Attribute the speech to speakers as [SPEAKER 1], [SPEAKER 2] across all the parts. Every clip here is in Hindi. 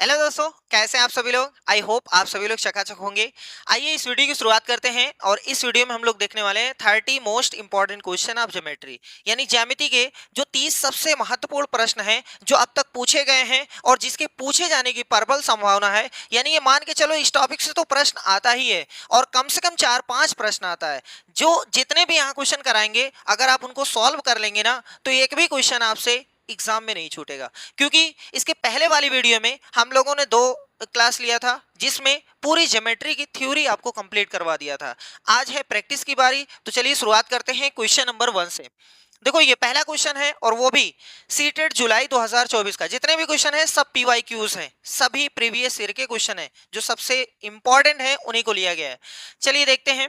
[SPEAKER 1] हेलो दोस्तों, कैसे हैं आप सभी लोग। आई होप आप सभी लोग चकाचक होंगे। आइए इस वीडियो की शुरुआत करते हैं और इस वीडियो में हम लोग देखने वाले हैं 30 most important question of geometry, यानी ज्यामिति के जो 30 सबसे महत्वपूर्ण प्रश्न हैं जो अब तक पूछे गए हैं और जिसके पूछे जाने की प्रबल संभावना है। यानी ये मान के चलो इस टॉपिक से तो प्रश्न आता ही है और कम से कम 4-5 प्रश्न आता है। जो जितने भी यहाँ क्वेश्चन कराएंगे अगर आप उनको सॉल्व कर लेंगे ना तो एक भी क्वेश्चन आपसे एग्जाम में नहीं छूटेगा। क्योंकि इसके पहले वाली वीडियो में हम लोगों ने 2 क्लास लिया था जिसमें पूरी ज्योमेट्री की थ्योरी आपको कंप्लीट करवा दिया था। आज है प्रैक्टिस की बारी, तो चलिए शुरुआत करते हैं क्वेश्चन नंबर 1 से। देखो ये पहला क्वेश्चन है और वो भी सीटेड जुलाई 2024 का। जितने भी क्वेश्चन है सब पीवाईक्यूज हैं, सभी प्रीवियस ईयर के क्वेश्चन है, जो सबसे इंपॉर्टेंट है उन्हीं को लिया गया है। चलिए देखते हैं।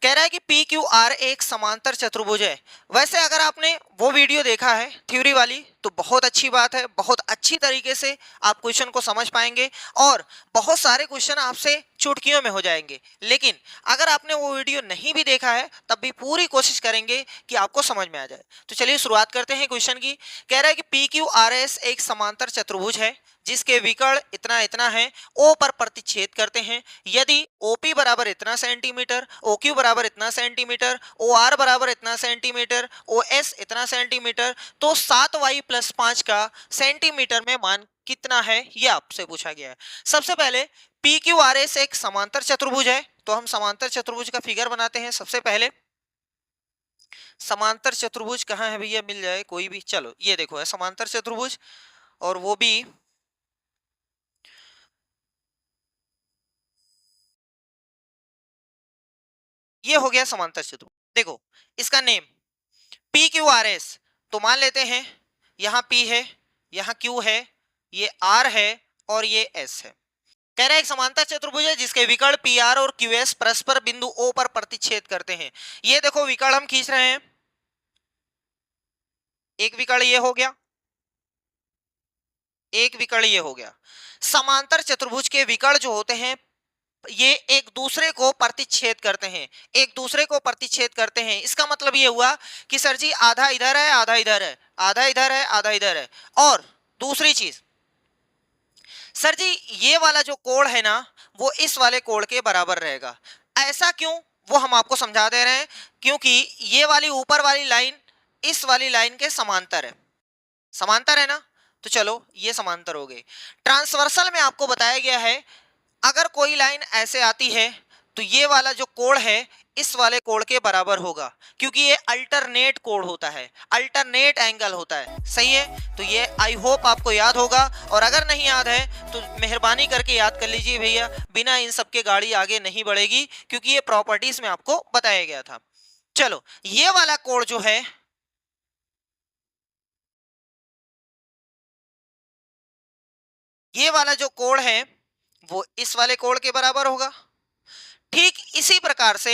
[SPEAKER 1] कह रहा है कि पी क्यू आर एक समांतर चतुर्भुज है। वैसे अगर आपने वो वीडियो देखा है थ्योरी वाली तो बहुत अच्छी बात है, बहुत अच्छी तरीके से आप क्वेश्चन को समझ पाएंगे और बहुत सारे क्वेश्चन आपसे चुटकियों में हो जाएंगे। लेकिन अगर आपने वो वीडियो नहीं भी देखा है तब भी पूरी कोशिश करेंगे कि आपको समझ में आ जाए। तो चलिए शुरुआत करते हैं क्वेश्चन की। कह रहा है कि पी क्यू आर एस एक समांतर चतुर्भुज है जिसके विकर्ण इतना इतना है, ओ पर प्रतिच्छेद करते हैं। यदि OP बराबर इतना सेंटीमीटर, OQ बराबर इतना सेंटीमीटर, OR बराबर इतना सेंटीमीटर, OS इतना सेंटीमीटर, तो 7y+5 का सेंटीमीटर में मान कितना है, यह आपसे पूछा गया है। सबसे पहले PQRS एक समांतर चतुर्भुज है, तो हम समांतर चतुर्भुज का फिगर बनाते हैं। सबसे पहले समांतर चतुर्भुज कहाँ है भैया, मिल जाए कोई भी। चलो ये देखो है समांतर चतुर्भुज, और वो भी ये हो गया समांतर चतुर्भुज। देखो इसका name P Q R S, तो मान लेते हैं यहाँ P है, यहाँ Q है, ये R है और ये S है। कह रहा है एक समांतर चतुर्भुज है जिसके विकर्ण पी आर और क्यू एस परस्पर बिंदु O पर प्रतिच्छेद करते हैं। ये देखो विकर्ण हम खींच रहे हैं, एक विकर्ण ये हो गया, एक विकर्ण ये हो गया। समांतर चतुर्भुज के विकर्ण जो होते हैं ये एक दूसरे को प्रतिच्छेद करते हैं, एक दूसरे को प्रतिच्छेद करते हैं। इसका मतलब ये हुआ कि सर जी आधा इधर है आधा इधर है, आधा इधर है आधा इधर है। और दूसरी चीज सर जी ये वाला जो कोण है ना वो इस वाले कोण के बराबर रहेगा। ऐसा क्यों, वो हम आपको समझा दे रहे हैं। क्योंकि ये वाली ऊपर वाली लाइन इस वाली लाइन के समांतर है, समांतर है ना, तो चलो ये समांतर हो गए। ट्रांसवर्सल में आपको बताया गया है अगर कोई लाइन ऐसे आती है तो ये वाला जो कोण है इस वाले कोण के बराबर होगा, क्योंकि ये अल्टरनेट कोण होता है, अल्टरनेट एंगल होता है। सही है, तो ये आई होप आपको याद होगा, और अगर नहीं याद है तो मेहरबानी करके याद कर लीजिए भैया, बिना इन सब के गाड़ी आगे नहीं बढ़ेगी, क्योंकि ये प्रॉपर्टीज में आपको बताया गया था। चलो ये वाला कोण जो है ये वाला जो कोण है वो इस वाले कोण के बराबर होगा। ठीक इसी प्रकार से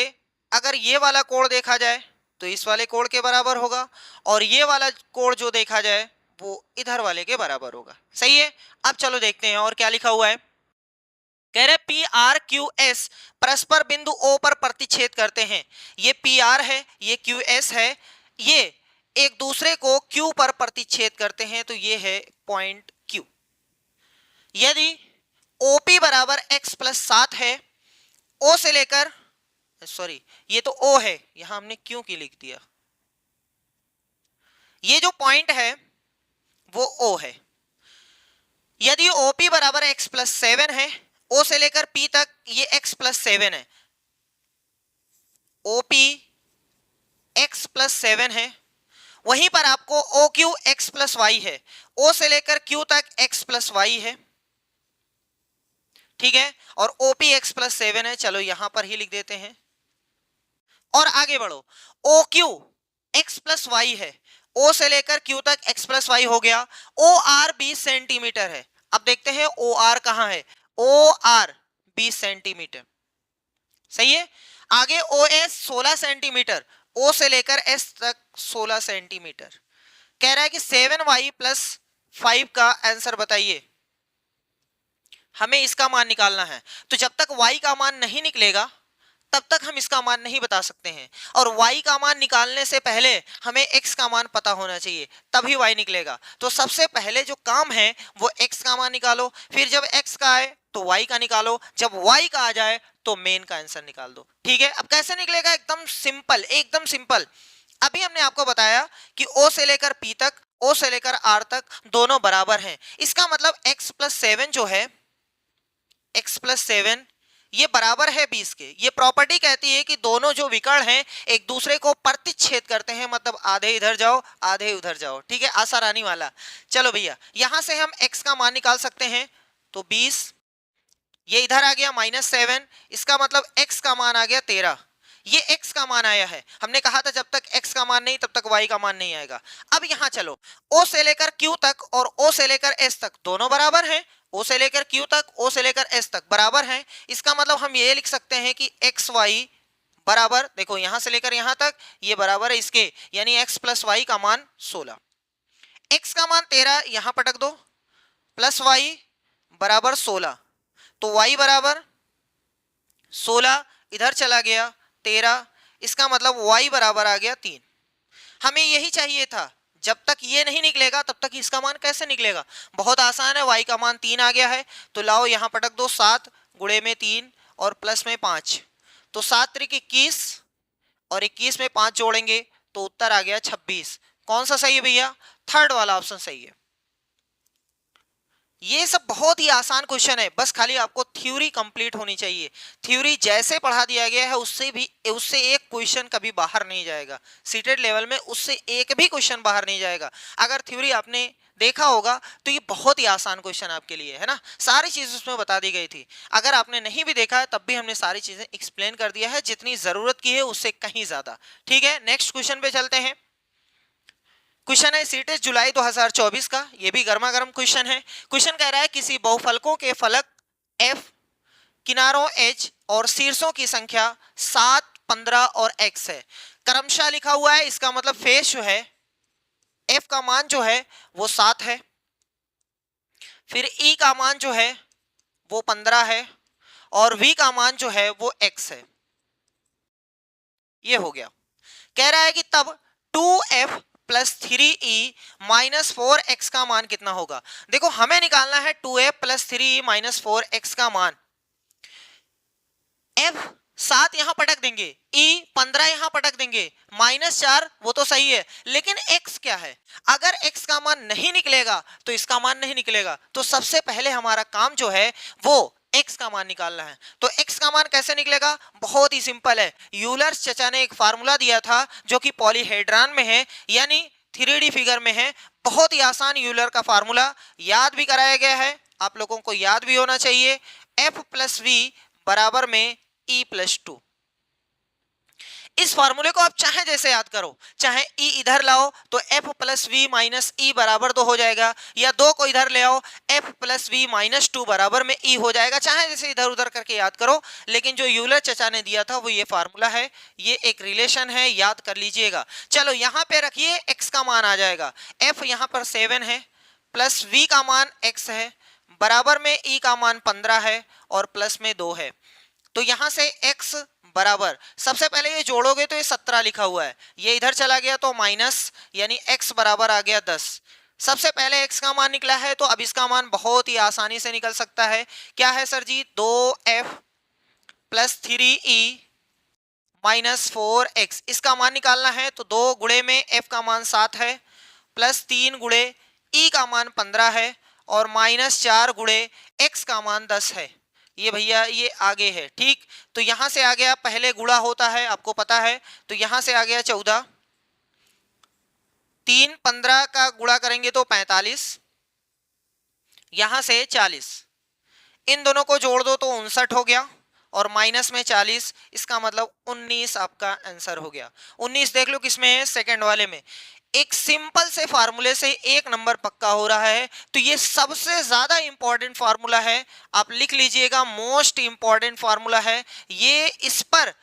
[SPEAKER 1] अगर ये वाला कोण देखा जाए तो इस वाले कोण के बराबर होगा, और ये वाला कोण जो देखा जाए वो इधर वाले के बराबर होगा। सही है, अब चलो देखते हैं और क्या लिखा हुआ है। कह रहे पी आर क्यू एस परस्पर बिंदु ओ पर प्रतिच्छेद करते हैं। ये पी आर है, ये क्यू एस है, ये एक दूसरे को क्यू पर प्रतिच्छेद करते हैं, तो ये है पॉइंट क्यू। यदि ओपी बराबर x+7 है, ओ से लेकर, सॉरी ये तो O है, यहां हमने क्यों की लिख दिया, ये जो पॉइंट है वो O है। यदि OP बराबर x+7 है, O से लेकर P तक ये x+7 है, OP x+7 है, वहीं पर आपको OQ x+y है, O से लेकर Q तक x+y है। ठीक है, और OP x+7 है, चलो यहां पर ही लिख देते हैं और आगे बढ़ो। OQ x+y है, O से लेकर Q तक x+y हो गया। OR 20 सेंटीमीटर है। अब देखते हैं OR कहां है, OR 20 सेंटीमीटर। सही है, आगे OS 16 सेंटीमीटर, O से लेकर S तक 16 सेंटीमीटर। कह रहा है कि 7y+5 का आंसर बताइए, हमें इसका मान निकालना है। तो जब तक y का मान नहीं निकलेगा तब तक हम इसका मान नहीं बता सकते हैं। और y का मान निकालने से पहले हमें x का मान पता होना चाहिए, तभी y निकलेगा। तो सबसे पहले जो काम है वो x का मान निकालो, फिर जब x का आए तो y का निकालो, जब y का आ जाए तो मेन का आंसर निकाल दो। ठीक है, अब कैसे निकलेगा? एकदम सिंपल, एकदम सिंपल। अभी हमने आपको बताया कि O से लेकर P तक, O से लेकर R तक दोनों बराबर हैं। इसका मतलब x प्लस 7 जो है, x प्लस 7 ये बराबर है 20 के। ये प्रॉपर्टी कहती है कि दोनों जो विकर्ण हैं एक दूसरे को प्रतिच्छेद करते हैं, मतलब आधे इधर जाओ आधे उधर जाओ। ठीक है, आसानी वाला। चलो भैया, यहां से हम x का मान निकाल सकते हैं। तो 20 ये इधर आ गया -7, इसका मतलब x का मान आ गया 13। ये x का मान आया है। हमने कहा था जब तक x का मान नहीं तब तक y का मान नहीं आएगा। अब यहां चलो, O से लेकर Q तक और O से लेकर S तक दोनों बराबर हैं। O से लेकर Q तक, O से लेकर S तक बराबर हैं। इसका मतलब हम ये लिख सकते हैं कि xy बराबर, देखो यहां से लेकर यहां तक ये बराबर है इसके, यानी x प्लस y का मान 16। x का मान 13 यहां पटक दो, प्लस y बराबर 16, तो y बराबर 16 इधर चला गया 13, इसका मतलब y बराबर आ गया 3। हमें यही चाहिए था। जब तक ये नहीं निकलेगा तब तक इसका मान कैसे निकलेगा? बहुत आसान है, y का मान 3 आ गया है तो लाओ यहां पटक दो, 7 गुणे में 3 और प्लस में 5, तो 7 त्रिक 21 और 21 में 5 जोड़ेंगे तो उत्तर आ गया 26। कौन सा सही है भैया? थर्ड वाला ऑप्शन सही है। ये सब बहुत ही आसान क्वेश्चन है, बस खाली आपको थ्योरी कंप्लीट होनी चाहिए। थ्योरी जैसे पढ़ा दिया गया है उससे एक क्वेश्चन कभी बाहर नहीं जाएगा। सीटेड लेवल में उससे एक भी क्वेश्चन बाहर नहीं जाएगा। अगर थ्योरी आपने देखा होगा तो ये बहुत ही आसान क्वेश्चन आपके लिए है ना, सारी चीजें उसमें बता दी गई थी। अगर आपने नहीं भी देखा है तब भी हमने सारी चीजें एक्सप्लेन कर दिया है, जितनी जरूरत की है उससे कहीं ज्यादा। ठीक है, नेक्स्ट क्वेश्चन पे चलते हैं। क्वेश्चन है सीटेस्ट जुलाई 2024 का, ये भी गर्मा गर्म क्वेश्चन है। क्वेश्चन कह रहा है किसी बहुफलकों के फलक f, किनारों h और शीर्षों की संख्या 7, 15 और x है। क्रमशः लिखा हुआ है, इसका मतलब फेस जो है f का मान जो है वो 7 है, फिर e का मान जो है वो 15 है और v का मान जो है वो x है। ये हो गया। कह रहा है कि तब 2f plus 3e minus 4x का मान कितना होगा? देखो हमें निकालना है 2f plus 3e minus 4x का मान। f 7 यहां पटक देंगे, e 15 यहां पटक देंगे, -4 वो तो सही है, लेकिन x क्या है? अगर x का मान नहीं निकलेगा तो इसका मान नहीं निकलेगा। तो सबसे पहले हमारा काम जो है वो x का मान निकालना है। तो x का मान कैसे निकलेगा? बहुत ही सिंपल है। यूलर्स चचा ने एक फार्मूला दिया था जो कि पॉलीहेड्रॉन में है, यानी 3D फिगर में है। बहुत ही आसान यूलर का फार्मूला याद भी कराया गया है, आप लोगों को याद भी होना चाहिए। f प्लस v बराबर में e प्लस 2। इस फार्मूले को आप चाहे जैसे याद करो, चाहे e इधर लाओ तो f प्लस वी माइनस ई बराबर 2 हो जाएगा, या 2 को इधर ले आओ f प्लस वी माइनस 2 बराबर में e हो जाएगा। चाहे जैसे इधर उधर करके याद करो, लेकिन जो यूलर चचा ने दिया था वो ये फार्मूला है, ये एक रिलेशन है, याद कर लीजिएगा। चलो यहाँ पे रखिए, x का मान आ जाएगा, f यहाँ पर 7 है, प्लस v का मान x है, बराबर में e का मान 15 है और प्लस में 2 है। तो यहां से x बराबर, सबसे पहले ये जोड़ोगे तो ये 17 लिखा हुआ है, ये इधर चला गया तो माइनस, यानी x बराबर आ गया 10। सबसे पहले x का मान निकला है तो अब इसका मान बहुत ही आसानी से निकल सकता है। क्या है सर जी? 2f plus 3e minus 4x, इसका मान निकालना है तो 2 गुणे में f का मान 7 है, प्लस 3 गुणे e का मान 15 है और -4 गुणे x का मान 10 है। ये भैया ये आगे है, ठीक। तो यहां से आ गया, पहले गुणा होता है आपको पता है, तो यहां से आ गया 14, 3 15 का गुणा करेंगे तो 45, यहां से 40, इन दोनों को जोड़ दो तो 59 हो गया और माइनस में 40, इसका मतलब 19 आपका आंसर हो गया। 19 देख लो किसमें है? सेकंड वाले में। एक सिंपल से फार्मूले से एक नंबर पक्का हो रहा है, तो ये सबसे ज्यादा इंपॉर्टेंट फार्मूला है, आप लिख लीजिएगा, मोस्ट इंपॉर्टेंट फार्मूला है ये। इस पर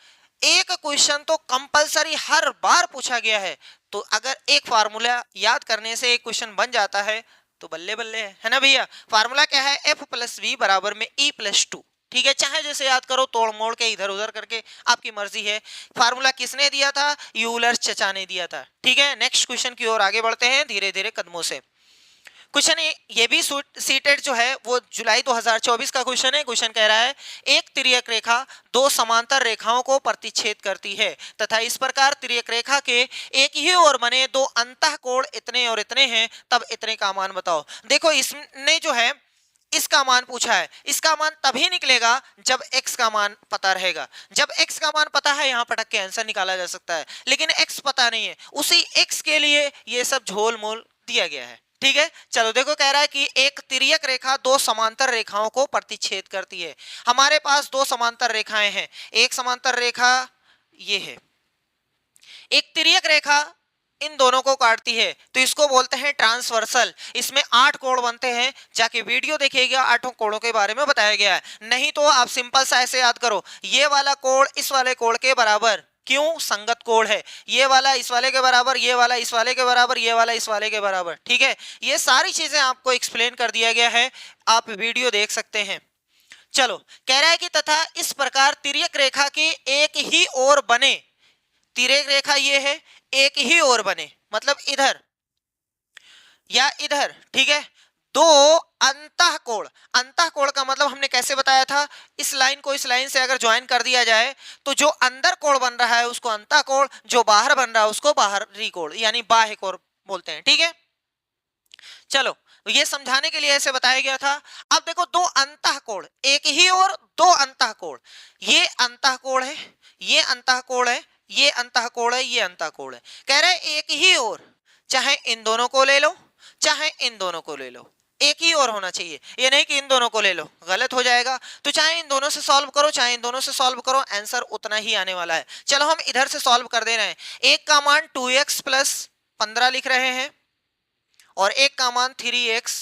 [SPEAKER 1] एक क्वेश्चन तो कंपलसरी हर बार पूछा गया है, तो अगर एक फार्मूला याद करने से एक क्वेश्चन बन जाता है तो बल्ले बल्ले है ना भैया। फार्मूला क्या है? f प्लस वी बराबर में e प्लस 2। ठीक है, चाहे जैसे याद करो, तोड़ मोड़ के इधर उधर करके, आपकी मर्जी है। फार्मूला किसने दिया था? यूलर चचा ने दिया था। ठीक है, नेक्स्ट क्वेश्चन की ओर आगे बढ़ते हैं धीरे धीरे कदमों से। क्वेश्चन ये भी सीटेड जो है वो जुलाई 2024 का क्वेश्चन है। क्वेश्चन कह रहा है एक तिर्यक रेखा दो समांतर रेखाओं को प्रतिच्छेद करती है तथा इस प्रकार तिर्यक रेखा के एक ही ओर बने दो अंतःकोण इतने और इतने हैं, तब इतने का मान बताओ। देखो इसने जो है इसका मान पूछा है, इसका मान तभी निकलेगा जब x का मान पता रहेगा। जब x का मान पता है यहां पटक के आंसर निकाला जा सकता है, लेकिन x पता नहीं है, उसी x के लिए ये सब झोल मोल दिया गया है। ठीक है, चलो देखो कह रहा है कि एक तिर्यक रेखा दो समांतर रेखाओं को प्रतिच्छेद करती है। हमारे पास दो समांतर रेखाएं हैं, एक समांतर रेखा ये है, एक तिर्यक रेखा इन दोनों को काटती है, तो इसको बोलते हैं ट्रांसवर्सल। इसमें 8 कोण बनते हैं, जाके वीडियो देखिएगा, 8 कोणों के बारे में बताया गया है। नहीं तो आप सिंपल सा ऐसे याद करो, ये वाला कोण इस वाले कोण के बराबर, क्यों? संगत कोण है। ये वाला इस वाले के बराबर, ये वाला इस वाले के बराबर, ये वाला इस वाले के बराबर। ठीक है, ये सारी चीजें आपको एक्सप्लेन कर दिया गया है, आप वीडियो देख सकते हैं। चलो कह रहा है कि तथा इस प्रकार तिर्यक रेखा के एक ही ओर बने, तिर्यक रेखा ये है, एक ही ओर बने मतलब इधर या इधर। ठीक है, दो अंतःकोण, अंतःकोण का मतलब हमने कैसे बताया था, इस लाइन को इस लाइन से अगर ज्वाइन कर दिया जाए तो जो अंदर कोण बन रहा है उसको अंतःकोण, जो बाहर बन रहा है उसको बाहरी कोण यानी बाह्य कोण बोलते हैं। ठीक है, चलो ये समझाने के लिए ऐसे बताया गया था। अब देखो दो अंतःकोण, एक ही और दो अंतःकोण, ये अंतःकोण है, ये अंतःकोण है, ये अंतःकोण है, ये अंतःकोण है। कह रहे एक ही ओर, चाहे इन दोनों को ले लो चाहे इन दोनों को ले लो, एक ही ओर होना चाहिए, ये नहीं कि इन दोनों को ले लो, गलत हो जाएगा। तो चाहे इन दोनों से सॉल्व करो चाहे इन दोनों से सॉल्व करो, आंसर उतना ही आने वाला है। चलो हम इधर से सॉल्व कर दे रहे हैं। एक का मान 2x प्लस 15 लिख रहे हैं और एक का मान 3x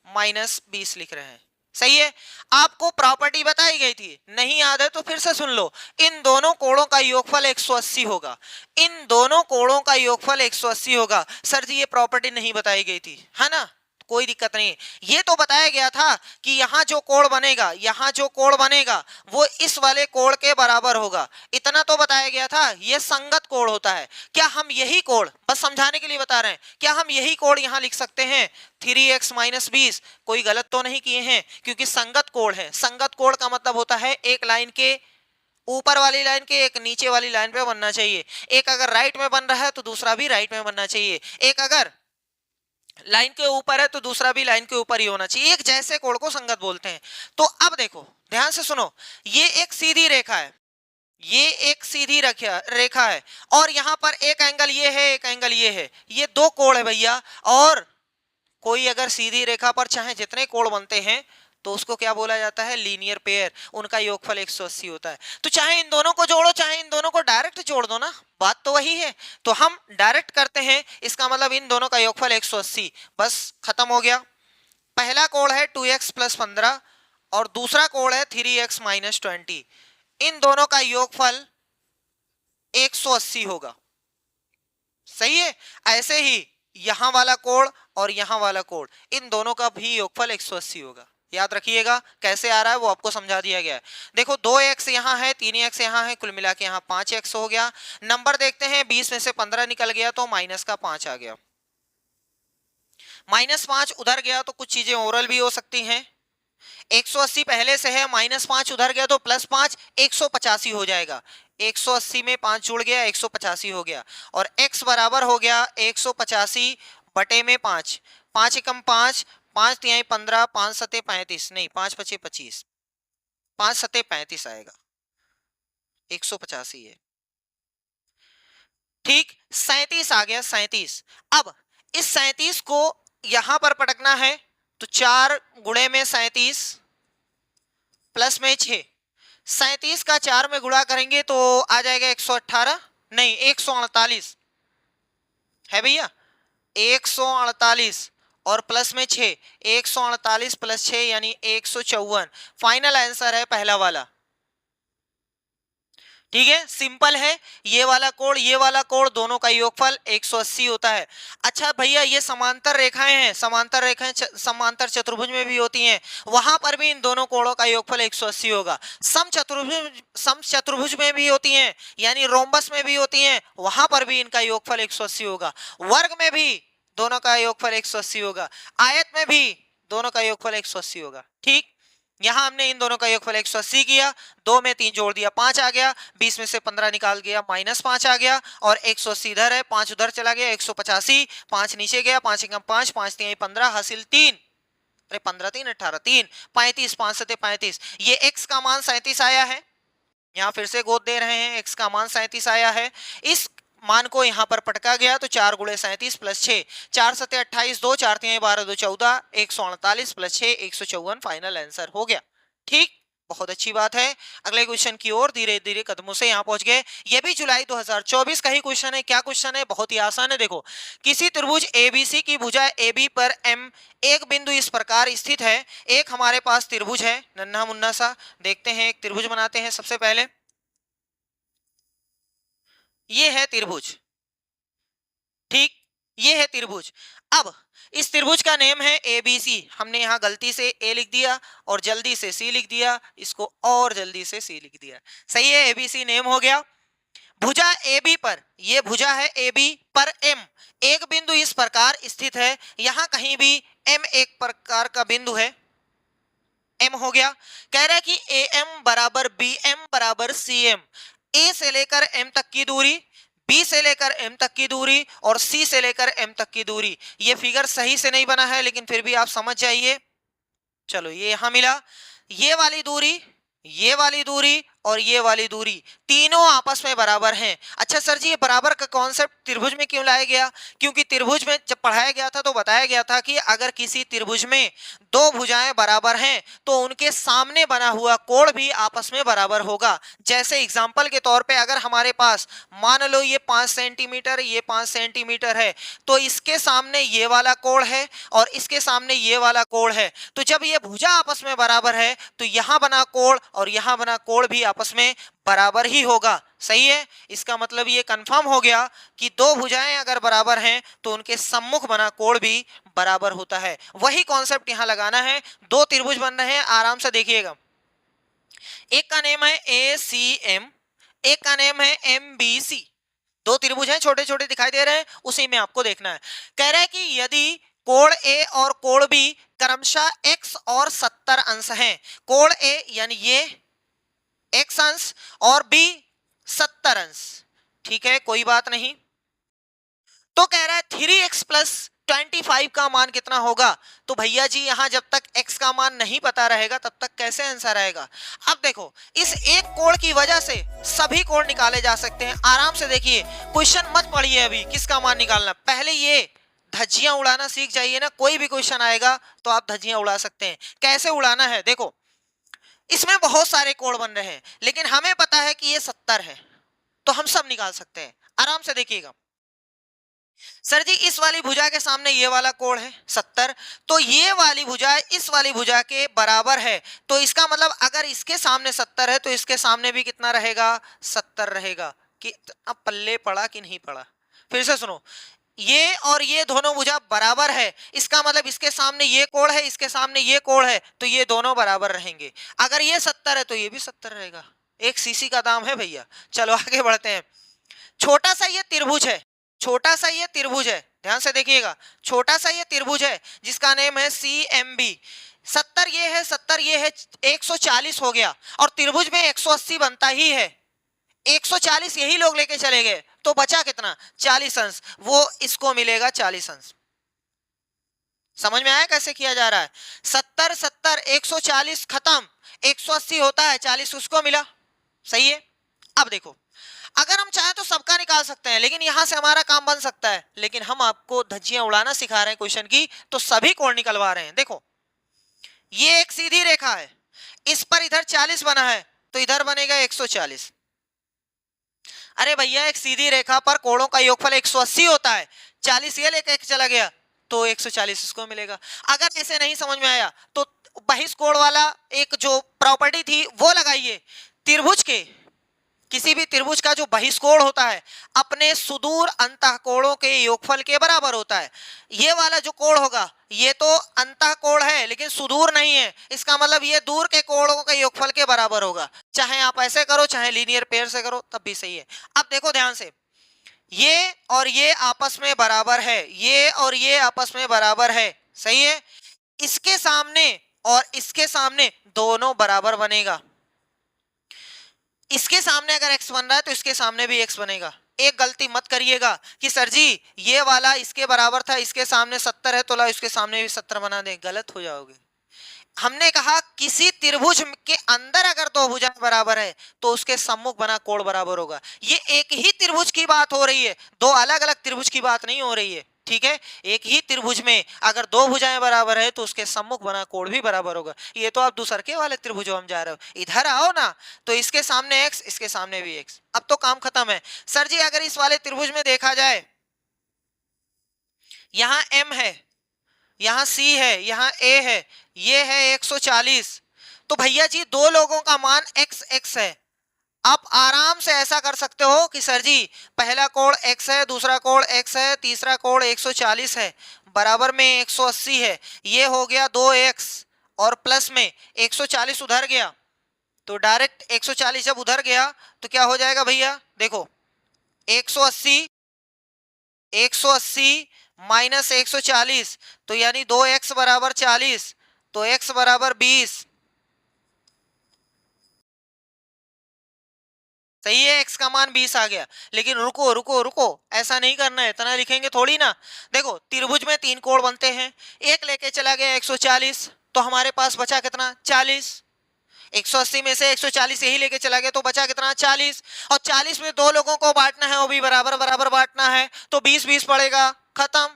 [SPEAKER 1] माइनस 20 लिख रहे हैं। सही है, आपको प्रॉपर्टी बताई गई थी, नहीं याद है तो फिर से सुन लो। इन दोनों कोणों का योगफल 180 होगा, इन दोनों कोणों का योगफल 180 होगा। सर जी ये प्रॉपर्टी नहीं बताई गई थी, है ना, कोई दिक्कत नहीं। ये तो बताया गया था कि यहाँ जो कोण बनेगा, यहाँ जो कोण बनेगा वो इस वाले कोण के बराबर होगा, इतना तो बताया गया था। ये संगत कोण होता है। क्या हम यही कोण, बस समझाने के लिए बता रहे हैं, क्या हम यही कोण यहाँ लिख सकते हैं 3x माइनस 20? कोई गलत तो नहीं किए हैं, क्योंकि संगत कोण है। संगत कोण का मतलब होता है एक लाइन के ऊपर वाली लाइन के एक नीचे वाली लाइन पे बनना चाहिए। एक अगर राइट में बन रहा है तो दूसरा भी राइट में बनना चाहिए, एक अगर लाइन के ऊपर है तो दूसरा भी लाइन के ऊपर ही होना चाहिए। एक जैसे कोण को संगत बोलते हैं। तो अब देखो ध्यान से सुनो, ये एक सीधी रेखा है, ये एक सीधी रेखा है और यहां पर एक एंगल ये है, एक एंगल ये है, ये दो कोण है भैया। और कोई अगर सीधी रेखा पर चाहे जितने कोण बनते हैं तो उसको क्या बोला जाता है, लीनियर पेयर, उनका योगफल 180 होता है। तो चाहे इन दोनों को जोड़ो चाहे इन दोनों को डायरेक्ट जोड़ दो ना, बात तो वही है। तो हम डायरेक्ट करते हैं, इसका मतलब इन दोनों का योगफल 180, बस खत्म हो गया। पहला कोण है 2x प्लस 15 और दूसरा कोण है 3x माइनस 20, इन दोनों का योगफल 180 होगा। सही है, ऐसे ही यहां वाला कोण और यहां वाला कोण, इन दोनों का भी योगफल 180 होगा। याद रखिएगा, कैसे आ रहा है वो आपको समझा दिया गया है। देखो 2x यहाँ है, 3x यहाँ है, कुल मिला के यहाँ 5x हो गया। नंबर देखते हैं, 20 में से 15 निकल गया तो माइनस का 5 आ गया। -5 उधर गया तो कुछ चीजें ओरल भी हो सकती हैं। 180 पहले से है, -5 उधर गया तो +5 185 हो जाएगा। 180 में 5 जुड़ गया, 185 हो गया और x बराबर हो गया 185 बटे में 5, 5 एकम 5, 5 तिहाई 15, 5 सते 35, नहीं 5 पचे 25, 5 सते 35 आएगा, 185 है। ठीक, 37 आ गया, 37। अब इस 37 को यहां पर पटकना है तो 4 गुणे में 37 प्लस में 6, 37 का 4 में गुणा करेंगे तो आ जाएगा 118, नहीं 148 है भैया, 148 और प्लस में 6, 148 प्लस 6 यानी 154। फाइनल आंसर है पहला वाला। ठीक है, सिंपल है। ये वाला कोण दोनों का योगफल 180 होता है। अच्छा भैया, ये समांतर रेखाएं हैं, समांतर रेखाएं समांतर चतुर्भुज में भी होती हैं, वहां पर भी इन दोनों कोणों का योगफल 180 होगा। सम चतुर्भुज में भी होती हैं, यानी रोम्बस में भी होती हैं, वहां पर भी इनका योगफल 180 होगा। वर्ग में भी दोनों का योगफल 180 होगा, आयत में भी दोनों का योगफल 180 होगा। ठीक, यहां हमने इन दोनों का योगफल 180 किया, 2 में 3 जोड़ दिया, 5 आ गया, 20 में से 15 निकाल गया, -5 आ गया, और 180 इधर है, 5 उधर चला गया, 185, 5 नीचे गया, 5 एकम 5, 5 3 15, हासिल 3, अरे 15 3 18 3, 35, 5 7 35, ये x का मान 37 आया है। यहाँ फिर से गोद दे रहे हैं, x का मान 37 आया है। इस मान को यहाँ पर पटका गया तो 4 गुणे 37 प्लस 6, 4 7 28, 2 4 3 12, 2 14, 148 प्लस 6 154 फाइनल आंसर हो गया। ठीक, बहुत अच्छी बात है। अगले क्वेश्चन की ओर धीरे धीरे कदमों से यहाँ पहुंच गए। ये भी जुलाई 2024 का ही क्वेश्चन है। क्या क्वेश्चन है, बहुत ही आसान है। देखो, किसी त्रिभुज एबीसी की भुजा AB पर M एक बिंदु इस प्रकार स्थित है। एक हमारे पास त्रिभुज है नन्हा मुन्ना सा, देखते हैं, एक त्रिभुज बनाते हैं। सबसे पहले ये है त्रिभुज, ठीक, ये है त्रिभुज। अब इस त्रिभुज का नेम है ABC। हमने यहाँ गलती से A लिख दिया और जल्दी से C लिख दिया, इसको और जल्दी से C लिख दिया। सही है, ABC नेम हो गया। भुजा AB पर, ये भुजा है AB पर M एक बिंदु इस प्रकार स्थित है। यहां कहीं भी M एक प्रकार का बिंदु है, M हो गया। कह रहा है कि AM बराबर BM बराबर CM, A से लेकर M तक की दूरी, B से लेकर M तक की दूरी और C से लेकर M तक की दूरी। ये फिगर सही से नहीं बना है, लेकिन फिर भी आप समझ जाइए। चलो, ये यहां मिला, ये वाली दूरी, ये वाली दूरी और ये वाली दूरी तीनों आपस में बराबर हैं। अच्छा सर जी, ये बराबर का कॉन्सेप्ट त्रिभुज में क्यों लाया गया? क्योंकि त्रिभुज में जब पढ़ाया गया था तो बताया गया था कि अगर किसी त्रिभुज में दो भुजाएं बराबर हैं तो उनके सामने बना हुआ कोण भी आपस में बराबर होगा। जैसे एग्जाम्पल के तौर पे, अगर हमारे पास मान लो ये 5 सेंटीमीटर, ये 5 सेंटीमीटर है, तो इसके सामने ये वाला कोण है और इसके सामने ये वाला कोण है, तो जब ये भुजा आपस में बराबर है तो यहां बना कोण और यहां बना कोण भी आपस में बराबर ही होगा। सही है, इसका मतलब ये कंफर्म हो गया कि दो भुजाएं अगर बराबर हैं तो उनके सम्मुख बना कोण भी बराबर होता है। वही कॉन्सेप्ट यहां लगाना है। दो त्रिभुज बन रहे हैं, आराम से देखिएगा। एक का नेम है ACM, एक का नेम है MBC। दो त्रिभुज हैं, छोटे छोटे दिखाई दे रहे हैं, उसी में आपको देखना है। कह रहा है कि यदि कोण A और कोण B क्रमशः x और 70 अंश हैं, कोण A यानी ये x अंश और B 70 अंश, ठीक है, कोई बात नहीं। तो कह रहा है 3x प्लस 25 का मान कितना होगा? तो भैया जी, यहां जब तक x का मान नहीं पता रहेगा तब तक कैसे आंसर आएगा? अब देखो, इस एक कोण की वजह से सभी कोण निकाले जा सकते हैं। आराम से देखिए, क्वेश्चन मत पढ़िए अभी किसका मान निकालना, पहले ये धज्जियां उड़ाना सीख जाइए ना। कोई भी क्वेश्चन आएगा तो आप धज्जियां उड़ा सकते हैं। कैसे उड़ाना है, देखो, इसमें बहुत सारे कोण बन रहे हैं, लेकिन हमें पता है कि ये 70 है, तो हम सब निकाल सकते हैं। आराम से देखिएगा, सर जी इस वाली भुजा के सामने ये वाला कोण है 70, तो ये वाली भुजा इस वाली भुजा के बराबर है, तो इसका मतलब अगर इसके सामने 70 है तो इसके सामने भी कितना रहेगा? 70 रहेगा। कि अब पल्ले पड़ा कि नहीं पड़ा? फिर से सुनो, ये और ये दोनों भुजा बराबर है, इसका मतलब इसके सामने ये कोण है, इसके सामने ये कोण है, तो ये दोनों बराबर रहेंगे। अगर ये 70 है तो ये भी 70 रहेगा। एक सीसी का दाम है भैया। चलो आगे बढ़ते हैं। छोटा सा ये त्रिभुज है, छोटा सा ये त्रिभुज है, ध्यान से देखिएगा, छोटा सा ये त्रिभुज है जिसका नेम है CMB। 70 ये है, 70 ये है, 140 हो गया, और त्रिभुज में 180 बनता ही है। 140 यही लोग लेके चले गए, तो बचा कितना? 40 अंश, वो इसको मिलेगा 40 अंश। समझ में आया कैसे किया जा रहा है? 70 70 140 खत्म, 180 होता है, 40 उसको मिला। सही है। अब देखो, अगर हम चाहें तो सबका निकाल सकते हैं, लेकिन यहां से हमारा काम बन सकता है, लेकिन हम आपको धज्जियां उड़ाना सिखा रहे हैं क्वेश्चन की, तो सभी कोण निकलवा रहे हैं। देखो, ये एक सीधी रेखा है, इस पर इधर 40 बना है तो इधर बनेगा 140। अरे भैया, एक सीधी रेखा पर कोणों का योगफल 180 होता है, 40 ये लेके चला गया तो 140 इसको मिलेगा। अगर ऐसे नहीं समझ में आया तो बहिष्कोण वाला एक जो प्रॉपर्टी थी वो लगाइए। त्रिभुज के किसी भी त्रिभुज का जो बहिष्कोण होता है अपने सुदूर अंतःकोणों के योगफल के बराबर होता है। ये वाला जो कोण होगा ये तो अंतःकोण है लेकिन सुदूर नहीं है, इसका मतलब ये दूर के कोणों के योगफल के बराबर होगा। चाहे आप ऐसे करो चाहे लीनियर पेयर से करो तब भी सही है। अब देखो ध्यान से, ये और ये आपस में बराबर है, ये और ये आपस में बराबर है, सही है। इसके सामने और इसके सामने दोनों बराबर बनेगा। इसके सामने अगर x बन रहा है तो इसके सामने भी x बनेगा। एक गलती मत करिएगा कि सर जी ये वाला इसके बराबर था, इसके सामने 70 है तो ला इसके सामने भी 70 बना दें, गलत हो जाओगे। हमने कहा किसी त्रिभुज के अंदर अगर दो भुजाएं बराबर है तो उसके सम्मुख बना कोण बराबर होगा। ये एक ही त्रिभुज की बात हो रही है, दो अलग अलग त्रिभुज की बात नहीं हो रही है, ठीक है। एक ही त्रिभुज में अगर दो भुजाएं बराबर है तो उसके सम्मुख बना कोण भी बराबर होगा। ये तो आप दूसरके वाले त्रिभुज हम जा रहे हो, इधर आओ ना, तो इसके सामने x इसके सामने भी x। अब तो काम खत्म है। सर जी अगर इस वाले त्रिभुज में देखा जाए यहां m है, यहां C है, यहां A है, ये है 140, तो भैया जी दो लोगों का मान x x है। आप आराम से ऐसा कर सकते हो कि सर जी पहला कोण x है, दूसरा कोण x है, तीसरा कोण 140 है, बराबर में 180 है, ये हो गया 2x और प्लस में 140 उधर गया, तो डायरेक्ट 140 जब उधर गया तो क्या हो जाएगा भैया, देखो 180 माइनस 140 तो यानी 2x बराबर 40, तो x बराबर 20, सही है, x का मान 20 आ गया। लेकिन रुको रुको रुको, ऐसा नहीं करना है, इतना लिखेंगे थोड़ी ना। देखो त्रिभुज में तीन कोण बनते हैं, एक लेके चला गया 140 तो हमारे पास बचा कितना 40, 180 में से 140 यही लेके चला गया तो बचा कितना 40, और 40 में दो लोगों को बांटना है वो भी बराबर बराबर बांटना है तो 20-20 पड़ेगा, खत्म।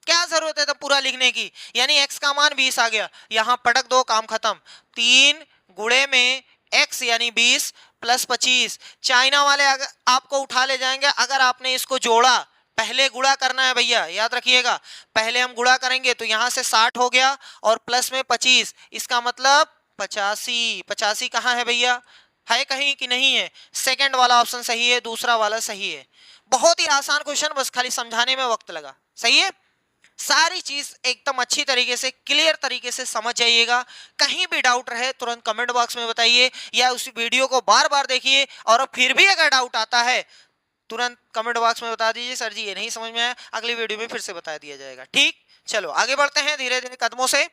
[SPEAKER 1] क्या जरूरत है तब पूरा लिखने की, यानी x का मान 20 आ गया, यहां पटक दो काम खत्म। 3 गुणे में x यानी 20 प्लस 25, चाइना वाले अगर आपको उठा ले जाएंगे अगर आपने इसको जोड़ा। पहले गुणा करना है भैया, याद रखिएगा, पहले हम गुणा करेंगे तो यहां से 60 हो गया और प्लस में 25, इसका मतलब 85। 85 कहाँ है भैया, है कहीं कि नहीं है? सेकंड वाला ऑप्शन सही है, दूसरा वाला सही है। बहुत ही आसान क्वेश्चन, बस खाली समझाने में वक्त लगा, सही है। सारी चीज एकदम अच्छी तरीके से क्लियर तरीके से समझ जाइएगा। कहीं भी डाउट रहे तुरंत कमेंट बॉक्स में बताइए या उस वीडियो को बार बार देखिए, और फिर भी अगर डाउट आता है तुरंत कमेंट बॉक्स में बता दीजिए सर जी ये नहीं समझ में आया, अगली वीडियो में फिर से बता दिया जाएगा, ठीक। चलो आगे बढ़ते हैं धीरे धीरे कदमों से।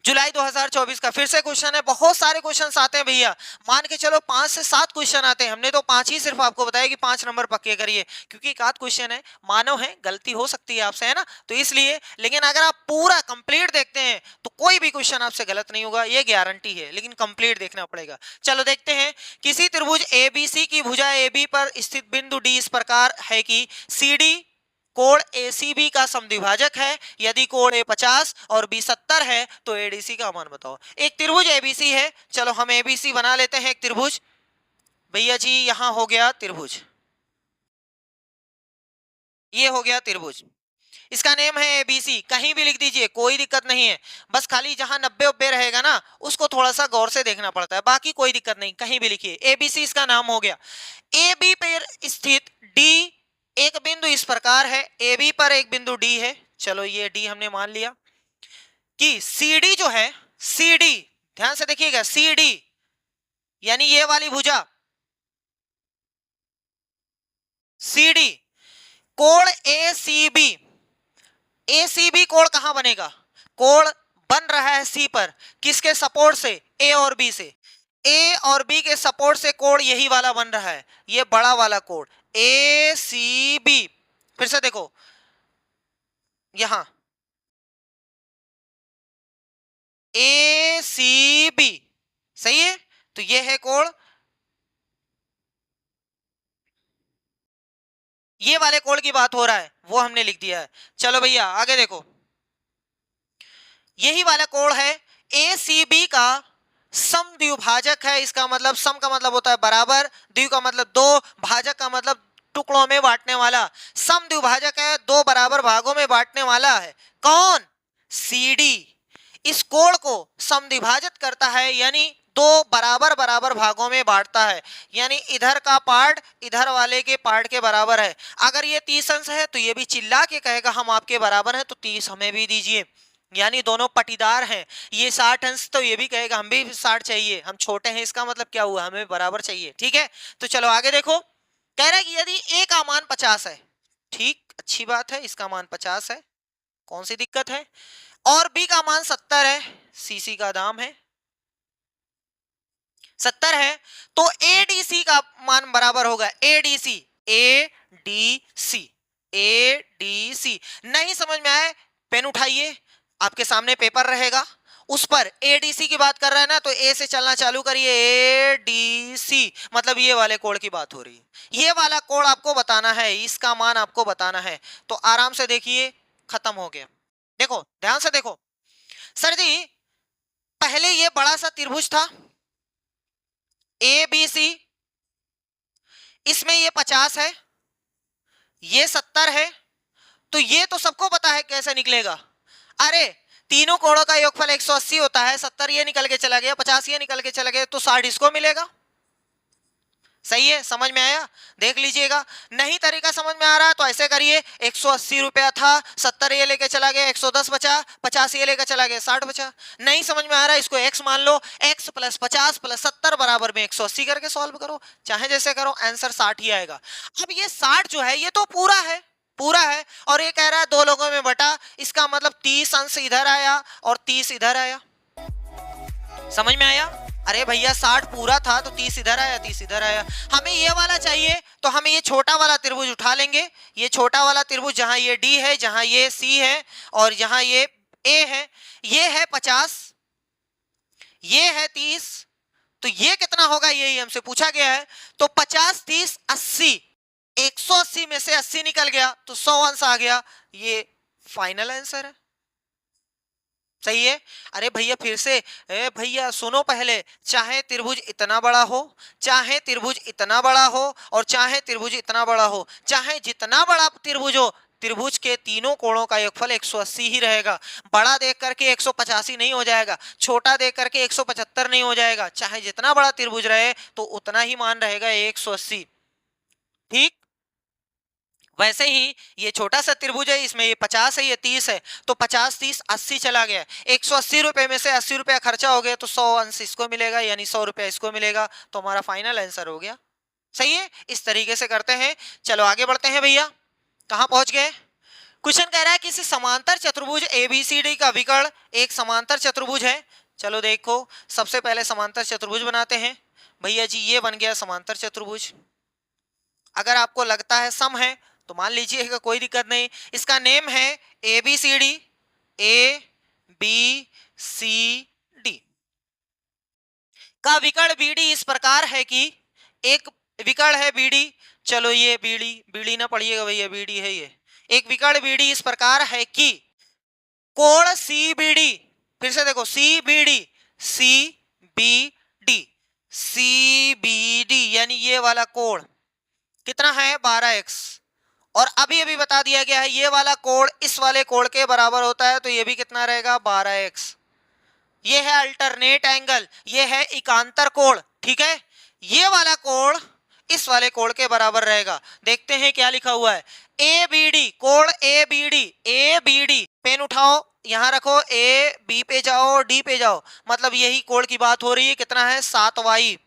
[SPEAKER 1] जुलाई 2024 का फिर से क्वेश्चन है, बहुत सारे क्वेश्चंस आते हैं भैया, मान के चलो 5 से 7 क्वेश्चन आते हैं, हमने तो 5 ही सिर्फ आपको बताया कि 5 नंबर पक्के करिए, क्योंकि एक आध क्वेश्चन है, मानव है, गलती हो सकती है आपसे, है ना, तो इसलिए। लेकिन अगर आप पूरा कंप्लीट देखते हैं तो कोई भी क्वेश्चन आपसे गलत नहीं होगा, ये गारंटी है, लेकिन कंप्लीट देखना पड़ेगा। चलो देखते हैं, किसी त्रिभुज ABC की भुजा AB पर स्थित बिंदु D इस प्रकार है कि CD कोण ACB का समद्विभाजक है, यदि कोण A 50 और B 70 है तो ADC का मान बताओ। एक त्रिभुज ABC है, चलो हम ABC बना लेते हैं एक त्रिभुज। भैया जी यहां हो गया त्रिभुज, ये हो गया त्रिभुज, इसका नेम है ABC, कहीं भी लिख दीजिए कोई दिक्कत नहीं है, बस खाली जहां 90-90 रहेगा ना उसको थोड़ा सा गौर से देखना पड़ता है, बाकी कोई दिक्कत नहीं, कहीं भी लिखिए। ABC इसका नाम हो गया। AB पर स्थित D एक बिंदु इस प्रकार है, AB पर एक बिंदु D है, चलो ये D हमने मान लिया कि CD जो है, CD ध्यान से देखिएगा, CD यानी ये वाली भुजा CD, कोण ACB, ACB कोण कहां बनेगा, कोण बन रहा है C पर, किसके सपोर्ट से, A और B से, A और B के सपोर्ट से कोण यही वाला बन रहा है, ये बड़ा वाला कोण ACB। फिर से देखो यहां ACB, सही है, तो ये है कोण, ये वाले कोण की बात हो रहा है वो हमने लिख दिया है। चलो भैया आगे देखो, यही वाला कोण है ACB का समद्विभाजक है, इसका मतलब सम का मतलब होता है बराबर, द्वि का मतलब दो, भाजक का मतलब टुकड़ों में बांटने वाला, समद्विभाजक है, दो बराबर भागों में बांटने वाला है, कौन, CD। इस कोण को समद्विभाजित करता है, यानी दो बराबर बराबर भागों में बांटता है, यानी इधर का पार्ट इधर वाले के पार्ट के बराबर है। अगर ये 30 अंश है तो ये भी चिल्ला के कहेगा हम आपके बराबर हैं, तो 30 हमें भी दीजिए, यानी दोनों पटीदार हैं। ये 60 अंश तो ये भी कहेगा हम भी 60 चाहिए, हम छोटे हैं, इसका मतलब क्या हुआ, हमें बराबर चाहिए। ठीक है, तो चलो आगे देखो, कह रहा है कि यदि ए का मान 50 है, ठीक, अच्छी बात है, इसका मान 50 है, कौन सी दिक्कत है, और बी का मान 70 है, सीसी का दाम है 70 है, तो एडीसी का मान बराबर होगा एडीसी, एडीसी, एडीसी। नहीं समझ में आए, पेन उठाइए, आपके सामने पेपर रहेगा, उस पर एडीसी की बात कर रहा है ना, तो ए से चलना चालू करिए, एडीसी मतलब ये वाले कोण की बात हो रही है, ये वाला कोण आपको बताना है, इसका मान आपको बताना है। तो आराम से देखिए, खत्म हो गया। देखो ध्यान से देखो, सर जी पहले ये बड़ा सा त्रिभुज था ए बी सी, इसमें ये 50 है, ये 70 है, तो ये तो सबको पता है कैसे निकलेगा। अरे तीनों कोणों का योगफल 180 होता है, 70 ये निकल के चला गया, 50 ये निकल के चला गया, तो 60 इसको मिलेगा। सही है, समझ में आया, देख लीजिएगा। नहीं तरीका समझ में आ रहा है तो ऐसे करिए, 180 रुपया था, 70 ये लेके चला गया, 110 बचा, 50 ये लेकर चला गया, 60 बचा। नहीं समझ में आ रहा है, इसको x मान लो, x प्लस 50 प्लस 70 बराबर में 180 करके सॉल्व करो, चाहे जैसे करो, आंसर 60 ही आएगा। अब ये 60 जो है ये तो पूरा है, पूरा है, और ये कह रहा है दो लोगों में बटा, इसका मतलब 30 अंश इधर आया और 30 इधर आया। समझ में आया? अरे भैया 60 पूरा था तो 30 इधर आया, 30 इधर आया। हमें ये वाला चाहिए तो हमें ये छोटा वाला त्रिभुज उठा लेंगे, ये छोटा वाला त्रिभुज जहां ये डी है, जहां ये सी है और जहां ये ए है, ये है 50, ये है 30, तो ये कितना होगा यही हमसे पूछा गया है। तो 50 30 80, 180 में से 80 निकल गया तो 100 अंश आ गया, ये फाइनल आंसर है। सही है। अरे भैया फिर से, भैया सुनो पहले, चाहे त्रिभुज इतना बड़ा हो, चाहे त्रिभुज इतना बड़ा हो और चाहे त्रिभुज इतना बड़ा हो, चाहे जितना बड़ा त्रिभुज हो, त्रिभुज के तीनों कोणों का योगफल 180 ही रहेगा। बड़ा देख करके 185 नहीं हो जाएगा, छोटा देख करके 175 नहीं हो जाएगा, चाहे जितना बड़ा त्रिभुज रहे तो उतना ही मान रहेगा 180। ठीक, वैसे ही ये छोटा सा त्रिभुज है, इसमें ये 50 है, ये 30 है, तो 50 30 80 चला गया, 180 रुपए में से 80 रुपया खर्चा हो गया, तो 100 अंश इसको मिलेगा, यानी 100 रुपया इसको मिलेगा, तो हमारा फाइनल आंसर हो गया। सही है, इस तरीके से करते हैं। चलो आगे बढ़ते हैं भैया, कहां पहुंच गए। क्वेश्चन कह रहा है किसी समांतर चतुर्भुज एबीसीडी का विकर्ण एक समांतर चतुर्भुज है। चलो देखो, सबसे पहले समांतर चतुर्भुज बनाते हैं। भैया जी ये बन गया समांतर चतुर्भुज। अगर आपको लगता है सम है तो मान लीजिएगा, कोई दिक्कत नहीं। इसका नेम है A B C D, A B C D का विकर्ण बीडी इस प्रकार है कि एक विकर्ण है बीडी, चलो ये बीडी, बीडी ना पढ़िएगा भैया, बीडी है ये, एक विकर्ण बीडी इस प्रकार है कि कोण सी बीडी, फिर से देखो C B D, C B D, C B D, यानी ये वाला कोण कितना है 12x, और अभी अभी बता दिया गया है ये वाला कोण इस वाले कोण के बराबर होता है, तो ये भी कितना रहेगा 12x। ये है अल्टरनेट एंगल, ये है एकांतर कोण, ठीक है। ये वाला कोण इस वाले कोण के बराबर रहेगा। देखते हैं क्या लिखा हुआ है, ए बी डी, कोण A B D, A B D, pen उठाओ यहां रखो, ए बी पे जाओ, डी पे जाओ, मतलब यही कोण की बात हो रही है। कितना है 7y।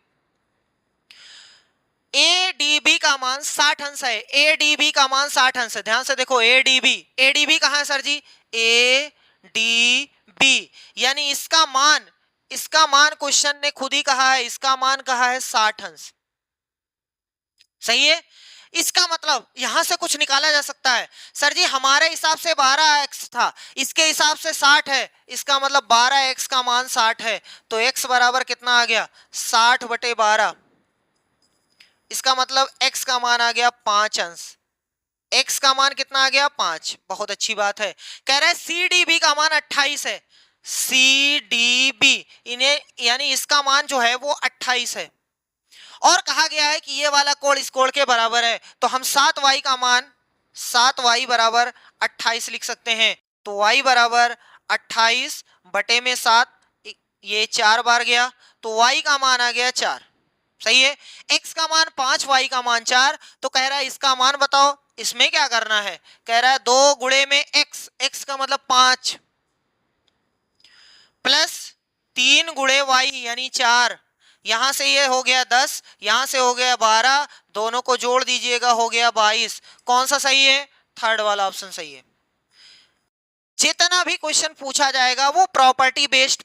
[SPEAKER 1] एडीबी का मान 60 अंश है, एडीबी का मान 60 अंश है, ध्यान से देखो, एडीबी, एडीबी कहां है सर जी, एडीबी, यानी इसका मान क्वेश्चन ने खुद ही कहा है, इसका मान कहा है 60 अंश। सही है। इसका मतलब यहां से कुछ निकाला जा सकता है, सर जी हमारे हिसाब से 12x था, इसके हिसाब से 60 है, इसका मतलब 12x का मान 60 है, तो x बराबर कितना आ गया 60/12, इसका मतलब x का मान आ गया 5 अंश। x का मान कितना आ गया 5, बहुत अच्छी बात है। कह रहा है CDB का मान 28 है, CDB इन्हें यानी इसका मान जो है वो 28 है, और कहा गया है कि ये वाला कोण इस कोण के बराबर है, तो हम 7y का मान 7y बराबर 28 लिख सकते हैं। तो y बराबर 28 बटे में 7, ये 4 बार गया, तो y का मान आ गया 4। सही है, x का मान 5, y का मान 4। तो कह रहा है इसका मान बताओ। इसमें क्या करना है, कह रहा है 2 गुणे में x, x का मतलब 5, प्लस 3 गुणे y यानी 4। यहां से ये हो गया 10, यहां से हो गया 12, दोनों को जोड़ दीजिएगा हो गया 22। कौन सा सही है, थर्ड वाला ऑप्शन सही है। जितना भी क्वेश्चन पूछा जाएगा वो प्रॉपर्टी बेस्ड,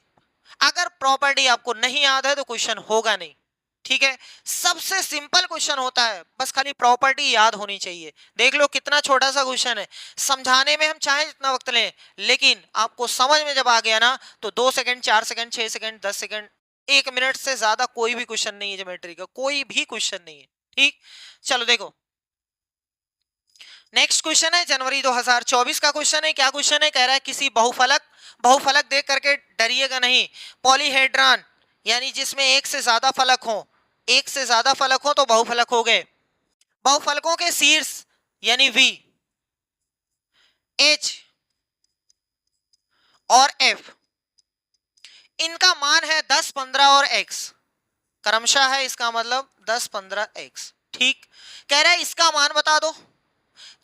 [SPEAKER 1] अगर प्रॉपर्टी आपको नहीं याद है तो क्वेश्चन होगा नहीं। ठीक है, सबसे सिंपल क्वेश्चन होता है, बस खाली प्रॉपर्टी याद होनी चाहिए। देख लो कितना छोटा सा क्वेश्चन है, समझाने में हम चाहे जितना वक्त लें, लेकिन आपको समझ में जब आ गया ना तो 2 second, 4 second, 6 second, 10 second, 1 minute से ज्यादा कोई भी क्वेश्चन नहीं है ज्योमेट्री का, कोई भी क्वेश्चन नहीं है। ठीक, चलो देखो नेक्स्ट क्वेश्चन है जनवरी 2024 का क्वेश्चन है। क्या क्वेश्चन है, कह रहा है किसी बहुफलक देख करके डरिएगा नहीं। पॉलीहेड्रॉन यानी जिसमें एक से ज्यादा फलक हो, एक से ज्यादा फलक हो तो बहुफलक हो गए। बहुफलकों के शीर्ष यानी V, H और F, इनका मान है 10, 15 और x क्रमशः है, इसका मतलब 10, 15 x। ठीक, कह रहा है इसका मान बता दो।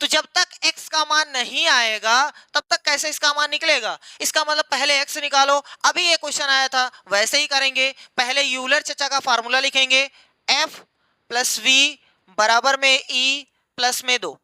[SPEAKER 1] तो जब तक x का मान नहीं आएगा तब तक कैसे इसका मान निकलेगा, इसका मतलब पहले x निकालो। अभी ये क्वेश्चन आया था वैसे ही करेंगे, पहले यूलर चचा का फार्मूला लिखेंगे, f प्लस v बराबर में e प्लस में 2।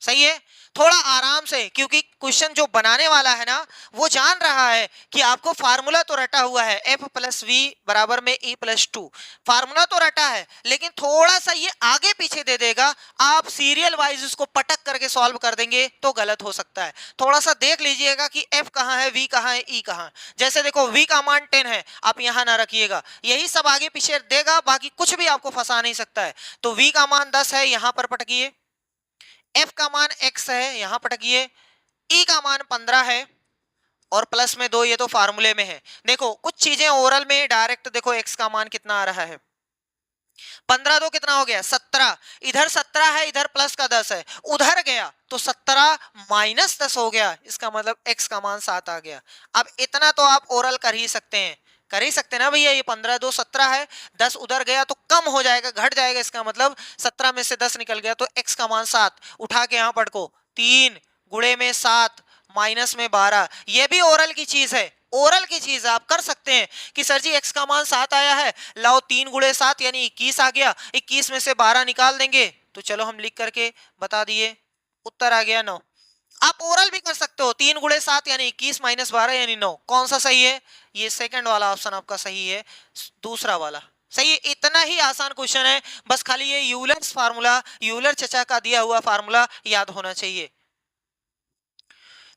[SPEAKER 1] सही है, थोड़ा आराम से, क्योंकि क्वेश्चन जो बनाने वाला है ना वो जान रहा है कि आपको फार्मूला तो रटा हुआ है, f प्लस वी बराबर में e प्लस 2, फार्मूला तो रटा है, लेकिन थोड़ा सा ये आगे पीछे दे देगा। आप सीरियल वाइज उसको पटक करके सॉल्व कर देंगे तो गलत हो सकता है। थोड़ा सा देख लीजिएगा कि f कहाँ है, v कहाँ है, e कहाँ। जैसे देखो v का मान 10 है, आप यहाँ ना रखिएगा, यही सब आगे पीछे देगा, बाकी कुछ भी आपको फंसा नहीं सकता है। तो v का मान 10 है, यहाँ पर पटकिए, f का मान x है, यहां पटकिए, e का मान 15 है और प्लस में 2, ये तो फार्मूले में है। देखो कुछ चीजें ओरल में डायरेक्ट, देखो x का मान कितना आ रहा है, 15 2 कितना हो गया 17, इधर 17 है, इधर प्लस का 10 है, उधर गया तो 17 माइनस 10 हो गया, इसका मतलब x का मान 7 आ गया। अब इतना तो आप ओरल कर ही सकते हैं, कर ही सकते ना भैया, ये 15 2 17 है, 10 उधर गया तो कम हो जाएगा, घट जाएगा, इसका मतलब 17 में से 10 निकल गया तो x का मान 7, उठा के यहां पढ़ को 3 गुणे में 7 माइनस में 12। ये भी ओरल की चीज है, ओरल की चीज आप कर सकते हैं कि सर जी x का मान 7 आया है, लाओ 3 गुणे 7 यानी 21 आ गया, 21 में से 12 निकाल देंगे, तो चलो हम लिख करके बता दिए, उत्तर आ गया 9। आप ओरल भी कर सकते हो, 3 गुणे 7 यानी 21 माइनस 12 यानी 9। कौन सा सही है, ये सेकंड वाला ऑप्शन आपका सही है, दूसरा वाला सही है। इतना ही आसान क्वेश्चन है, बस खाली ये यूलर्स फार्मूला, यूलर चचा का दिया हुआ फार्मूला याद होना चाहिए।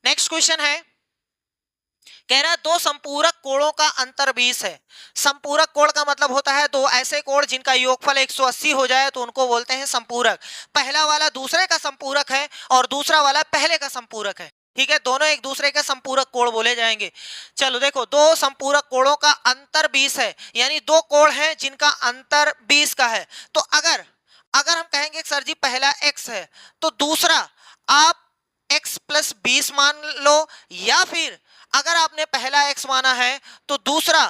[SPEAKER 1] नेक्स्ट क्वेश्चन है, कह रहा है दो संपूरक कोणों का अंतर 20 है। संपूरक कोण का मतलब होता है दो ऐसे कोण जिनका योगफल 180 हो जाए तो उनको बोलते हैं संपूरक। पहला वाला दूसरे का संपूरक है और दूसरा वाला पहले का संपूरक है। ठीक है, दोनों एक दूसरे के संपूरक कोण बोले जाएंगे। चलो देखो, दो संपूरक कोणों का अंतर 20 है, यानी दो कोण हैं जिनका अंतर 20 का है। तो अगर अगर हम कहेंगे सर जी पहला x है तो दूसरा आप x प्लस 20 मान लो, या फिर अगर आपने पहला x माना है तो दूसरा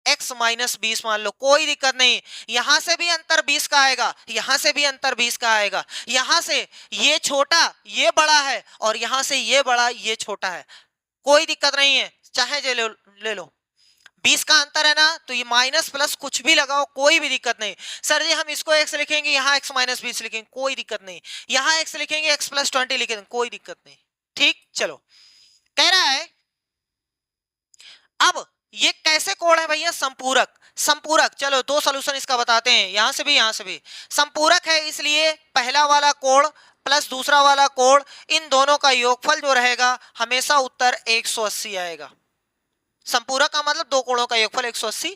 [SPEAKER 1] x माइनस 20 मान लो, कोई दिक्कत नहीं। यहां से भी अंतर 20 का आएगा, यहां से भी अंतर 20 का आएगा, यहां से ये छोटा ये बड़ा है और यहां से ये बड़ा ये छोटा है, कोई दिक्कत नहीं है, चाहे ले लो। 20 का अंतर है ना, तो ये माइनस प्लस कुछ भी लगाओ, कोई भी दिक्कत नहीं। सर जी हम इसको x लिखेंगे, यहाँ x माइनस 20 लिखेंगे, कोई दिक्कत नहीं। यहाँ x लिखेंगे, x प्लस 20 लिखेंगे, कोई दिक्कत नहीं। ठीक, चलो कह रहा है अब ये कैसे कोण है भैया, संपूरक। संपूरक, चलो दो सॉल्यूशन इसका बताते हैं, यहां से भी यहां से भी। संपूरक है इसलिए पहला वाला कोण प्लस दूसरा वाला कोण, इन दोनों का योगफल जो रहेगा हमेशा उत्तर 180 आएगा। संपूरक का मतलब दो कोणों का योगफल 180।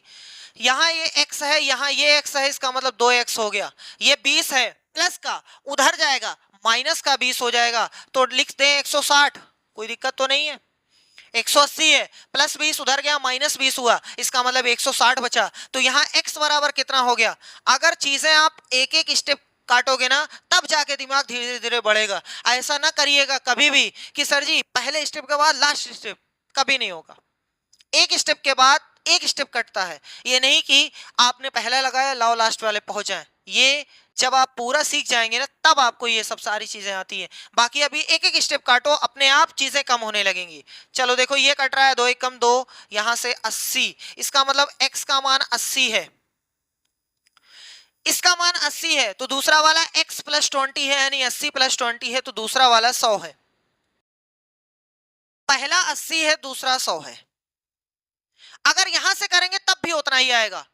[SPEAKER 1] यहाँ ये x है, यहाँ ये x है, इसका मतलब 2x हो गया। ये 20 है, प्लस का उधर जाएगा माइनस का 20 हो जाएगा, तो लिख दें 160, कोई दिक्कत तो नहीं है। 180 है, प्लस 20 उधर गया माइनस 20 हुआ, इसका मतलब 160 बचा। तो यहाँ x बराबर कितना हो गया। अगर चीजें आप एक एक स्टेप काटोगे ना तब जाके दिमाग धीरे धीरे बढ़ेगा। ऐसा ना करिएगा कभी भी कि सर जी पहले स्टेप के बाद लास्ट स्टेप, कभी नहीं होगा। एक स्टेप के बाद एक स्टेप कटता है, ये नहीं कि आपने पहला लगाया लाओ लास्ट वाले पहुंच जाए। ये जब आप पूरा सीख जाएंगे ना तब आपको ये सब सारी चीजें आती है। बाकी अभी एक एक स्टेप काटो, अपने आप चीजें कम होने लगेंगी। चलो देखो ये कट रहा है, 2 एकम 2, यहां से 80, इसका मतलब x का मान 80 है, इसका मान 80 है, तो दूसरा वाला x प्लस 20 है, यानी 80 प्लस 20 है, तो दूसरा वाला 100 है। पहला 80 है, दूसरा 100 है। अगर यहां से करेंगे तब भी उतना ही आएगा,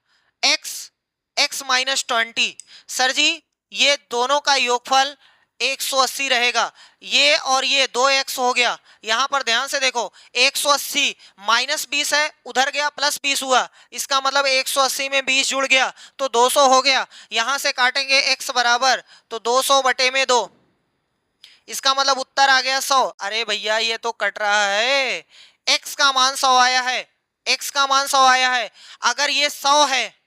[SPEAKER 1] x माइनस 20। सर जी ये दोनों का योगफल 180 रहेगा, ये और ये 2x हो गया। यहां पर ध्यान से देखो, 180 माइनस 20 है, उधर गया प्लस 20 हुआ, इसका मतलब 180 में 20 जुड़ गया तो 200 हो गया। यहां से काटेंगे x बराबर, तो 200 बटे में 2, इसका मतलब उत्तर आ गया 100। अरे भैया ये तो कट रहा है, x का मान 100 आया है, x का मान 100 आया है। अगर ये 100 है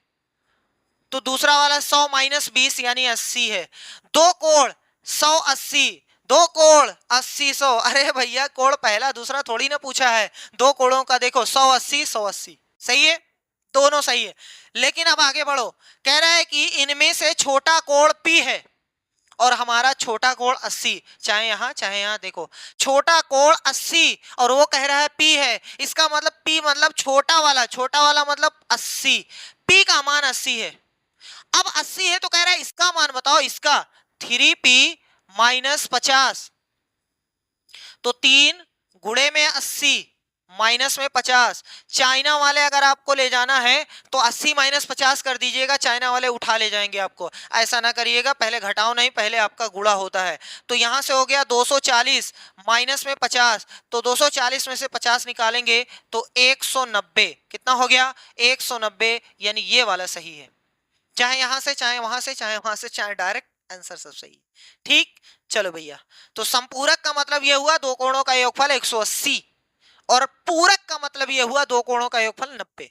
[SPEAKER 1] तो दूसरा वाला 100 माइनस 20 यानी 80 है। दो कोण 100 80, दो कोण 80 100। अरे भैया कोण पहला दूसरा थोड़ी ना पूछा है, दो कोणों का देखो 100 80 100 80, सही है, दोनों सही है। लेकिन अब आगे बढ़ो, कह रहा है कि इनमें से छोटा कोण P है और हमारा छोटा कोण 80, चाहे यहां देखो छोटा कोण 80 और वो कह रहा है P है, इसका मतलब P मतलब छोटा वाला मतलब 80, P का मान 80 है। अब 80 है तो कह रहा है इसका मान बताओ, इसका 3p माइनस 50, तो 3 गुणे में 80 माइनस में 50। चाइना वाले अगर आपको ले जाना है तो 80 माइनस 50 कर दीजिएगा, चाइना वाले उठा ले जाएंगे आपको। ऐसा ना करिएगा, पहले घटाओ नहीं, पहले आपका गुणा होता है। तो यहां से हो गया 240 माइनस में 50, तो 240 में से 50 निकालेंगे तो 190, कितना हो गया 190, यानी ये वाला सही है। चाहे यहां से चाहे वहां से चाहे वहां से चाहे डायरेक्ट आंसर सब सही, ठीक। चलो भैया, तो संपूरक का मतलब यह हुआ दो कोणों का योगफल 180 और पूरक का मतलब यह हुआ दो कोणों का योगफल 90।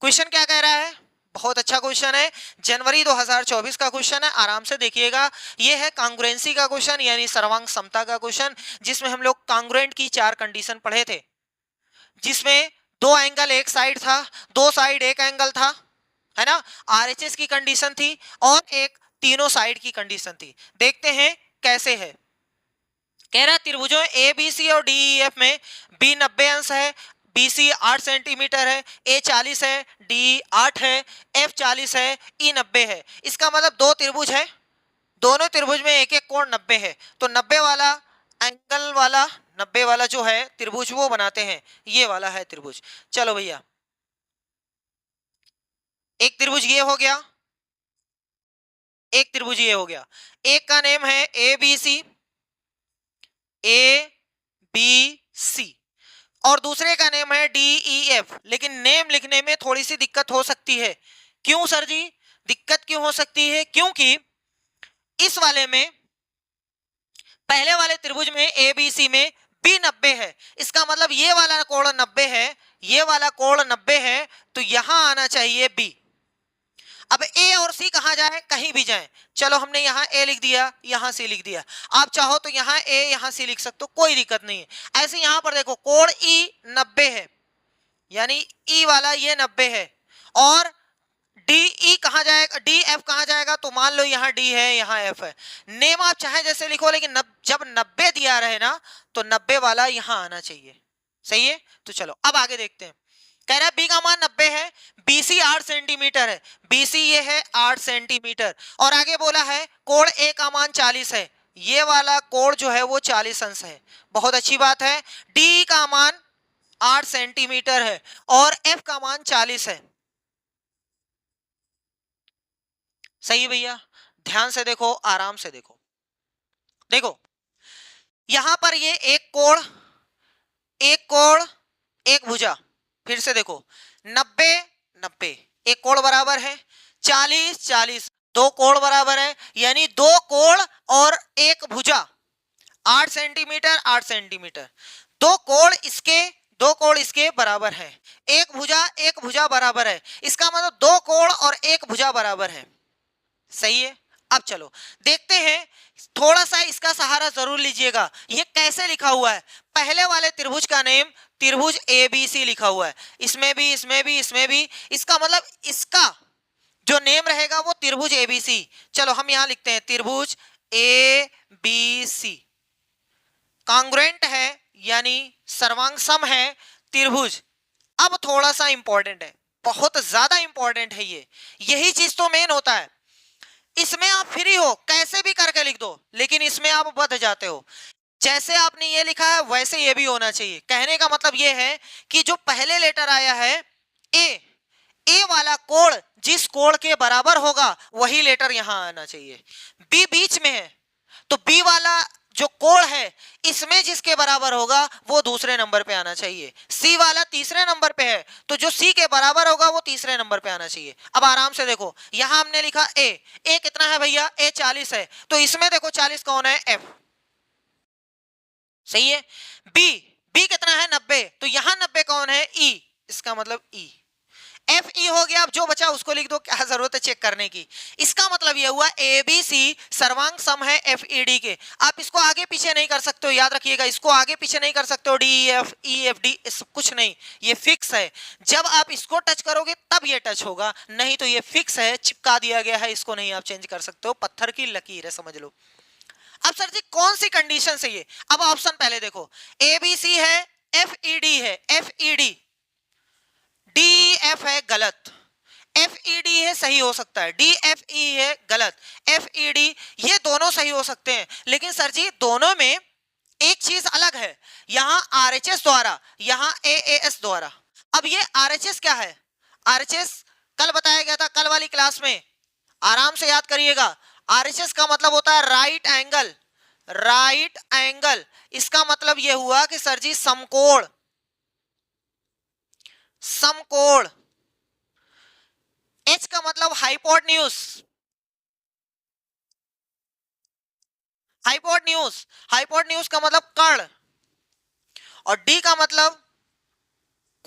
[SPEAKER 1] क्वेश्चन क्या कह रहा है, बहुत अच्छा क्वेश्चन है, जनवरी 2024 का क्वेश्चन है, आराम से देखिएगा। यह है कांग्रुएंसी का क्वेश्चन, यानी सर्वांग समता का क्वेश्चन, जिसमें हम लोग कांग्रुएंट की 4 कंडीशन पढ़े थे, जिसमें 2 एंगल एक साइड था, 2 साइड एक एंगल था, है ना, आरएचएस की कंडीशन थी और एक तीनों साइड की कंडीशन थी। देखते हैं कैसे है। कह रहा त्रिभुजों ए बी सी और डी ई एफ में बी 90 अंश है, बी सी 8 सेंटीमीटर है, ए 40 है, डी 8 है, एफ 40 है, ई 90 है। इसका मतलब दो त्रिभुज है, दोनों त्रिभुज में एक एक कोण 90 है, तो 90 वाला एंगल वाला 90 वाला जो है त्रिभुज वो बनाते हैं, ये वाला है त्रिभुज। चलो भैया, एक त्रिभुज ये हो गया, एक त्रिभुज ये हो गया, एक का नेम है A B C, A B सी, और दूसरे का नेम है डी ई एफ। लेकिन नेम लिखने में थोड़ी सी दिक्कत हो सकती है। क्यों सर जी, दिक्कत क्यों हो सकती है? क्योंकि इस वाले में, पहले वाले त्रिभुज में ए बी सी में बी 90 है, इसका मतलब ये वाला कोण 90 है, ये वाला कोण 90 है, तो यहां आना चाहिए बी। अब ए और सी कहां जाए, कहीं भी जाए। चलो हमने यहां ए लिख दिया, यहां सी लिख दिया, आप चाहो तो यहां ए यहां सी लिख सकते हो, कोई दिक्कत नहीं है। ऐसे यहां पर देखो कोण ई 90 है, यानी ई वाला ये 90 है, और डी ई कहां जाएगा, डी एफ कहां जाएगा, तो मान लो यहां डी है यहां एफ है। नेम आप चाहे जैसे लिखो, लेकिन जब 90 दिया रहे ना तो 90 वाला यहां आना चाहिए, सही है। तो चलो अब आगे देखते हैं। कह रहा है बी का मान 90 है, बीसी 8 सेंटीमीटर है, बीसी ये है 8 सेंटीमीटर, और आगे बोला है कोण ए का मान 40 है, ये वाला कोण जो है वो 40 अंश है। बहुत अच्छी बात है, डी का मान 8 सेंटीमीटर है और एफ का मान 40 है, सही भैया। ध्यान से देखो, आराम से देखो, देखो यहां पर ये एक कोण, एक कोण, एक भुजा, फिर से देखो 90 90, एक कोण बराबर है, 40 40, दो कोण बराबर है, यानी दो कोण और एक भुजा, 8 सेंटीमीटर 8 सेंटीमीटर, दो कोण इसके बराबर है, एक भुजा बराबर है, इसका मतलब दो कोण और एक भुजा बराबर है, सही है। अब चलो देखते हैं, थोड़ा सा इसका सहारा जरूर लीजिएगा। ये कैसे लिखा हुआ है, पहले वाले त्रिभुज का नेम त्रिभुज ABC लिखा हुआ है, इसमें भी, इसमें भी, इसमें भी। इसका मतलब इसका जो नेम रहेगा वो त्रिभुज ABC। चलो हम यहां लिखते हैं त्रिभुज ABC, कांग्रुएंट है यानी सर्वांग सम है त्रिभुज। अब थोड़ा सा इंपॉर्टेंट है, बहुत ज्यादा इंपॉर्टेंट है ये, यही चीज तो मेन होता है। इसमें आप फ्री हो, कैसे भी करके लिख दो, लेकिन इसमें आप बध जाते हो। जैसे आपने ये लिखा है वैसे ये भी होना चाहिए। कहने का मतलब ये है कि जो पहले लेटर आया है ए वाला कोण जिस कोण के बराबर होगा वही लेटर यहां आना चाहिए। बी बीच में है तो बी वाला जो कोण है इसमें जिसके बराबर होगा वो दूसरे नंबर पे आना चाहिए। सी वाला तीसरे नंबर पे है तो जो सी के बराबर होगा वो तीसरे नंबर पे आना चाहिए। अब आराम से देखो, यहां हमने लिखा ए कितना है भैया, ए 40 है, तो इसमें देखो 40 कौन है, एफ, सही है। बी कितना है, 90, तो यहां 90 कौन है, ई, इसका मतलब ई। एफ ई हो गया, अब जो बचा उसको लिख दो, क्या जरूरत है चेक करने की। इसका मतलब यह हुआ ए बी सी सर्वांग सम है एफ ई डी के। आप इसको आगे पीछे नहीं कर सकते हो, याद रखिएगा, इसको आगे पीछे नहीं कर सकते हो, D F E F D कुछ नहीं, ये फिक्स है। जब आप इसको टच करोगे तब ये टच होगा, नहीं तो ये फिक्स है, चिपका दिया गया है, इसको नहीं आप चेंज कर सकते हो, पत्थर की लकीर है, समझ लो। अब सर जी कौन सी कंडीशन से ये, अब ऑप्शन पहले देखो, ए बी सी है, एफ ई डी है, F E D, D F है गलत, एफ ई डी है सही हो सकता है, डी एफ ई है गलत, एफ ई डी, ये दोनों सही हो सकते हैं। लेकिन सर जी दोनों में एक चीज अलग है, यहां आर एच एस द्वारा, यहां ए एस द्वारा। अब ये आर एच एस क्या है, आर एच एस कल बताया गया था, कल वाली क्लास में, आराम से याद करिएगा। आर एच एस का मतलब होता है राइट एंगल, राइट एंगल, इसका मतलब यह हुआ कि सर जी समकोण, समकोण। एच का मतलब हाइपोटेन्यूज, हाइपोटेन्यूज, हाइपोटेन्यूज का मतलब कर्ण, और डी का मतलब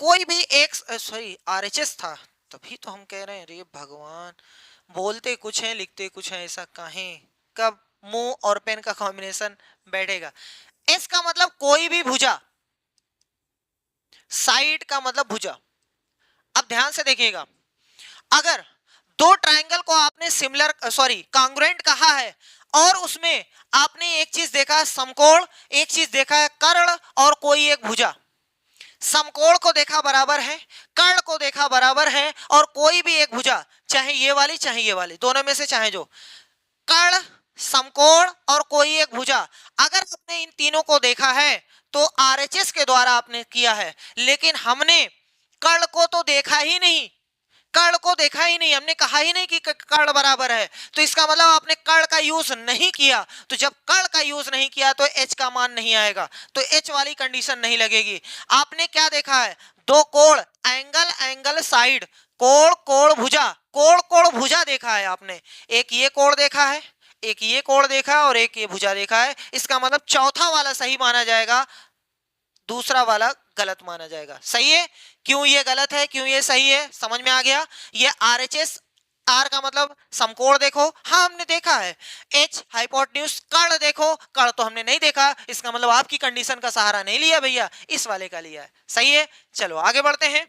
[SPEAKER 1] कोई भी एक, सॉरी आरएचएस था, तभी तो हम कह रहे हैं, रे भगवान, बोलते कुछ है लिखते कुछ है, ऐसा काहे, कब मुंह और पेन का कॉम्बिनेशन बैठेगा। एस का मतलब कोई भी भुजा, साइड का मतलब भुजा। अब ध्यान से देखिएगा, अगर दो ट्रायंगल को आपने सिमिलर, सॉरी कांग्रुएंट कहा है, और उसमें आपने एक चीज देखा है समकोण, एक चीज देखा है कर्ण, और कोई एक भुजा, समकोण को देखा बराबर है, कर्ण को देखा बराबर है, और कोई भी एक भुजा, चाहे ये वाली चाहे ये वाली, दोनों में से चाहे जो, कर्ण, समकोण और कोई एक भुजा, अगर आपने इन तीनों को देखा है तो आरएचएस के द्वारा आपने किया है। लेकिन हमने कर्ण को तो देखा ही नहीं, कर्ण को देखा ही नहीं, हमने कहा ही नहीं कि कर्ण बराबर है, तो इसका मतलब आपने कर्ण का यूज नहीं किया। तो जब कर्ण का यूज नहीं किया तो एच का मान नहीं आएगा, तो एच वाली कंडीशन नहीं लगेगी। आपने क्या देखा है, दो कोण, एंगल एंगल साइड, कोण कोण भुजा, कोण कोण भुजा देखा है आपने, एक ये कोण देखा है, एक ये कोण देखा है, और एक ये भुजा देखा है। इसका मतलब चौथा वाला सही माना जाएगा, दूसरा वाला गलत माना जाएगा। सही है, क्यों ये गलत है क्यों ये सही है, समझ में आ गया। ये आरएचएस, आर का मतलब समकोण देखो, हाँ हमने देखा है। एच हाइपोटेन्यूज, कर्ण देखो, कर्ण तो हमने नहीं देखा, इसका मतलब आपकी कंडीशन का सहारा नहीं लिया भैया, इस वाले का लिया है। सही है, चलो आगे बढ़ते हैं।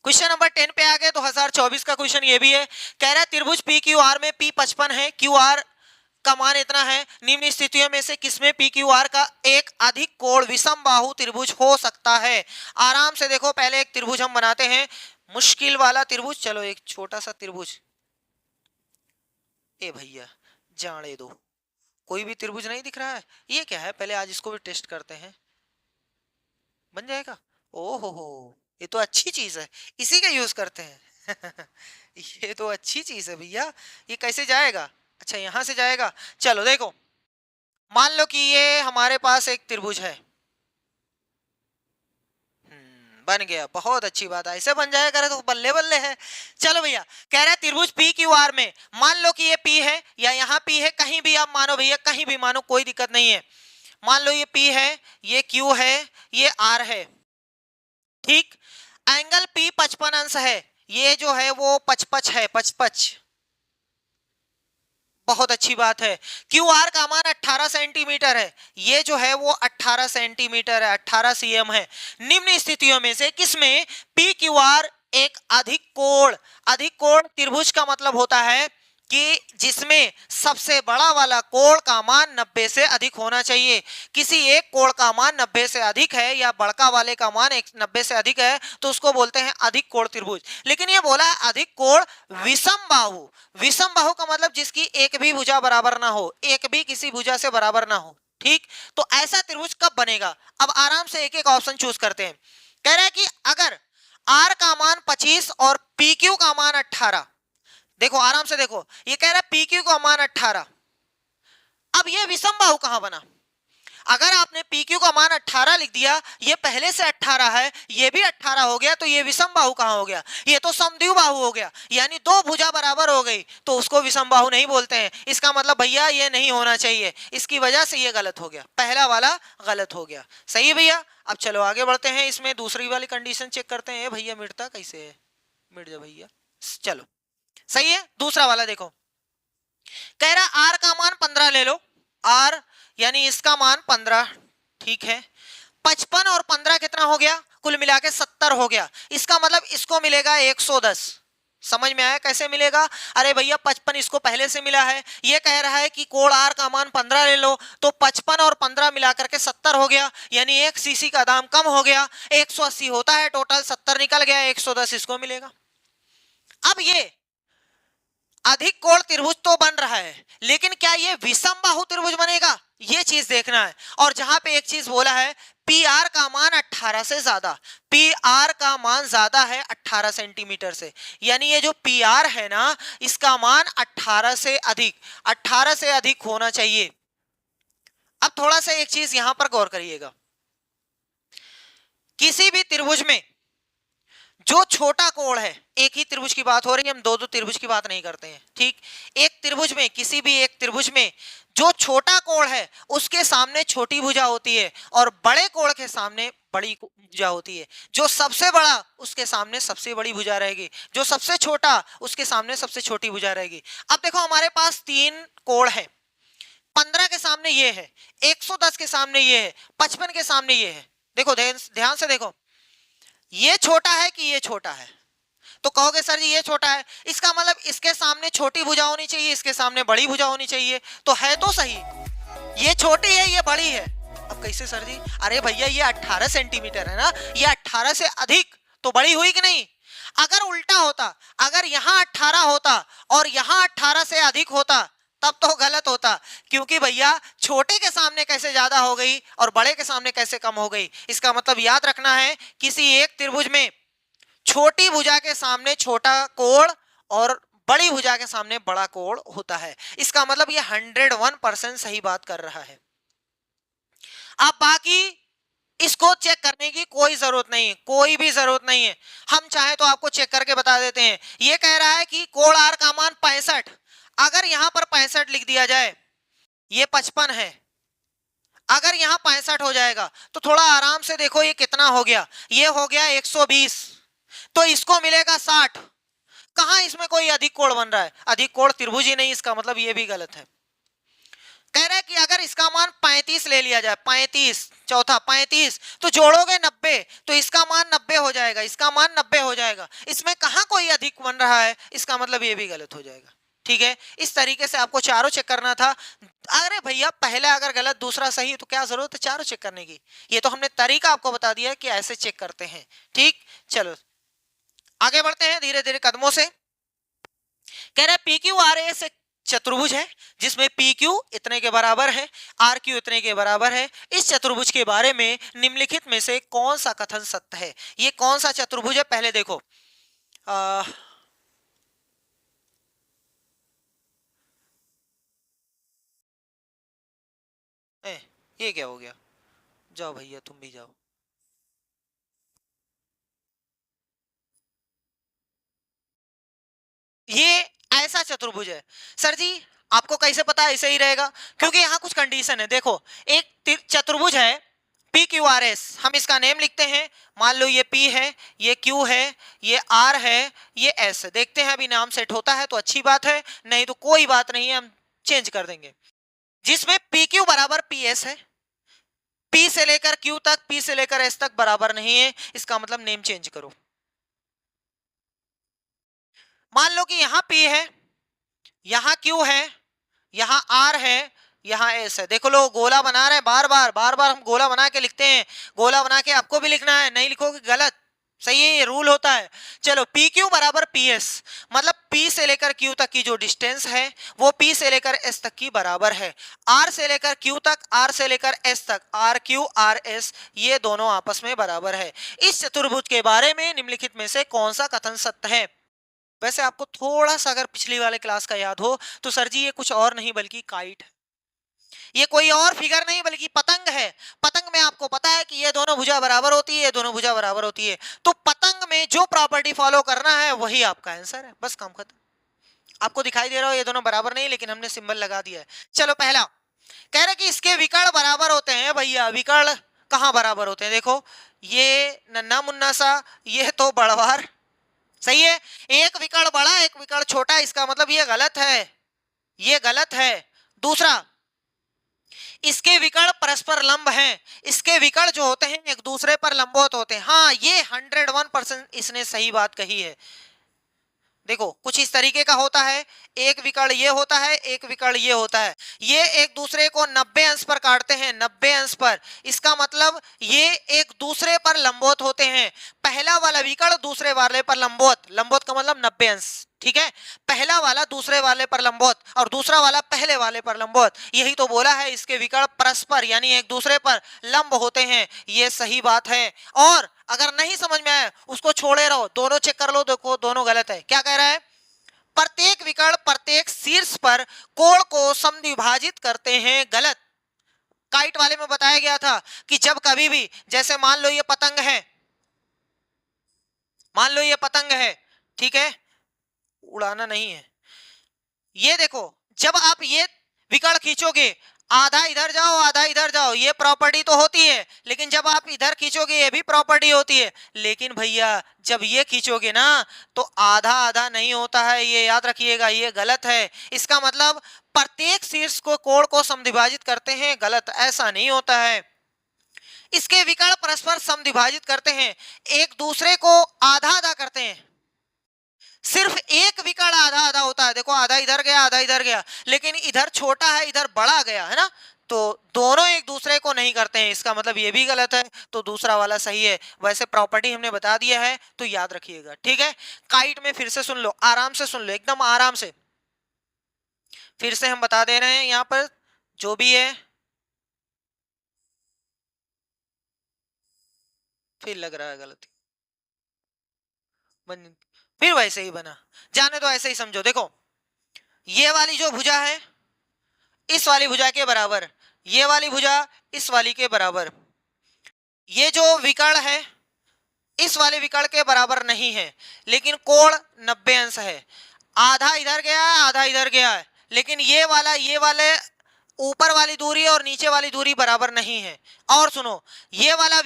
[SPEAKER 1] क्वेश्चन नंबर 10 पे आ गए, 2024 का क्वेश्चन ये भी है, कह रहा है त्रिभुज पी क्यू आर में पी 55 है, क्यू आर का मान इतना है, निम्न स्थितियों में से किसमें पी क्यू आर का एक अधिक कोण विषम बाहु त्रिभुज हो सकता है। आराम से देखो, पहले एक त्रिभुज हम बनाते हैं, मुश्किल वाला त्रिभुज। चलो एक छोटा सा त्रिभुज, ए भैया जाने दो, कोई भी त्रिभुज नहीं दिख रहा है, ये क्या है, पहले आज इसको भी टेस्ट करते हैं, बन जाएगा। ओहो, ये तो अच्छी चीज है, इसी का यूज करते हैं ये तो अच्छी चीज है भैया, ये कैसे जाएगा, अच्छा यहां से जाएगा। चलो देखो, मान लो कि ये हमारे पास एक त्रिभुज है, बन गया, बहुत अच्छी बात है, ऐसे बन जाया करे तो बल्ले बल्ले है। चलो भैया, कह रहा है त्रिभुज पी क्यू आर में, मान लो कि ये पी है या यहाँ पी है, कहीं भी आप मानो भैया, कहीं भी मानो, कोई दिक्कत नहीं है। मान लो ये पी है, ये क्यू है, ये आर है, ठीक। एंगल पी 55 अंश है, ये जो है वो 55 है, 55, बहुत अच्छी बात है। क्यू आर का मान 18 सेंटीमीटर है, ये जो है वो 18 सेंटीमीटर है, 18 सीएम है। निम्न स्थितियों में से किसमें पी क्यू आर एक अधिक कोण त्रिभुज का मतलब होता है कि जिसमें सबसे बड़ा वाला कोण का मान 90 से अधिक होना चाहिए। किसी एक कोण का मान 90 से अधिक है या बड़का वाले का मान 90 से अधिक है तो उसको बोलते हैं अधिक कोण त्रिभुज। लेकिन ये बोला है अधिक कोण विषम बाहु। विषम बाहु का मतलब जिसकी एक भी भुजा बराबर ना हो, एक भी किसी भुजा से बराबर ना हो। ठीक, तो ऐसा त्रिभुज कब बनेगा? अब आराम से एक एक ऑप्शन चूज करते हैं। कह रहा है कि अगर आर का मान 25 और पी क्यू का मान 18, देखो आराम से देखो, ये कह रहा है पी क्यू का मान 18। अब ये विषम बाहु कहां बना? अगर आपने पी क्यू का मान 18 लिख दिया, ये पहले से 18 है, ये भी 18 हो गया, तो ये विषम बाहु कहां हो गया? ये तो समद्विबाहु बाहु हो गया, यानी दो भुजा बराबर हो गई, तो उसको विषम बाहु नहीं बोलते हैं। इसका मतलब भैया ये नहीं होना चाहिए, इसकी वजह से ये गलत हो गया, पहला वाला गलत हो गया। सही है भैया? अब चलो आगे बढ़ते हैं, इसमें दूसरी वाली कंडीशन चेक करते हैं। भैया मिटता कैसे है? मिट जा भैया। चलो सही है, दूसरा वाला देखो। कह रहा आर का मान 15 ले लो, आर यानी इसका मान 15, ठीक है। 55 और 15 कितना हो गया? कुल मिला के 70 हो गया। इसका मतलब इसको मिलेगा 110। समझ में आया कैसे मिलेगा? अरे भैया 55 इसको पहले से मिला है, ये कह रहा है कि कोण आर का मान 15 ले लो, तो 55 और 15 मिलाकर के 70 हो गया, यानी 1 सीसी का दाम कम हो गया। 180 होता है टोटल, 70 निकल गया, 110 इसको मिलेगा। अब ये अधिक कोण त्रिभुज तो बन रहा है, लेकिन क्या ये विषम बाहु त्रिभुज बनेगा? ये चीज देखना है। और जहां पे एक चीज बोला है पी आर का मान 18 से ज्यादा, पी आर का मान ज्यादा है 18 सेंटीमीटर से, यानी ये जो पी आर है ना, इसका मान 18 से अधिक, 18 से अधिक होना चाहिए। अब थोड़ा सा एक चीज यहां पर गौर करिएगा, किसी भी त्रिभुज में जो छोटा कोण है, एक ही त्रिभुज की बात हो रही है, हम दो दो त्रिभुज की बात नहीं करते हैं, ठीक। एक त्रिभुज में, किसी भी एक त्रिभुज में जो छोटा कोण है उसके सामने छोटी भुजा होती है, और बड़े कोण के सामने बड़ी भुजा होती है। जो सबसे बड़ा उसके सामने सबसे बड़ी भुजा रहेगी, जो सबसे छोटा उसके सामने सबसे छोटी भुजा रहेगी। अब देखो हमारे पास 3 कोण है, 15 के सामने ये है, 110 के सामने ये है, 55 के सामने ये है। देखो ध्यान से देखो, ये छोटा है कि ये छोटा है? तो कहोगे सर जी ये छोटा है, इसका मतलब इसके सामने छोटी भुजा होनी चाहिए, इसके सामने बड़ी भुजा होनी चाहिए। तो है तो सही, ये छोटी है ये बड़ी है। अब कैसे सर जी? अरे भैया ये 18 सेंटीमीटर है ना, ये 18 से अधिक तो बड़ी हुई कि नहीं? अगर उल्टा होता, अगर यहाँ 18 होता और यहाँ 18 से अधिक होता, तब तो गलत होता, क्योंकि भैया छोटे के सामने कैसे ज्यादा हो गई और बड़े के सामने कैसे कम हो गई। इसका मतलब याद रखना है, किसी एक त्रिभुज में छोटी भुजा के सामने छोटा कोण और बड़ी भुजा के सामने बड़ा कोण होता है। इसका मतलब ये 101% सही बात कर रहा है। अब बाकी इसको चेक करने की कोई जरूरत नहीं है, कोई भी जरूरत नहीं है, हम चाहे तो आपको चेक करके बता देते हैं। ये कह रहा है कि कोण आर का मान 65, अगर यहां पर 65 लिख दिया जाए, ये 55 है, अगर यहां 65 हो जाएगा तो थोड़ा आराम से देखो ये कितना हो गया, ये हो गया 120, तो इसको मिलेगा 60। कहां इसमें कोई अधिक कोण बन रहा है? अधिक कोण त्रिभुज ही नहीं, इसका मतलब ये भी गलत है। कह रहा है कि अगर इसका मान 35 ले लिया जाए, 35 चौथा 35, तो जोड़ोगे 90, तो इसका मान 90 हो जाएगा, इसका मान 90 हो जाएगा। इसमें कहां कोई अधिक बन रहा है? इसका मतलब ये भी गलत हो जाएगा। ठीक है, इस तरीके से आपको चारों चेक करना था। अरे भैया पहला अगर गलत दूसरा सही तो क्या जरूरत है चारों चेक करने की? ये तो हमने तरीका आपको बता दिया है कि ऐसे चेक करते हैं। ठीक, चलो आगे बढ़ते हैं धीरे धीरे कदमों से। कह रहा है पी क्यू आर एस एक चतुर्भुज है जिसमें पी क्यू इतने के बराबर है, आर क्यू इतने के बराबर है। इस चतुर्भुज के बारे में निम्नलिखित में से कौन सा कथन सत्य है? ये कौन सा चतुर्भुज है पहले देखो। ये क्या हो गया? जाओ भैया तुम भी जाओ। ये ऐसा चतुर्भुज है सर जी, आपको कैसे पता ऐसे ही रहेगा? क्योंकि यहाँ कुछ कंडीशन है। देखो एक चतुर्भुज है पी क्यू आर एस, हम इसका नेम लिखते हैं, मान लो ये पी है, ये क्यू है, ये आर है, ये एस है। देखते हैं अभी नाम सेट होता है तो अच्छी बात है, नहीं तो कोई बात नहीं है, हम चेंज कर देंगे, जिसमें पी क्यू बराबर पी एस है, पी से लेकर क्यू तक, पी से लेकर एस तक बराबर नहीं है, इसका मतलब नेम चेंज करो। मान लो कि यहां पी है, यहां क्यू है, यहां आर है, यहां एस है। देखो लोग गोला बना रहे हैं, बार बार हम गोला बना के लिखते हैं, गोला बना के आपको भी लिखना है, नहीं लिखोगे गलत, सही है, ये रूल होता है। चलो पी क्यू बराबर पी एस, मतलब पी से लेकर क्यू तक की जो डिस्टेंस है वो पी से लेकर एस तक की बराबर है। आर से लेकर क्यू तक, आर से लेकर एस तक, आर क्यू आर एस, ये दोनों आपस में बराबर है। इस चतुर्भुज के बारे में निम्नलिखित में से कौन सा कथन सत्य है? वैसे आपको थोड़ा सा अगर पिछली वाले क्लास का याद हो तो सर जी ये कुछ और नहीं बल्कि काइट है, ये कोई और फिगर नहीं बल्कि पतंग है। पतंग में आपको पता है कि ये दोनों भुजा बराबर होती है, ये दोनों भुजा बराबर होती है, तो पतंग में जो प्रॉपर्टी फॉलो करना है वही आपका आंसर है, बस काम खत्म। आपको दिखाई दे रहा हो ये दोनों बराबर नहीं, लेकिन हमने सिंबल लगा दिया है। चलो पहला कह रहे कि इसके विकर्ण बराबर होते हैं। भैया विकर्ण कहां बराबर होते हैं? देखो ये नन्ना मुन्ना सा, ये तो बड़वार, सही है, एक विकर्ण बड़ा एक विकर्ण छोटा, इसका मतलब ये गलत है, ये गलत है। दूसरा, इसके विकर्ण परस्पर लंब हैं, इसके विकर्ण जो होते हैं एक दूसरे पर लंबवत होते हैं। हाँ ये 101% इसने सही बात कही है। देखो कुछ इस तरीके का होता है, एक विकर्ण ये होता है, एक विकर्ण ये होता है, ये एक दूसरे को 90 अंश पर काटते हैं, 90 अंश पर, इसका मतलब ये एक दूसरे पर लंबवत होते हैं। पहला वाला विकर्ण दूसरे वाले पर लंबवत, लंबवत का मतलब 90 अंश, ठीक है, पहला वाला दूसरे वाले पर लंबवत और दूसरा वाला पहले वाले पर लंबवत, यही तो बोला है, इसके विकर्ण परस्पर यानी एक दूसरे पर लंब होते हैं, ये सही बात है। और अगर नहीं समझ में आए उसको छोड़े रहो, दोनों चेक कर लो, देखो दोनों गलत है। क्या कह रहा है? प्रत्येक विकर्ण प्रत्येक शीर्ष पर कोण को समद्विभाजित करते हैं, गलत। काइट वाले में बताया गया था कि जब कभी भी, जैसे मान लो ये पतंग है, मान लो ये पतंग है, ठीक है, उड़ाना नहीं है, ये देखो जब आप ये विकर्ण खींचोगे, आधा इधर जाओ आधा इधर जाओ, ये प्रॉपर्टी तो होती है, लेकिन जब आप इधर खींचोगे ये भी प्रॉपर्टी होती है। लेकिन भैया जब ये खींचोगे ना तो आधा आधा नहीं होता है, ये याद रखिएगा, ये गलत है। इसका मतलब प्रत्येक शीर्ष को कोण को समद्विभाजित करते हैं, गलत, ऐसा नहीं होता है। इसके विकर्ण परस्पर समद्विभाजित करते हैं, एक दूसरे को आधा आधा करते हैं। सिर्फ एक विकर्ण आधा आधा होता है, देखो आधा इधर गया आधा इधर गया, लेकिन इधर छोटा है इधर बड़ा गया है ना, तो दोनों एक दूसरे को नहीं करते हैं, इसका मतलब ये भी गलत है, तो दूसरा वाला सही है। वैसे प्रॉपर्टी हमने बता दिया है तो याद रखिएगा, ठीक है। काइट में फिर से सुन लो, आराम से सुन लो, एकदम आराम से, फिर से हम बता दे रहे हैं यहां पर जो भी है, फिर लग रहा है गलती फिर वैसे ही बना, जाने तो ऐसे ही समझो। देखो ये वाली जो भुजा है इस वाली भुजा के बराबर, ये वाली भुजा इस वाली के बराबर, ये जो विकर्ण है इस वाले विकर्ण के बराबर नहीं है, लेकिन कोण 90 अंश है, आधा इधर गया है आधा इधर गया है, लेकिन ये वाले ऊपर वाली दूरी और नीचे वाली दूरी बराबर नहीं है। और सुनो ये वाला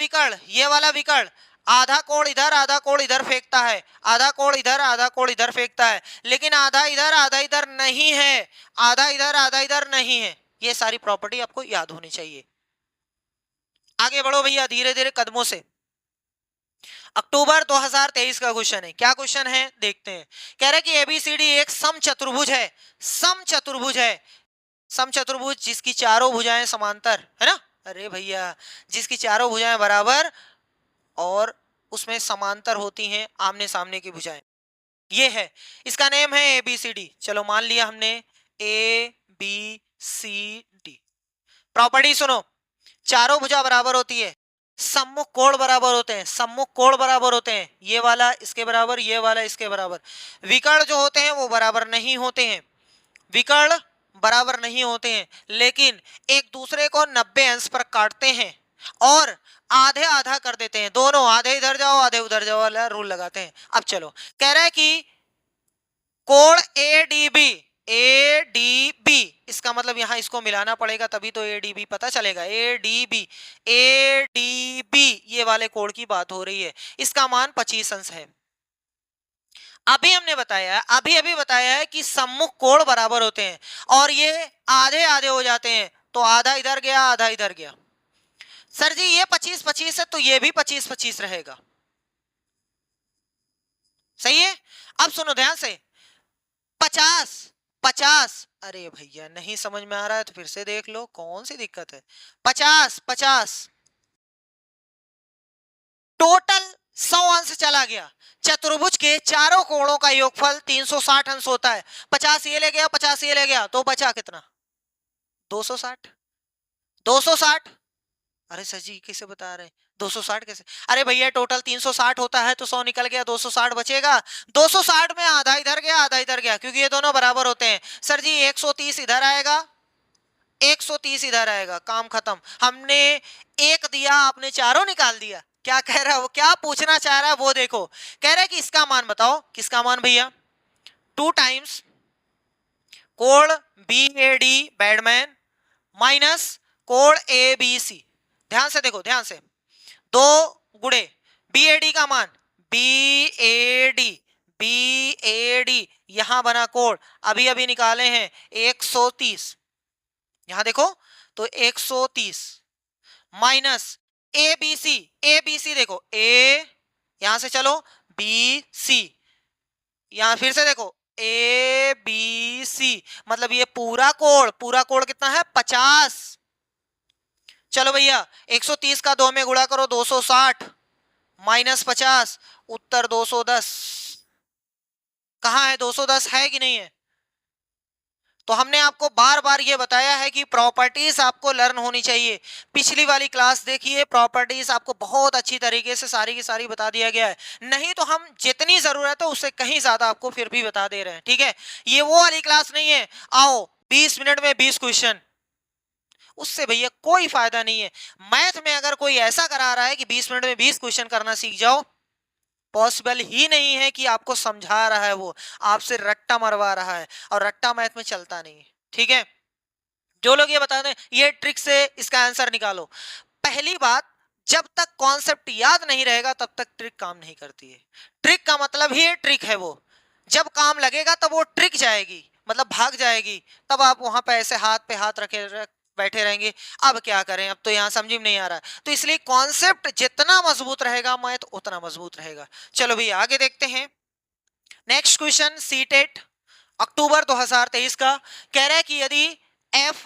[SPEAKER 1] विकर्ण आधा कोण इधर आधा कोण इधर फेंकता है, आधा कोण इधर आधा कोण इधर फेंकता है, लेकिन आधा इधर नहीं है, आधा इधर नहीं है। ये सारी प्रॉपर्टी आपको याद होनी चाहिए। आगे बढ़ो भैया धीरे धीरे कदमों से। अक्टूबर 2023 का क्वेश्चन है, क्या क्वेश्चन है देखते हैं। कह रहे कि एबीसीडी एक समचतुर्भुज है, समचतुर्भुज है, समचतुर्भुज जिसकी चारों भुजाएं समांतर है ना, अरे भैया जिसकी चारों भुजाएं बराबर और उसमें समांतर होती हैं, आमने सामने की भुजाएं, ये है, इसका नेम है एबीसीडी। चलो मान लिया हमने A B C D. Property सुनो, चारों भुजा बराबर होती है, सम्मुख कोण बराबर होते हैं, सम्मुख कोण बराबर होते हैं, ये वाला इसके बराबर ये वाला इसके बराबर, विकर्ण जो होते हैं वो बराबर नहीं होते हैं, विकर्ण बराबर नहीं होते हैं, लेकिन एक दूसरे को 90 अंश पर काटते हैं और आधे आधा कर देते हैं, दोनों आधे इधर जाओ आधे उधर जाओ वाला रूल लगाते हैं। अब चलो कह रहा है कि कोण एडीबी, इसका मतलब यहां इसको मिलाना पड़ेगा तभी तो एडीबी पता चलेगा, एडीबी ये वाले कोण की बात हो रही है, इसका मान 25 अंश है। अभी हमने बताया, अभी अभी बताया है कि सम्मुख कोण बराबर होते हैं और ये आधे आधे हो जाते हैं, तो आधा इधर गया आधा इधर गया। सर जी ये 25-25 है तो ये भी 25-25 रहेगा। सही है। अब सुनो ध्यान से, 50-50, अरे भैया नहीं समझ में आ रहा है तो फिर से देख लो, कौन सी दिक्कत है। 50-50 टोटल 100 अंश चला गया। चतुर्भुज के चारों कोणों का योगफल 360 अंश होता है। 50 ये ले गया 50 ये ले गया तो बचा कितना, 260। 260, अरे सर जी कैसे बता रहे हैं 260 कैसे, अरे भैया टोटल 360 होता है तो 100 निकल गया, 260 बचेगा। 260 में आधा इधर गया आधा इधर गया, क्योंकि ये दोनों बराबर होते हैं। सर जी 130 इधर आएगा 130 इधर आएगा, काम खत्म। हमने एक दिया आपने चारों निकाल दिया। क्या कह रहा है वो, क्या पूछना चाह रहा है वो देखो। कह रहा है कि इसका मान बताओ, किसका मान भैया, 2 टाइम्स कोण बी ए डी बैडमैन माइनस कोण ए बी सी। ध्यान से देखो ध्यान से, 2 गुणे बी ए डी का मान, B A D B A D, यहां बना कोण अभी अभी निकाले हैं 130, यहां देखो तो 130 minus A B C, A B C देखो ए, यहां से चलो बी सी, यहां फिर से देखो ए बी सी, मतलब ये पूरा कोण कितना है 50। चलो भैया 130 का 2 में गुणा करो 260 माइनस 50, उत्तर 210। कहां है 210, है कि नहीं है। तो हमने आपको बार बार ये बताया है कि प्रॉपर्टीज आपको लर्न होनी चाहिए। पिछली वाली क्लास देखिए, प्रॉपर्टीज आपको बहुत अच्छी तरीके से सारी की सारी बता दिया गया है। नहीं तो हम जितनी जरूरत है उससे कहीं ज्यादा आपको फिर भी बता दे रहे हैं, ठीक है। ये वो वाली क्लास नहीं है आओ 20 मिनट में 20 क्वेश्चन, उससे भैया कोई फायदा नहीं है। मैथ में अगर कोई ऐसा करा रहा है कि 20 मिनट में 20 क्वेश्चन करना सीख जाओ, पॉसिबल ही नहीं है। कि आपको समझा रहा है वो, आपसे रट्टा मरवा रहा है, और रट्टा मैथ में चलता नहीं है, ठीक है। जो लोग ये बता दें ये ट्रिक से इसका आंसर निकालो। पहली बात, जब तक कॉन्सेप्ट याद नहीं रहेगा तब तक ट्रिक काम नहीं करती है। ट्रिक का मतलब ही ट्रिक है वो, जब काम लगेगा तब वो ट्रिक जाएगी, मतलब भाग जाएगी, तब आप वहां पे ऐसे हाथ पे हाथ रखे बैठे रहेंगे। अब क्या करें, अब तो यहाँ समझ में नहीं आ रहा। तो इसलिए कॉन्सेप्ट जितना मजबूत रहेगा मैथ उतना मजबूत रहेगा। चलो भैया आगे देखते हैं। नेक्स्ट क्वेश्चन सीटेट अक्टूबर 2023 का, कह रहा है कि यदि एफ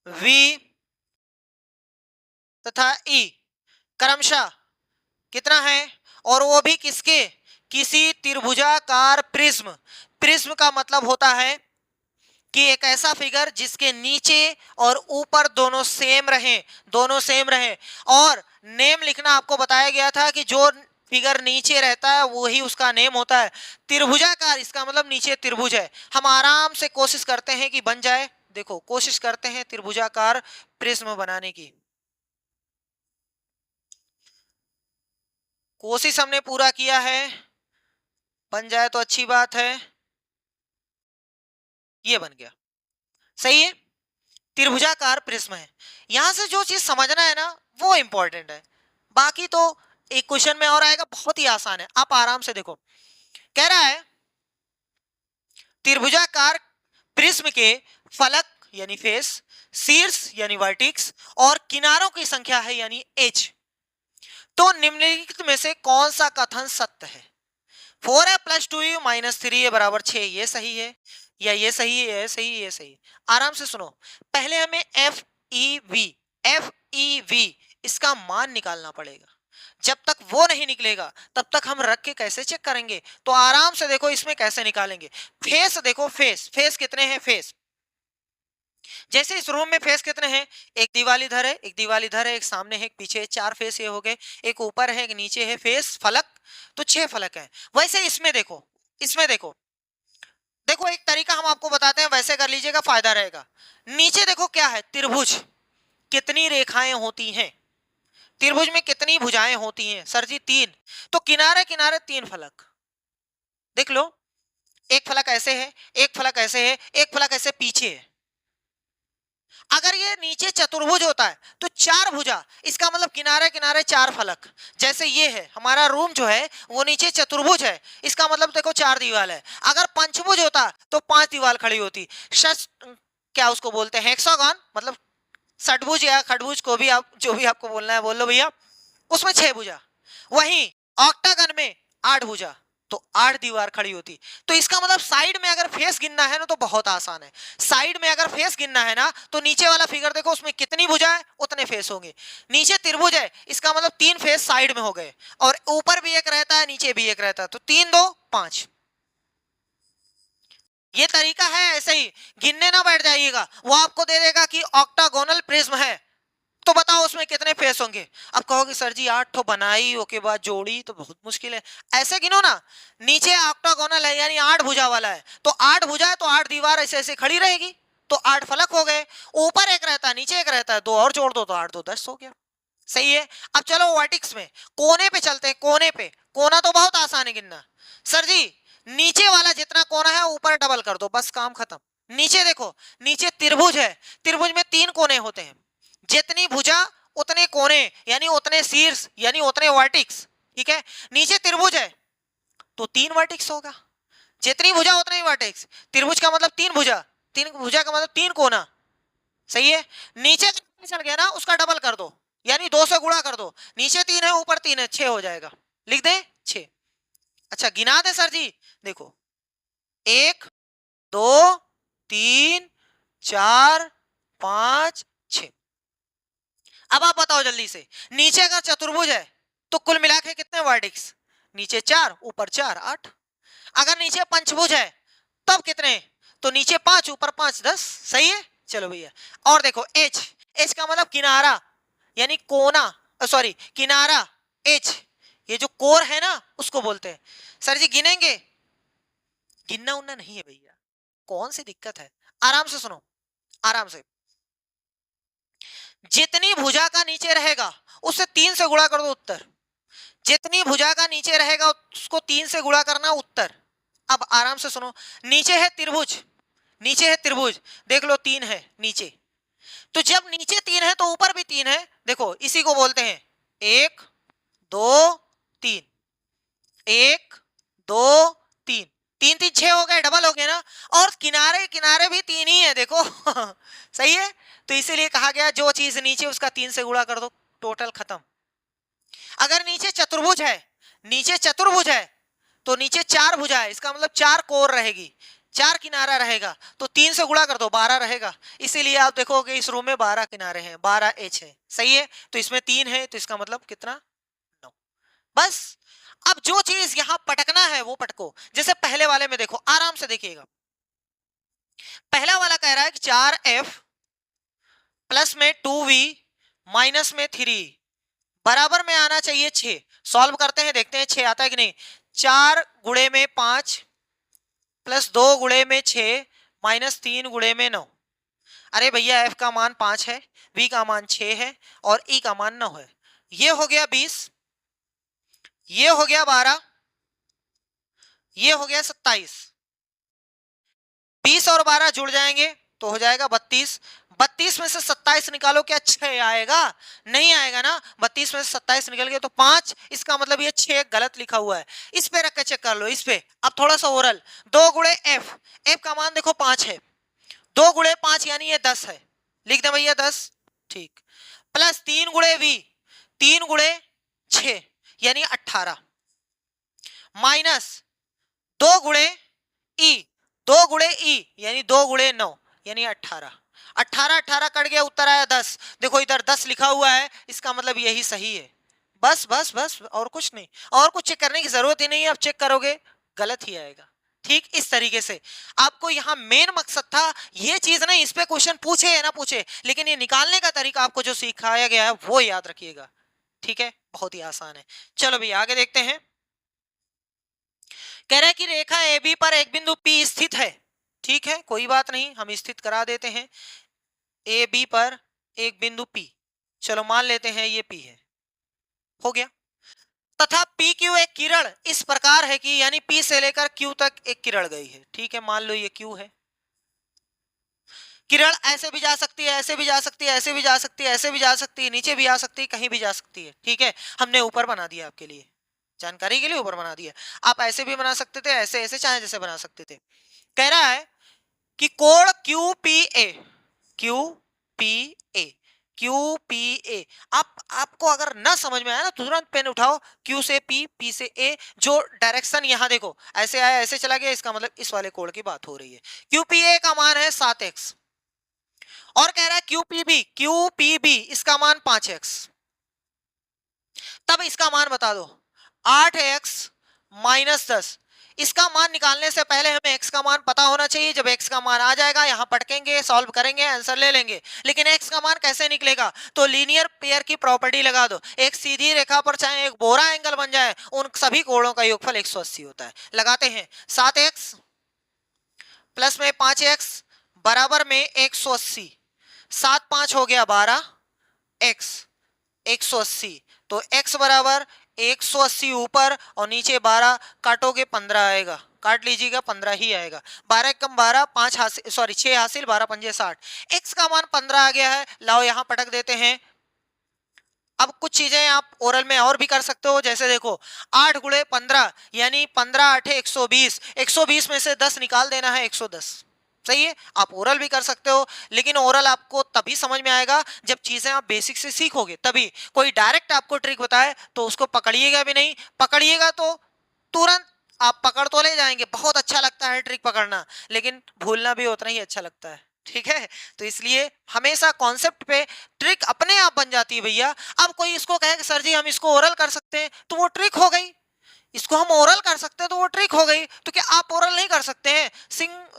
[SPEAKER 1] वी तथा ई क्रमशः कितना है, और वो भी किसके, किसी त्रिभुजाकार प्रिज्म। प्रिज्म का मतलब होता है कि एक ऐसा फिगर जिसके नीचे और ऊपर दोनों सेम रहे, दोनों सेम रहे। और नेम लिखना आपको बताया गया था कि जो फिगर नीचे रहता है वही उसका नेम होता है। त्रिभुजाकार इसका मतलब नीचे त्रिभुज है। हम आराम से कोशिश करते हैं कि बन जाए, देखो कोशिश करते हैं त्रिभुजाकार प्रिज्म बनाने की, कोशिश हमने पूरा किया है, बन जाए तो अच्छी बात है। ये बन गया, सही है। त्रिभुजाकार प्रिज्म है। यहां से जो चीज समझना है ना वो इंपॉर्टेंट है, बाकी तो एक क्वेश्चन में और आएगा, बहुत ही आसान है, आप आराम से देखो। कह रहा है त्रिभुजाकार प्रिज्म के फलक यानी फेस, शीर्ष यानी वर्टिक्स और किनारों की संख्या है यानी एज। तो निम्नलिखित में से कौन सा कथन सत्य है। 4a + 2u - 3a = 6, ये सही है, या ये सही है, ये सही है, ये सही है। आराम से सुनो, पहले हमें एफ ई वी इसका मान निकालना पड़ेगा। जब तक वो नहीं निकलेगा तब तक हम रख के कैसे चेक करेंगे। तो आराम से देखो इसमें कैसे निकालेंगे। फेस देखो, फेस फेस कितने हैं, फेस जैसे इस रूम में फेस कितने हैं, एक दीवार इधर है, एक दीवार इधर है, एक सामने है, एक पीछे है, 4 फेस ये हो गए। एक ऊपर है, एक नीचे है, फेस फलक तो 6 फलक है। वैसे इसमें देखो, इसमें देखो, देखो एक तरीका हम आपको बताते हैं, वैसे कर लीजिएगा फायदा रहेगा। नीचे देखो क्या है, त्रिभुज, कितनी रेखाएं होती हैं, त्रिभुज में कितनी भुजाएं होती हैं, सर जी 3, तो किनारे किनारे 3 फलक देख लो। एक फलक ऐसे है, एक फलक ऐसे है, एक फलक ऐसे पीछे है। अगर ये नीचे चतुर्भुज होता है तो चार भुजा, इसका मतलब किनारे किनारे चार फलक, जैसे ये है हमारा रूम जो है वो नीचे चतुर्भुज है, इसका मतलब देखो चार दीवार है। अगर पंचभुज होता तो पांच दीवार खड़ी होती। क्या उसको बोलते हैं, हेक्सागन, मतलब षटभुज या खटभुज को भी आप जो भी आपको बोलना है बोल लो भैया, उसमें छह भुजा। वहीं ऑक्टागन में आठ भुजा, तो आठ दीवार खड़ी होती। तो इसका मतलब साइड में अगर फेस गिनना है ना तो बहुत आसान है। साइड में अगर फेस गिनना है ना तो नीचे वाला फिगर देखो, उसमें कितनी भुजा है उतने फेस होंगे। नीचे त्रिभुज है, इसका मतलब तीन फेस साइड में हो गए, और ऊपर भी एक रहता है नीचे भी एक रहता है, तो तीन दो पांच। ये तरीका है, ऐसे ही गिनने ना बैठ जाइएगा, वो आपको दे देगा कि ऑक्टागोनल प्रिज्म है, तो बताओ उसमें कितने फेस होंगे। अब कहोगे सर जी आठ ठो बनाई ओके बाद जोड़ी तो बहुत मुश्किल है, ऐसे गिनो ना। नीचे ऑक्टागोनल है यानी आठ भुजा वाला है, तो आठ भुजा है तो आठ दीवार ऐसे ऐसे खड़ी रहेगी, तो आठ फलक हो गए। ऊपर एक रहता है नीचे एक रहता है, दो और जोड़ दो तो आठ दो 10 हो गया। सही है। अब चलो वर्टिक्स में कोने पे चलते हैं। कोने पे, कोना तो बहुत आसान है गिनना। सर जी नीचे वाला जितना कोना है ऊपर डबल कर दो, बस काम खत्म। नीचे देखो, नीचे त्रिभुज है, त्रिभुज में तीन कोने होते हैं, जितनी भुजा उतने कोने यानी उतने शीर्ष यानी उतने वर्टिक्स। ठीक है, नीचे त्रिभुज है तो तीन वर्टिक्स होगा, जितनी भुजा उतने ही वर्टिक्स। त्रिभुज का मतलब तीन भुजा, तीन भुजा का मतलब तीन कोना। सही है। नीचे चल गया ना उसका डबल कर दो, यानी दो से गुणा कर दो, नीचे तीन है ऊपर तीन है, छह हो जाएगा। लिख दे छह। अच्छा गिना दे सर जी, देखो एक दो तीन चार पांच छह। अब आप बताओ जल्दी से, नीचे अगर चतुर्भुज है तो कुल मिला के कितने वर्टिक्स, नीचे चार ऊपर चार आठ। अगर नीचे पंचभुज है तब कितने, तो नीचे पांच ऊपर पांच 10। सही है। चलो भैया और देखो एच, एच का मतलब किनारा यानी कोना, सॉरी किनारा एच, ये जो कोर है ना उसको बोलते हैं। सर जी गिनेंगे, गिनना उन्ना नहीं है भैया, कौन सी दिक्कत है, आराम से सुनो, आराम से। जितनी भुजा का नीचे रहेगा उससे तीन से गुणा कर दो उत्तर, जितनी भुजा का नीचे रहेगा उसको तीन से गुणा करना उत्तर। अब आराम से सुनो, नीचे है त्रिभुज, नीचे है त्रिभुज, देख लो तीन है नीचे, तो जब नीचे तीन है तो ऊपर भी तीन है। देखो इसी को बोलते हैं एक दो तीन, एक दो तीन, तीन तीन छह हो गए, डबल हो गए ना। और किनारे किनारे भी तीन ही है देखो सही है। तो इसीलिए कहा गया जो चीज नीचे उसका तीन से गुणा कर दो, टोटल खत्म। अगर नीचे चतुर्भुज है, नीचे चतुर्भुज है तो नीचे चार भुजा है, इसका मतलब चार कोर रहेगी, चार किनारा रहेगा, तो तीन से गुणा कर दो 12 रहेगा। इसीलिए आप देखोगे इस रूम में 12 किनारे हैं, 12 एच है। सही है। तो इसमें तीन है तो इसका मतलब कितना, 9। बस अब जो चीज यहां पटकना है वो पटको। जैसे पहले वाले में देखो, आराम से देखिएगा, पहला वाला कह रहा है कि 4f प्लस में 2v माइनस में 3 बराबर में आना चाहिए 6। सॉल्व करते हैं, देखते हैं 6 आता है कि नहीं। 4 गुणे में 5 प्लस 2 गुणे में 6 माइनस 3 गुणे में 9। अरे भैया f का मान 5 है, v का मान 6 है और e का मान 9 है। ये हो गया 20, ये हो गया 12, ये हो गया 27। 20 और 12 जुड़ जाएंगे तो हो जाएगा 32। 32 में से 27 निकालो, क्या 6 आएगा, नहीं आएगा ना। 32 में से 27 निकल गया तो 5, इसका मतलब ये 6 गलत लिखा हुआ है। इस पे रख के चेक कर लो, इस पे। अब थोड़ा सा ओरल, 2 गुणे एफ, एफ का मान देखो 5 है, 2 गुणे 5 यानी ये 10 है, लिख दे भैया 10। ठीक, प्लस 3 गुणे वी, 3 गुणे 6 यानी 18, माइनस 2 गुणे ई, 2 गुणे ई यानी 2 गुणे 9 यानी 18। 18 18 कट गया, उत्तर आया 10। देखो इधर 10 लिखा हुआ है, इसका मतलब यही सही है। बस बस बस और कुछ नहीं, और कुछ चेक करने की जरूरत ही नहीं है। अब चेक करोगे गलत ही आएगा। ठीक इस तरीके से आपको यहाँ मेन मकसद था, ये चीज नहीं, इस पे क्वेश्चन पूछे या ना पूछे, लेकिन ये निकालने का तरीका आपको जो सिखाया गया है वो याद रखिएगा। ठीक है, बहुत ही आसान है। चलो भैया आगे देखते हैं। कह रहा है कि रेखा ए बी पर एक बिंदु P स्थित है। ठीक है, कोई बात नहीं, हम स्थित करा देते हैं ए बी पर एक बिंदु P। चलो मान लेते हैं ये P है, हो गया। तथा पी क्यू एक किरण इस प्रकार है कि यानी P से लेकर Q तक एक किरण गई है। ठीक है, मान लो ये Q है। किरण ऐसे भी जा सकती है, ऐसे भी जा सकती है, ऐसे भी जा सकती है, ऐसे भी जा सकती है, नीचे भी आ सकती है, कहीं भी जा सकती है। ठीक है, हमने ऊपर बना दिया आपके लिए, जानकारी के लिए ऊपर बना दिया। आप ऐसे भी बना सकते थे, ऐसे ऐसे चाहे जैसे बना सकते थे। कह रहा है कि कोण Q P A, Q P A, Q P A. आपको अगर ना समझ में आया ना, तुरंत पेन उठाओ, क्यू से पी, पी से ए, जो डायरेक्शन यहां देखो ऐसे आया ऐसे चला गया, इसका मतलब इस वाले कोण की बात हो रही है। क्यू पी ए का मान है 7x, और कह रहा है क्यू पी बी इसका मान 5x। तब इसका मान बता दो, 8x माइनस 10। इसका मान निकालने से पहले हमें x का मान पता होना चाहिए। जब x का मान आ जाएगा, यहां पटकेंगे, सॉल्व करेंगे, आंसर ले लेंगे। लेकिन x का मान कैसे निकलेगा? तो लीनियर पेयर की प्रॉपर्टी लगा दो। एक सीधी रेखा पर चाहे एक बोरा एंगल बन जाए, उन सभी कोणों का योगफल 180 होता है। लगाते हैं, 7x प्लस में 5x बराबर में 180, 7 5 हो गया 12x 180। तो x बराबर 180 ऊपर और नीचे 12, काटोगे 15 आएगा, काट लीजिएगा 15 ही आएगा। 12 कम 12, 5 हासिल, सॉरी 6 हासिल, 12 पंजे 60। x का मान 15 आ गया है। लाओ यहां पटक देते हैं। अब कुछ चीजें आप ओरल में और भी कर सकते हो, जैसे देखो 8 गुणे 15 यानी 15 8 120, 120 में से 10 निकाल देना है, 110। सही है, आप ओरल भी कर सकते हो, लेकिन ओरल आपको तभी समझ में आएगा जब चीजें आप बेसिक से सीखोगे तभी। कोई डायरेक्ट आपको ट्रिक बताए तो उसको पकड़िएगा भी नहीं, पकड़िएगा तो तुरंत आप पकड़ तो ले जाएंगे, बहुत अच्छा लगता है ट्रिक पकड़ना, लेकिन भूलना भी उतना ही अच्छा लगता है। ठीक है, तो इसलिए हमेशा कॉन्सेप्ट पे ट्रिक अपने आप बन जाती है भैया। अब कोई इसको कहे कि सर जी हम इसको ओरल कर सकते हैं, तो वो ट्रिक हो गई। इसको हम ओरल कर सकते हैं तो वो ट्रिक हो गई। तो क्या आप ओरल नहीं कर सकते हैं?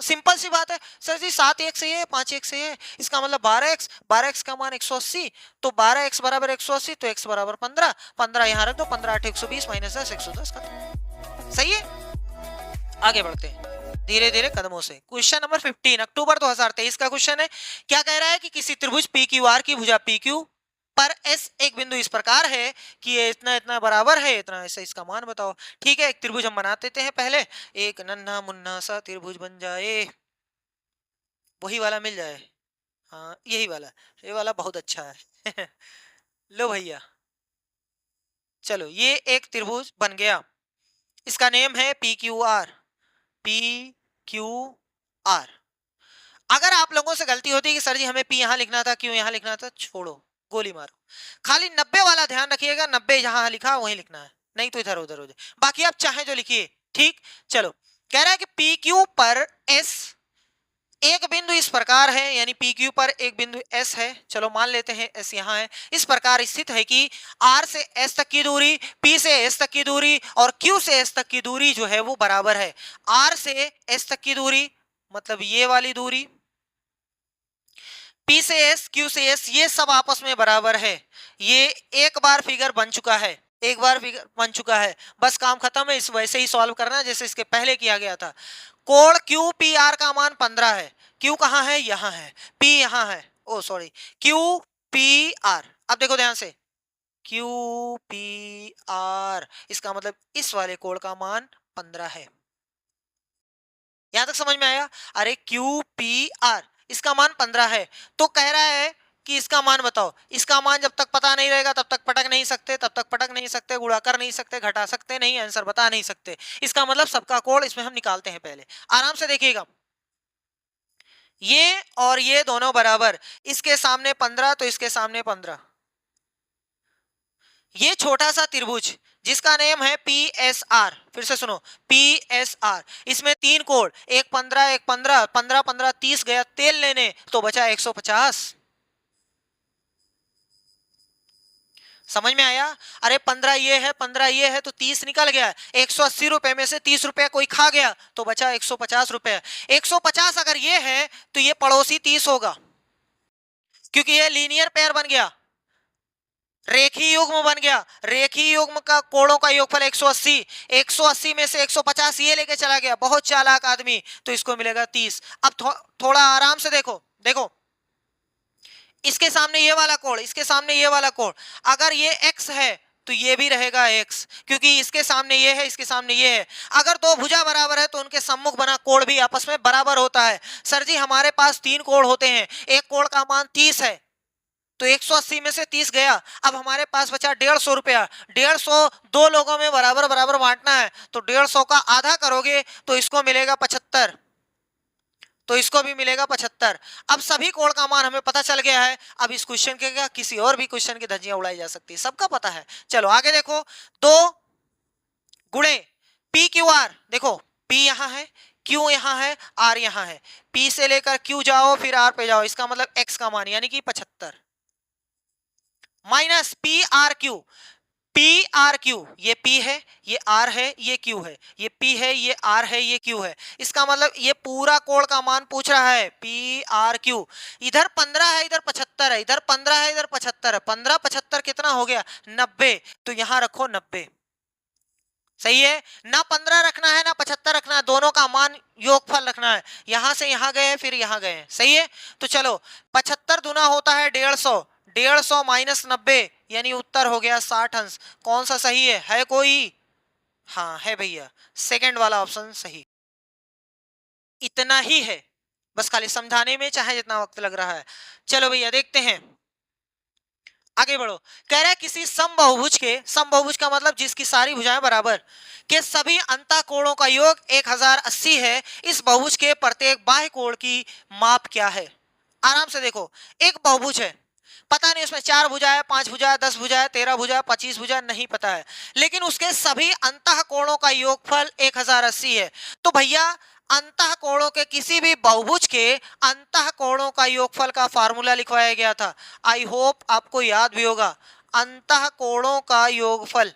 [SPEAKER 1] सिंपल सी बात है, सर जी 7x से है, 5x से है, इसका मतलब 12x, 12x का मान 180, तो 12x बराबर 180, तो x बराबर 15, 15 यहाँ रख दो, 15 8 120 माइनस 10 110 खत्म। सही है, आगे बढ़ते हैं धीरे धीरे कदमों से। क्वेश्चन नंबर 15 अक्टूबर 2023 का क्वेश्चन है। क्या कह रहा है कि किसी त्रिभुज पी क्यू आर की भुजा पी क्यू पर एस एक बिंदु इस प्रकार है कि ये इतना इतना बराबर है, इतना ऐसा, इसका मान बताओ। ठीक है, एक त्रिभुज हम बना देते हैं पहले, एक नन्हा मुन्ना सा त्रिभुज बन जाए, वही वाला मिल जाए। हाँ यही वाला, ये वाला बहुत अच्छा है। लो भैया, चलो ये एक त्रिभुज बन गया, इसका नेम है P Q R, P Q R. अगर आप लोगों से गलती होती है कि सर जी हमें पी यहां लिखना था, क्यों यहां लिखना था, छोड़ो, गोली मारो, खाली 90 वाला ध्यान रखिएगा, 90 जहां लिखा वहीं लिखना है, नहीं तो इधर उधर हो जाए। बाकी आप चाहे जो लिखिए। ठीक, चलो कह रहा है कि पी क्यू पर एस एक बिंदु इस प्रकार है, यानी पी क्यू पर एक बिंदु एस है, चलो मान लेते हैं एस यहां है, इस प्रकार स्थित है कि आर से एस तक की दूरी, पी से एस तक की दूरी और क्यू से एस तक की दूरी जो है वो बराबर है। आर से एस तक की दूरी मतलब ये वाली दूरी, पी से एस, क्यू से एस, ये सब आपस में बराबर है। ये एक बार फिगर बन चुका है, एक बार फिगर बन चुका है, बस काम खत्म है। इस वैसे ही सॉल्व करना है जैसे इसके पहले किया गया था। कोण क्यू पी आर का मान 15 है, क्यू कहां है, यहां है, पी यहां है, ओ सॉरी, क्यू पी आर। अब देखो ध्यान से, क्यू पी आर, इसका मतलब इस वाले कोण का मान 15 है। यहां तक समझ में आया? अरे क्यू पी आर इसका मान 15 है, तो कह रहा है कि इसका मान बताओ। इसका मान जब तक पता नहीं रहेगा तब तक पटक नहीं सकते, तब तक पटक नहीं सकते, गुणा कर नहीं सकते, घटा सकते नहीं, आंसर बता नहीं सकते। इसका मतलब सबका कोण इसमें हम निकालते हैं। पहले आराम से देखिएगा, ये और ये दोनों बराबर, इसके सामने 15 तो इसके सामने 15। ये छोटा सा त्रिभुज जिसका नेम है पी एस आर, फिर से सुनो, पी एस आर, इसमें तीन कोण, एक 15 एक 15, 15 15 30 गया तेल लेने, तो बचा 150। समझ में आया? अरे 15 ये है, 15 ये है, तो 30 निकल गया। 180 रुपए में से 30 रुपए कोई खा गया तो बचा 150 रुपए। 150 अगर ये है तो ये पड़ोसी 30 होगा, क्योंकि ये लीनियर पेयर बन गया, रेखीय युग्म बन गया। रेखीय युग्म का कोणों का योगफल 180, 180 में से 150 ये लेके चला गया, बहुत चालाक आदमी, तो इसको मिलेगा 30। अब थोड़ा आराम से देखो, देखो इसके सामने ये वाला कोण, इसके सामने ये वाला कोण, अगर ये x है तो ये भी रहेगा x, क्योंकि इसके सामने ये है, इसके सामने ये है। अगर दो भुजा बराबर है तो उनके सम्मुख बना कोण भी आपस में बराबर होता है। सर जी हमारे पास 3 कोण होते हैं, एक कोण का मान 30 है, तो 180 में से 30 गया, अब हमारे पास बचा 150 रुपया। 150 दो लोगों में बराबर बराबर बांटना है, तो 150 का आधा करोगे तो इसको मिलेगा 75, तो इसको भी मिलेगा 75। अब सभी कोण का मान हमें पता चल गया है। अब इस क्वेश्चन के क्या किसी और भी क्वेश्चन की धज्जियां उड़ाई जा सकती है, सबका पता है। चलो आगे देखो, 2 गुणे पी क्यू आर, देखो पी यहां है, क्यू यहां है, आर यहां है, पी से लेकर क्यू जाओ फिर आर पे जाओ, इसका मतलब एक्स का मान यानी कि 75 minus P R Q. P R Q, ये पी है, ये आर है, ये क्यू है, ये पी है, ये आर है, ये क्यू है। इसका मतलब ये पूरा कोण का मान पूछ रहा है, पी आर क्यू। इधर 15 है, इधर 75 है, इधर 15 है, इधर 75 है, 15 75 कितना हो गया 90, तो यहां रखो 90। सही है ना, 15 रखना है ना 75 रखना है, दोनों का मान योगफल रखना है। यहां से यहां गए फिर यहां गए, सही है। तो चलो 75 दुना होता है 150, 150 माइनस 90 यानी उत्तर हो गया 60 अंश। कौन सा सही है कोई? हाँ है भैया, सेकंड वाला ऑप्शन सही। इतना ही है, बस खाली समझाने में चाहे जितना वक्त लग रहा है। चलो भैया देखते हैं, आगे बढ़ो। कह रहा है किसी समबाहुभुज के, समबाहुभुज का मतलब जिसकी सारी भुजाएं बराबर, के सभी अंतः कोणों का योग 1080 है, इस बहुभुज के प्रत्येक बाह्य कोण की माप क्या है? आराम से देखो, एक बहुभुज है, पता नहीं उसमें 4 भुजा है, 5 भुजा है, 10 भुजा है, 13 भुजा है, 25 भुजा नहीं पता है, लेकिन उसके सभी अंतः कोणों का योगफल 1080 है। तो भैया अंतः कोणों के किसी भी बहुभुज के अंतः कोणों का योगफल का फार्मूला लिखवाया गया था, आई होप आपको याद भी होगा। अंतः कोणों का योगफल,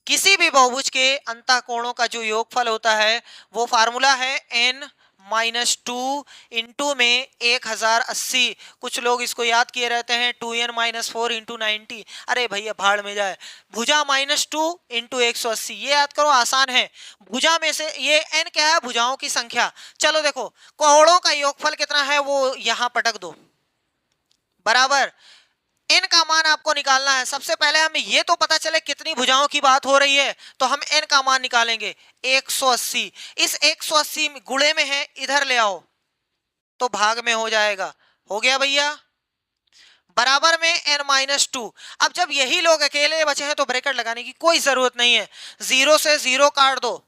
[SPEAKER 1] किसी भी बहुभुज के अंतः कोणों का जो योगफल होता है वो फार्मूला है n-2 इंटू में 1080। कुछ लोग इसको याद किए रहते हैं 2n-4 इंटू 90। अरे भैया भाड़ में जाए, भुजा -2 इंटू 180, ये याद करो, आसान है। भुजा में से ये n क्या है, भुजाओं की संख्या। चलो देखो कोणों का योगफल कितना है वो यहां पटक दो, बराबर n का मान आपको निकालना है। सबसे पहले हमें ये तो पता चले कितनी भुजाओं की बात हो रही है, तो हम n का मान निकालेंगे 180। इस 180 गुणे में है, इधर ले आओ तो भाग में हो जाएगा। हो गया भैया, बराबर में n-2। अब जब यही लोग अकेले बचे हैं तो ब्रैकेट लगाने की कोई जरूरत नहीं है, 0 से 0 काट दो,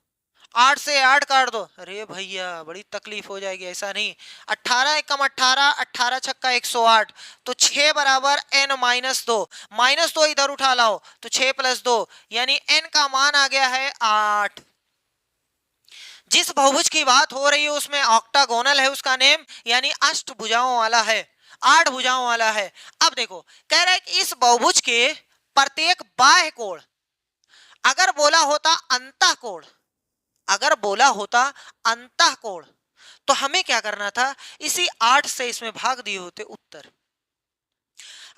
[SPEAKER 1] 8 से 8 काट दो। अरे भैया बड़ी तकलीफ हो जाएगी, ऐसा नहीं। 18 एकम 18, 18 छक्का 108, तो 6 बराबर n-2, -2 इधर उठा लाओ तो 6 + 2 यानी n का मान आ गया है 8। जिस बहुभुज की बात हो रही है उसमें ऑक्टागोनल है उसका नेम, यानी अष्ट भुजाओं वाला है, 8 भुजाओं वाला है। अब देखो कह रहा है कि इस बहुभुज के प्रत्येक बाह्य कोण, अगर बोला होता अंतः कोण, अगर बोला होता अंतः कोण तो हमें क्या करना था, इसी 8 से इसमें भाग दिए होते उत्तर।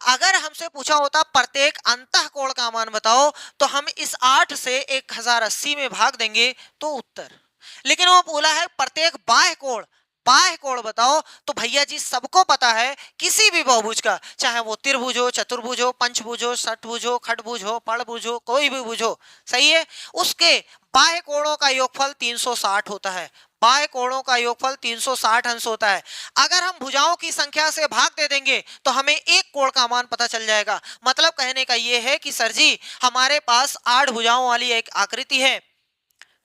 [SPEAKER 1] अगर हमसे पूछा होता प्रत्येक अंतः कोण का मान बताओ तो हम इस 8 से 1080 में भाग देंगे तो उत्तर। लेकिन वो बोला है प्रत्येक बाह्य कोण, बाह्य कोण बताओ, तो भैया जी सबको पता है किसी भी बहुभुज का, चाहे वो त्रिभुज हो, चतुर्भुज हो, पंचभुज हो, षटभुज हो, खटभुज हो, पड़भुज हो, कोई भी भुज हो, सही है, उसके बाह्य कोणों का योगफल 360 होता है। बाह्य कोणों का योगफल 360 अंश होता है। अगर हम भुजाओं की संख्या से भाग दे देंगे तो हमें एक कोण का मान पता चल जाएगा। मतलब कहने का यह है कि सर जी हमारे पास 8 भुजाओं वाली एक आकृति है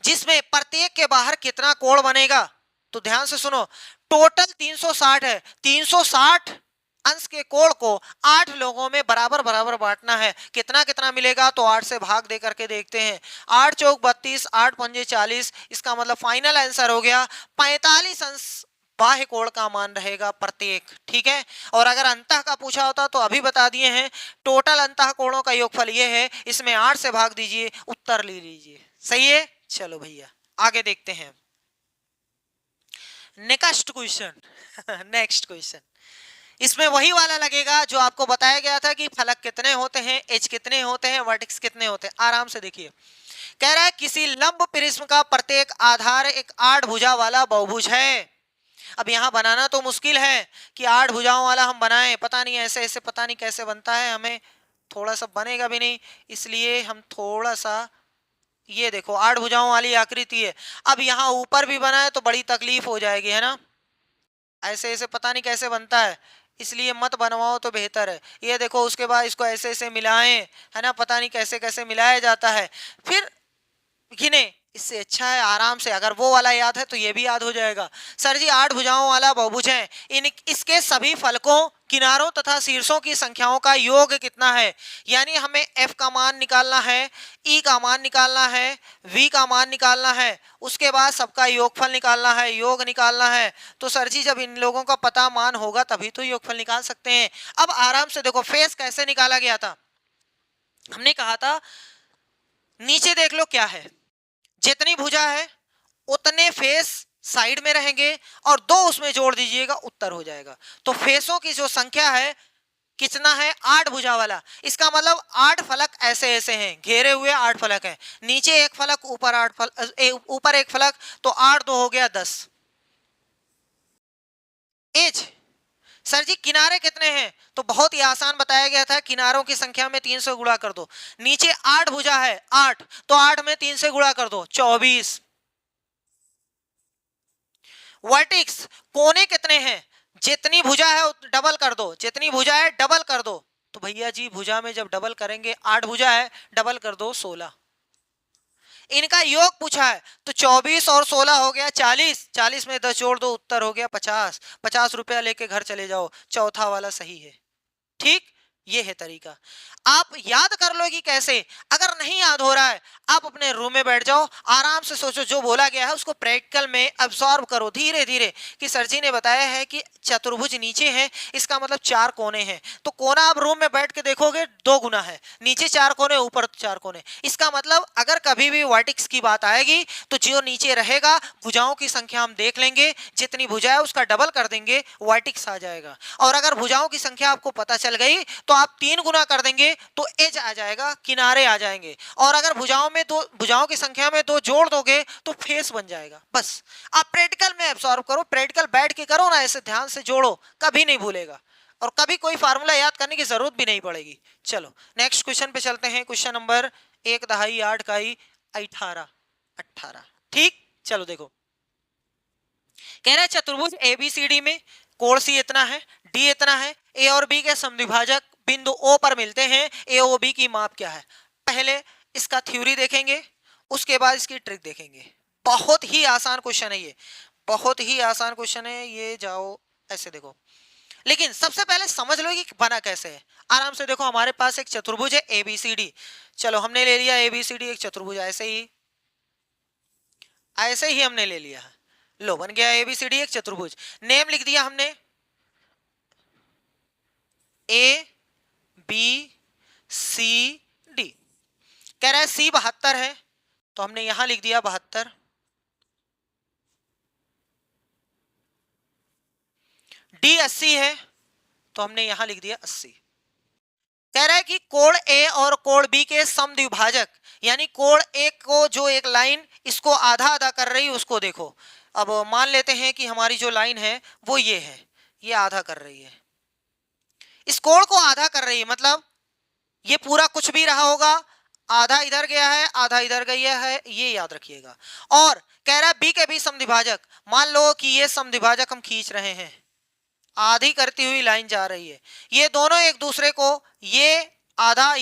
[SPEAKER 1] जिसमें प्रत्येक के बाहर कितना कोण बनेगा, तो ध्यान से सुनो, टोटल 360 है, 360 अंश के कोण को 8 लोगों में बराबर बराबर बांटना है। कितना कितना मिलेगा, तो 8 से भाग दे करके देखते हैं। 8 चौक 32, 8 पंजे 40, इसका मतलब फाइनल आंसर हो गया 45 अंश बाह्य कोण का मान रहेगा प्रत्येक, ठीक है। और अगर अंतः का पूछा होता तो अभी बता दिए हैं, टोटल अंतः कोणों का योगफल ये है, इसमें 8 से भाग दीजिए, उत्तर ले लीजिए, सही है। चलो भैया आगे देखते हैं, नेक्स्ट क्वेश्चन नेक्स्ट क्वेश्चन, इसमें वही वाला लगेगा जो आपको बताया गया था कि फलक कितने होते हैं, एच कितने होते हैं, वर्टेक्स कितने होते हैं। आराम से देखिए, कह रहा है किसी लंब प्रिज्म का प्रत्येक आधार एक 8 भुजा वाला बहुभुज है। अब यहां बनाना तो मुश्किल है कि 8 भुजाओं वाला हम बनाएं, पता नहीं ऐसे ऐसे पता नहीं कैसे बनता है, हमें थोड़ा सा बनेगा भी नहीं, इसलिए हम थोड़ा सा, ये देखो 8 भुजाओं वाली आकृति है। अब यहाँ ऊपर भी बना है तो बड़ी तकलीफ हो जाएगी, है ना, ऐसे ऐसे पता नहीं कैसे बनता है, इसलिए मत बनवाओ तो बेहतर है। ये देखो उसके बाद इसको ऐसे ऐसे मिलाएं, है ना, पता नहीं कैसे कैसे मिलाया जाता है, फिर गिने, इससे अच्छा है आराम से, अगर वो वाला याद है तो ये भी याद हो जाएगा। सर जी 8 भुजाओं वाला बहुभुज है, इन इसके सभी फलकों, किनारों तथा शीर्षों की संख्याओं का योग कितना है। यानी हमें f का मान निकालना है, e का मान निकालना है, v का मान निकालना है, उसके बाद सबका योगफल निकालना है, योग निकालना है। तो सर जी जब इन लोगों का पता मान होगा तभी तो योगफल निकाल सकते हैं। अब आराम से देखो फेस कैसे निकाला गया था, हमने कहा था नीचे देख लो क्या है, जितनी भुजा है उतने फेस साइड में रहेंगे और 2 उसमें जोड़ दीजिएगा, उत्तर हो जाएगा। तो फेसों की जो संख्या है कितना है, 8 भुजा वाला, इसका मतलब 8 फलक ऐसे ऐसे हैं, घेरे हुए 8 फलक हैं, नीचे एक फलक, ऊपर 8 फलक, ऊपर एक फलक, तो 8 2 हो गया 10। एज सर जी किनारे कितने हैं, तो बहुत ही आसान बताया गया था, किनारों की संख्या में 3 से गुणा कर दो, नीचे 8 भुजा है 8, तो 8 में 3 से गुणा कर दो 24। वर्टिक्स कोने कितने हैं, जितनी भुजा है डबल कर दो, जितनी भुजा है डबल कर दो, तो भैया जी भुजा में जब डबल करेंगे, 8 भुजा है डबल कर दो 16। इनका योग पूछा है तो 24 और 16 हो गया 40, 40 में 10 जोड़ दो, उत्तर हो गया 50। 50 रुपया लेके घर चले जाओ, चौथा वाला सही है। ठीक, ये है तरीका, आप याद कर लो कि कैसे। अगर नहीं याद हो रहा है आप अपने रूम में बैठ जाओ, आराम से सोचो, जो बोला गया है उसको प्रैक्टिकल में अब्सॉर्ब करो धीरे धीरे, कि सर जी ने बताया है कि चतुर्भुज नीचे है, इसका मतलब 4 कोने हैं, तो कोना आप रूम में बैठ के देखोगे 2 गुना है, नीचे 4 कोने ऊपर 4 कोने, इसका मतलब अगर कभी भी वर्टिक्स की बात आएगी तो जो नीचे रहेगा भुजाओं की संख्या हम देख लेंगे, जितनी भुजा है उसका डबल कर देंगे, वर्टिक्स आ जाएगा। और अगर भुजाओं की संख्या आपको पता चल गई तो आप 3 गुना कर देंगे तो एज आ जाएगा, किनारे आ जाएंगे, और अगर भुजाओं में 2, भुजाओं की संख्या में 2 जोड़ दोगे तो फेस बन जाएगा। बस आप प्रैक्टिकल में एब्सॉर्ब करो, प्रैक्टिकल बैठ के करो ना, ऐसे ध्यान से जोड़ो, कभी नहीं भूलेगा, और कभी कोई फार्मूला याद करने की जरूरत भी नहीं पड़ेगी। चलो नेक्स्ट क्वेश्चन पे चलते हैं, क्वेश्चन नंबर 1 दहाई 8 काई 18। ठीक, चलो देखो, कह रहा है चतुर्भुज एबीसीडी में कोण सी इतना है, डी इतना है, ए और बी के समद्विभाजक बिंदु ओ पर मिलते हैं, ए ओ बी की माप क्या है। पहले इसका थ्योरी देखेंगे, उसके बाद इसकी ट्रिक देखेंगे। बहुत ही आसान क्वेश्चन है ये, बहुत ही आसान क्वेश्चन है ये, जाओ ऐसे देखो, लेकिन सबसे पहले समझ लो कि बना कैसे है। आराम से देखो, हमारे पास एक चतुर्भुज है एबीसीडी, चलो हमने ले लिया एबीसीडी एक चतुर्भुज, ऐसे ही हमने ले लिया, लो बन गया एबीसीडी एक चतुर्भुज, नेम लिख दिया हमने ए बी सी डी, कह रहा है सी 72 है तो हमने यहां लिख दिया 72, डी 80 है तो हमने यहां लिख दिया 80। कह रहा है कि कोण ए और कोण बी के समद्विभाजक, यानी कोण ए को जो एक लाइन इसको आधा आधा कर रही है उसको देखो। अब मान लेते हैं कि हमारी जो लाइन है वो ये है, ये आधा कर रही है, इस कोण को आधा कर रही है, मतलब ये पूरा कुछ भी रहा होगा, आधा इधर गया है आधा इधर गया है, ये याद रखिएगा। और कह रहा है बी के बी समद्विभाजक, मान लो कि ये समद्विभाजक हम खींच रहे हैं, आधी करती हुई लाइन जा रही है, ये दोनों एक दूसरे को, ये आधा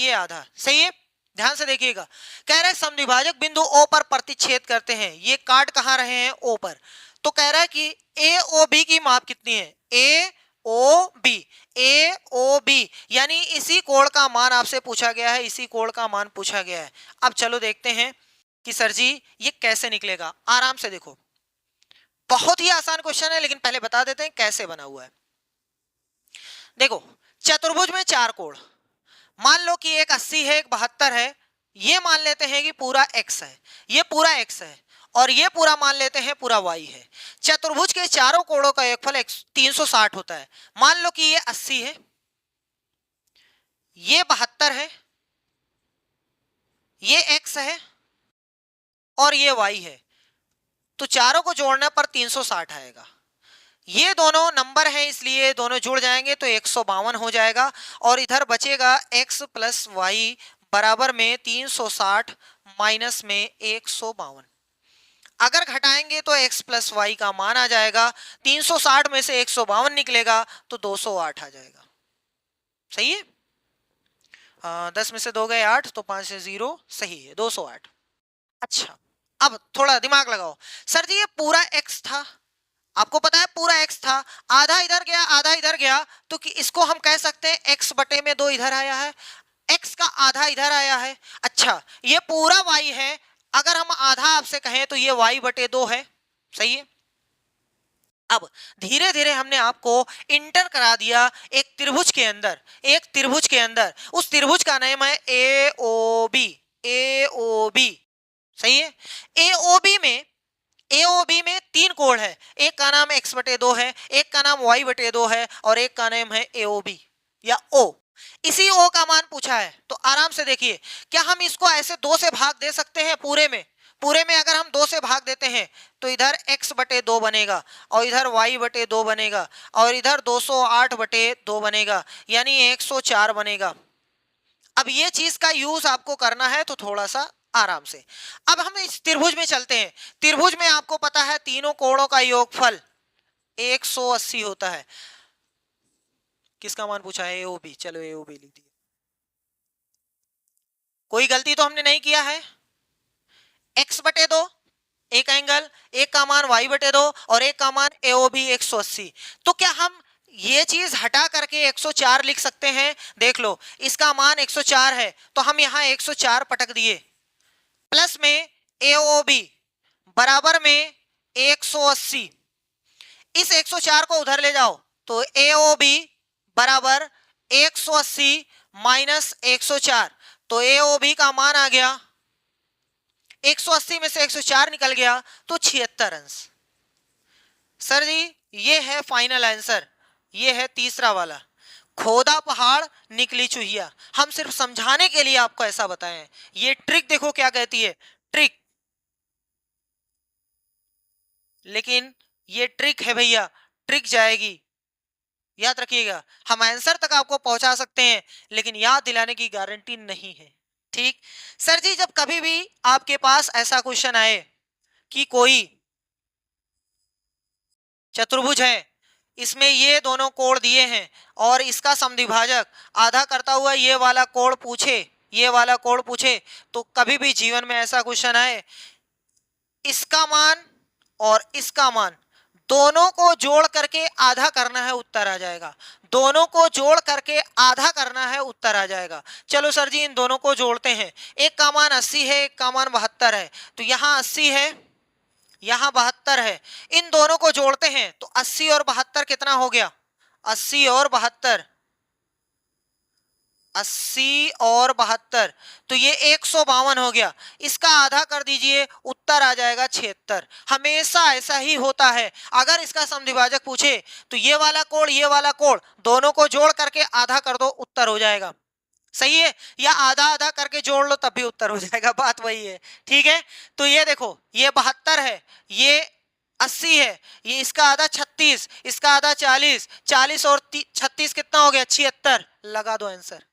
[SPEAKER 1] सही है, ध्यान से देखिएगा। कह रहे समद्विभाजक बिंदु ओ पर प्रतिच्छेद करते हैं, ये काट कहां रहे हैं ओ पर, तो कह रहा है कि ए ओ बी की माप कितनी है, ए ओ बी, यानी इसी कोण का मान आपसे पूछा गया है, इसी कोण का मान पूछा गया है। अब चलो देखते हैं कि सर जी ये कैसे निकलेगा, आराम से देखो, बहुत ही आसान क्वेश्चन है, लेकिन पहले बता देते हैं कैसे बना हुआ है। देखो चतुर्भुज में 4 कोण, मान लो कि एक 80 है एक 72 है, ये मान लेते हैं कि पूरा x है, ये पूरा x है, और ये पूरा मान लेते हैं पूरा y है। चतुर्भुज के चारों कोणों का योगफल 360 होता है। मान लो कि ये 80 है, ये 72 है, ये x है और ये y है, तो चारों को जोड़ने पर 360 आएगा। ये दोनों नंबर है इसलिए दोनों जुड़ जाएंगे तो 152 हो जाएगा, और इधर बचेगा x प्लस वाई बराबर में 360 माइनस में 152। अगर घटाएंगे तो x प्लस वाई का मान आ जाएगा, 360 में से 152 निकलेगा तो 208 आ जाएगा। सही है। 10 में से 2 गए 8, तो 5 से 0 सही है, 208। अच्छा, अब थोड़ा दिमाग लगाओ। सर जी ये पूरा x था, आपको पता है पूरा x था, आधा इधर गया आधा इधर गया, तो कि इसको हम कह सकते हैं x बटे में 2 इधर आया है, x का आधा इधर आया है। अच्छा, ये पूरा y है, अगर हम आधा आपसे कहें तो ये y बटे 2 है। सही है। अब धीरे धीरे हमने आपको इंटर करा दिया एक त्रिभुज के अंदर, एक त्रिभुज के अंदर, उस त्रिभुज का नाम है AOB। AOB सही है। AOB में 3 कोण है, एक का नाम x बटे 2 है, एक का नाम y बटे 2 है, और एक का नाम है AOB या O। इसी O का मान पूछा है, तो आराम से देखिए, क्या हम इसको ऐसे 2 से भाग दे सकते हैं पूरे में? पूरे में अगर हम 2 से भाग देते हैं तो इधर x बटे 2 बनेगा, और इधर y बटे 2 बनेगा, और इधर 208 बटे 2 बनेगा, यानी 104 बनेगा। अब ये चीज का यूज आपको करना है तो थोड़ा सा आराम से। अब हम इस त्रिभुज में चलते हैं। त्रिभुज में आपको पता है तीनों कोणों का योगफल 180 होता है। किसका मान पूछा है? AOB। चलो AOB लिख दिए। कोई गलती तो हमने नहीं किया है। x बटे 2 एक एंगल, एक का मान y बटे 2 और एक का मान AOB 180। तो क्या हम ये चीज हटा करके 104 लिख सकते हैं? देख लो, इसका मान 104 है तो हम यहां 104 पटक दिए, प्लस में AOB बराबर में 180। इस 104 को उधर ले जाओ तो AOB बराबर 180 माइनस 104, तो AOB का मान आ गया 180 में से 104 निकल गया तो 76 अंश। सर जी ये है फाइनल आंसर, ये है तीसरा वाला। खोदा पहाड़ निकली चूहिया। हम सिर्फ समझाने के लिए आपको ऐसा बताएं। ये ट्रिक देखो क्या कहती है, ट्रिक। लेकिन ये ट्रिक है भैया, ट्रिक जाएगी, याद रखिएगा। हम आंसर तक आपको पहुंचा सकते हैं लेकिन याद दिलाने की गारंटी नहीं है। ठीक। सर जी जब कभी भी आपके पास ऐसा क्वेश्चन आए कि कोई चतुर्भुज है, इसमें ये दोनों कोण दिए हैं और इसका समद्विभाजक आधा करता हुआ ये वाला कोण पूछे, ये वाला कोण पूछे, तो कभी भी जीवन में ऐसा क्वेश्चन आए, इसका मान और इसका मान दोनों को जोड़ करके आधा करना है, उत्तर आ जाएगा। दोनों को जोड़ करके आधा करना है, उत्तर आ जाएगा। चलो सर जी इन दोनों को जोड़ते हैं। एक का मान 80 है, एक का मान 72 है, तो यहाँ 80 है, यहाँ 72 है। इन दोनों को जोड़ते हैं तो 80 और 72 कितना हो गया? 80 और 72, 80 और 72, तो ये 152 हो गया। इसका आधा कर दीजिए, उत्तर आ जाएगा 76। हमेशा ऐसा ही होता है, अगर इसका समद्विभाजक पूछे तो ये वाला कोण दोनों को जोड़ करके आधा कर दो, उत्तर हो जाएगा। सही है। या आधा आधा करके जोड़ लो तब भी उत्तर हो जाएगा, बात वही है। ठीक है। तो ये देखो, ये 72 है, ये 80 है, ये इसका आधा 36, इसका आधा 40, 40 और 36 कितना हो गया? 76। लगा दो आंसर।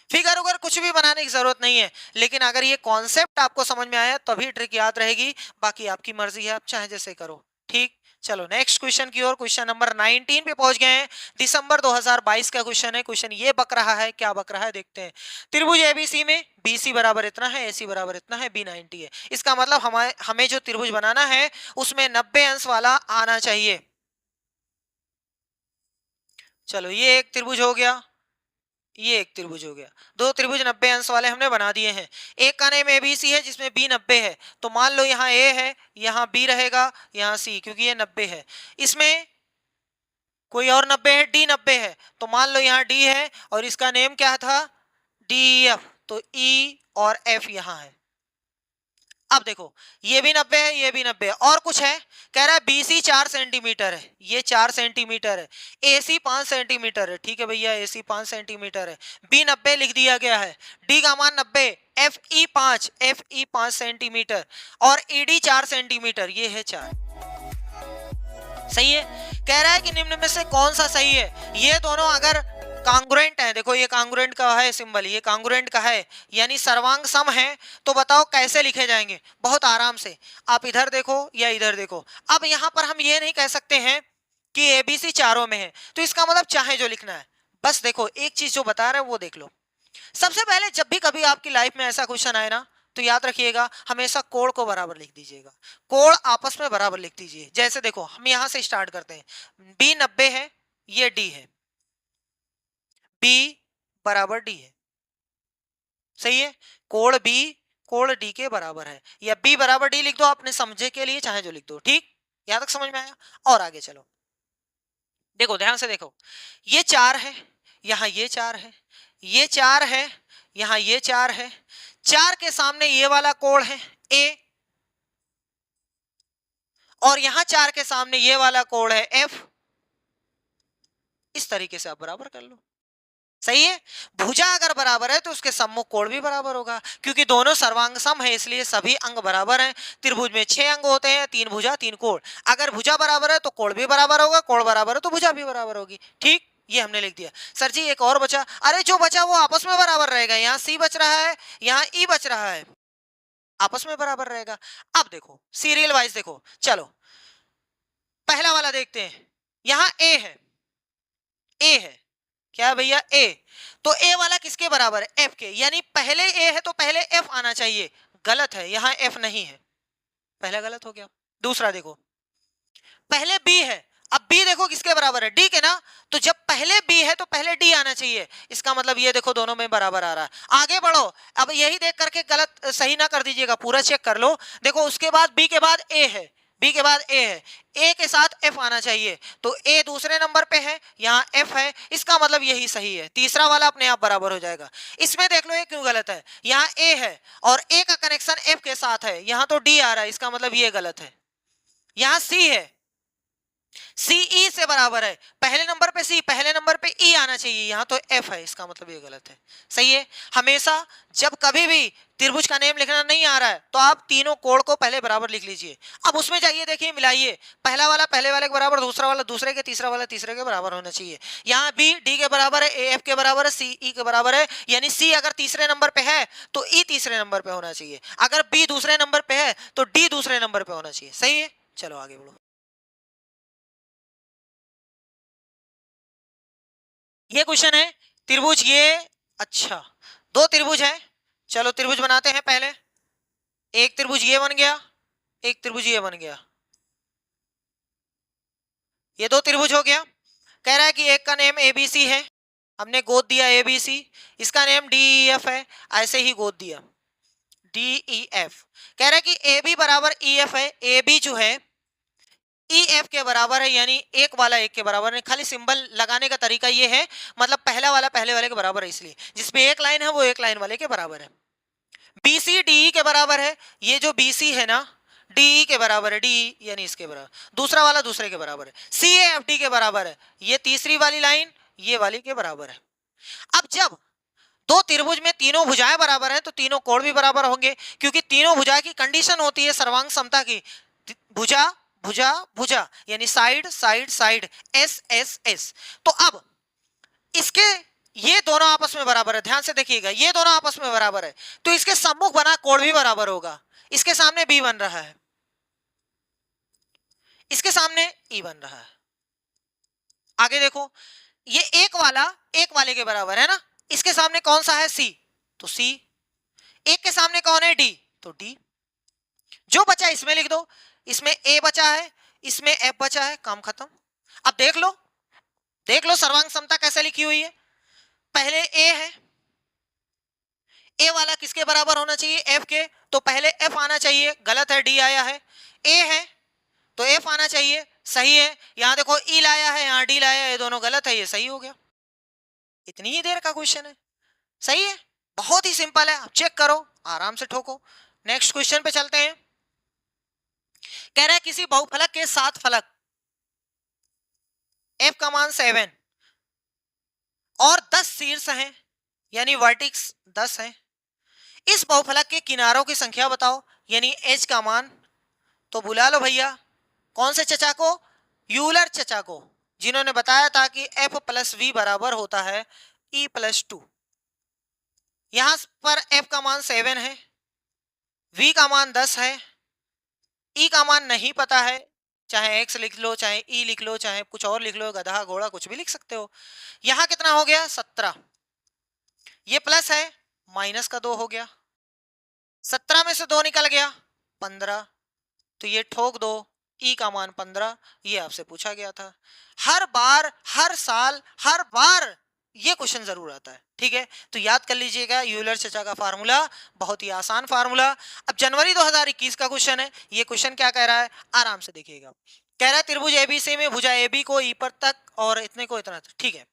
[SPEAKER 1] फिगर उगर कुछ भी बनाने की जरूरत नहीं है, लेकिन अगर ये कॉन्सेप्ट आपको समझ में आया तभी ट्रिक याद रहेगी, बाकी आपकी मर्जी है, आप चाहे जैसे करो। ठीक। चलो नेक्स्ट क्वेश्चन की ओर, क्वेश्चन नंबर 19 पे पहुंच गए हैं। दिसंबर 2022 का क्वेश्चन है। क्वेश्चन ये बक रहा है, क्या बक रहा है देखते हैं। त्रिभुज एबीसी में BC बराबर इतना है, AC बराबर इतना है, B 90 है। इसका मतलब हमें जो त्रिभुज बनाना है उसमें 90 अंश वाला आना चाहिए। चलो ये एक त्रिभुज हो गया, ये एक त्रिभुज हो गया। दो त्रिभुज 90 अंश वाले हमने बना दिए हैं। एक का नाम ABC है जिसमें B 90 है, तो मान लो यहाँ A है, यहाँ B रहेगा, यहाँ C, क्योंकि ये 90 है। इसमें कोई और 90 है, D 90 है, तो मान लो यहाँ D है और इसका नेम क्या था? DF, तो E और F यहाँ है। अब देखो ये भी 90 है, ये भी 90 है, और कुछ है? कह रहा है BC 4 सेंटीमीटर है, ये 4 सेंटीमीटर है, AC 5 सेंटीमीटर है। ठीक है भैया, AC 5 सेंटीमीटर है, B 90 लिख दिया गया है, D का मान 90, FE 5 सेंटीमीटर और ED 4 सेंटीमीटर, ये है 4। सही है। कह रहा है कि निम्न में से कौन सा सही है, ये दोनों अगर कांग्रुएंट है, देखो ये कांग्रुएंट का है सिंबल, ये कांग्रुएंट का है यानी सर्वांग सम है, तो बताओ कैसे लिखे जाएंगे। बहुत आराम से, आप इधर देखो या इधर देखो। अब यहां पर हम ये नहीं कह सकते हैं कि एबीसी चारों में है, तो इसका मतलब चाहे जो लिखना है। बस देखो एक चीज जो बता रहा है वो देख लो। सबसे पहले जब भी कभी आपकी लाइफ में ऐसा क्वेश्चन आए ना, तो याद रखिएगा हमेशा कोण को बराबर लिख दीजिएगा, कोण आपस में बराबर लिख दीजिए। जैसे देखो हम यहां से स्टार्ट करते हैं, बी 90 है, ये डी है, बी बराबर डी है, सही है। कोण बी कोण डी के बराबर है, या बी बराबर डी लिख दो अपने समझे के लिए, चाहे जो लिख दो, ठीक। यहां तक समझ में आया। और आगे चलो, देखो ध्यान से देखो, ये 4 है, यहां ये 4 है, ये 4 है, यहां ये 4 है, 4 के सामने ये वाला कोण है ए, और यहां 4 के सामने ये वाला कोण है एफ। इस तरीके से आप बराबर कर लो, सही है। भुजा अगर बराबर है तो उसके सम्मुख कोण भी बराबर होगा, क्योंकि दोनों सर्वांग सम है, इसलिए सभी अंग बराबर हैं। त्रिभुज में 6 अंग होते हैं, 3 भुजा 3 कोण। अगर भुजा बराबर है तो कोण भी बराबर होगा, कोण बराबर है तो भुजा भी बराबर होगी, ठीक। ये हमने लिख दिया। सर जी एक और बचा, अरे जो बचा वो आपस में बराबर रहेगा, यहाँ सी बच रहा है, यहाँ ई बच रहा है, आपस में बराबर रहेगा। अब देखो सीरियल वाइज देखो, चलो पहला वाला देखते हैं। यहाँ ए है, ए है, क्या है भैया ए, तो ए वाला किसके बराबर है, एफ के, यानी पहले ए है तो पहले एफ आना चाहिए। गलत है, यहां एफ नहीं है, पहला गलत हो गया। दूसरा देखो, पहले बी है, अब बी देखो किसके बराबर है, डी के ना, तो जब पहले बी है तो पहले डी आना चाहिए। इसका मतलब ये देखो दोनों में बराबर आ रहा है। आगे बढ़ो, अब यही देख करके गलत सही ना कर दीजिएगा, पूरा चेक कर लो। देखो उसके बाद बी के बाद ए है, बी के बाद ए है, ए के साथ एफ आना चाहिए, तो ए दूसरे नंबर पे है, यहाँ एफ है, इसका मतलब यही सही है। तीसरा वाला अपने आप बराबर हो जाएगा। इसमें देख लो ये क्यों गलत है, यहाँ ए है और ए का कनेक्शन एफ के साथ है, यहाँ तो डी आ रहा है, इसका मतलब ये गलत है। यहाँ सी है, सी ई से बराबर है, पहले नंबर पे सी, पहले नंबर पे ई आना चाहिए, यहाँ तो एफ है, इसका मतलब ये गलत है। सही है। हमेशा जब कभी भी त्रिभुज का नेम लिखना नहीं आ रहा है तो आप तीनों कोण को पहले बराबर लिख लीजिए। अब उसमें जाइए, देखिए मिलाइए, पहला वाला पहले वाले के बराबर, दूसरा वाला दूसरे के, तीसरा वाला तीसरे के बराबर होना चाहिए। यहाँ बी डी के बराबर है, ए एफ के बराबर है, सी ई के बराबर है, यानी सी अगर तीसरे नंबर पे है तो ई तीसरे नंबर पे होना चाहिए, अगर बी दूसरे नंबर पे है तो डी दूसरे नंबर पे होना चाहिए। सही है। चलो आगे बढ़ो, ये क्वेश्चन है त्रिभुज ये, अच्छा दो त्रिभुज है, चलो त्रिभुज बनाते हैं पहले। एक त्रिभुज ये बन गया, एक त्रिभुज ये बन गया, ये दो त्रिभुज हो गया। कह रहा है कि एक का नेम एबीसी है, हमने गोद दिया एबीसी, इसका नेम डीईएफ है, ऐसे ही गोद दिया डीईएफ। कह रहा है कि ए बी बराबर ई एफ है, ए बी जो है ई एफ के बराबर है, यानी एक वाला एक के बराबर है। खाली सिंबल लगाने का तरीका ये है, मतलब पहला वाला पहले वाले के बराबर है, इसलिए जिसपे एक लाइन है वो एक लाइन वाले के बराबर है। बीसी डी के बराबर है, ये जो बीसी है ना डी के बराबर है, डी यानी इसके बराबर, दूसरा वाला दूसरे के बराबर है। सी एफ डी के बराबर है, ये तीसरी वाली लाइन ये वाली के बराबर है। अब जब दो त्रिभुज में तीनों भुजाएं बराबर है तो तीनों कोण भी बराबर होंगे, क्योंकि तीनों भुजा की कंडीशन होती है सर्वांग समता की, भुजा भुजा भुजा, यानी side side side, S S S. तो अब इसके ये दोनों आपस में बराबर है, ध्यान से देखिएगा, ये दोनों आपस में बराबर है, तो इसके सम्मुख बना कोण भी बराबर होगा। इसके सामने बी बन रहा है, इसके सामने ई बन रहा है। आगे देखो, ये एक वाले के बराबर है ना, इसके सामने कौन सा है सी, तो सी, एक के सामने कौन है डी, तो डी। जो बचा इसमें लिख दो, इसमें ए बचा है, इसमें एफ बचा है, काम खत्म। अब देख लो सर्वांग समता कैसे लिखी हुई है। पहले ए है, ए वाला किसके बराबर होना चाहिए, एफ के, तो पहले एफ आना चाहिए, गलत है डी आया है। ए है तो एफ आना चाहिए, सही है। यहां देखो ई लाया है, यहां डी लाया है, ये दोनों गलत है, ये सही हो गया। इतनी ही देर का क्वेश्चन है, सही है, बहुत ही सिंपल है, आप चेक करो, आराम से ठोको। नेक्स्ट क्वेश्चन पे चलते हैं। कह रहा है किसी बहुफलक के 7 फलक, एफ का मान 7 और 10 शीर्ष हैं, यानी वर्टिक्स 10 है। इस बहुफलक के किनारों की संख्या बताओ, यानी एच का मान। तो बुला लो भैया, कौन से चचा को, यूलर चचा को, जिन्होंने बताया था कि एफ प्लस वी बराबर होता है ई प्लस टू। यहां पर एफ का मान 7 है, वी का मान 10 है, ई का मान नहीं पता है, चाहे एक्स लिख लो, चाहे ई लिख लो, चाहे कुछ और लिख लो, गधा घोड़ा कुछ भी लिख सकते हो। यहां कितना हो गया 17, ये प्लस है, माइनस का 2 हो गया, 17 में से 2 निकल गया 15, तो ये ठोक दो ई का मान 15, ये आपसे पूछा गया था। हर बार, हर साल, हर बार ये क्वेश्चन जरूर आता है, ठीक है, तो याद कर लीजिएगा यूलर चचा का फार्मूला, बहुत ही आसान फार्मूला। अब जनवरी 2021 का क्वेश्चन है, ये क्वेश्चन क्या कह रहा है, आराम से देखिएगा। कह रहा है त्रिभुज एबीसी में भुजा एबी को ई पर तक और इतने को इतना तक, ठीक है।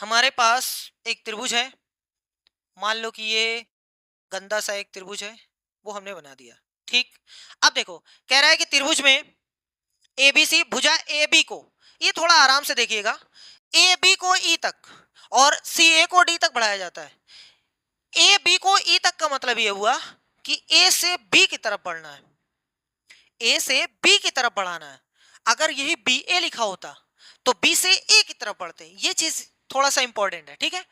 [SPEAKER 1] हमारे पास एक त्रिभुज है, मान लो कि ये गंदा सा एक त्रिभुज है, वो हमने बना दिया, ठीक। अब देखो कह रहा है कि त्रिभुज में एबीसी भुजा ए बी को, ये थोड़ा आराम से देखिएगा, ए बी को ई तक और सी ए को डी तक बढ़ाया जाता है। ए बी को ई तक का मतलब ये हुआ कि ए से बी की तरफ बढ़ना है, ए से बी की तरफ बढ़ाना है। अगर यही बी ए लिखा होता तो बी से ए की तरफ बढ़ते, ये चीज थोड़ा सा इंपॉर्टेंट है, ठीक है।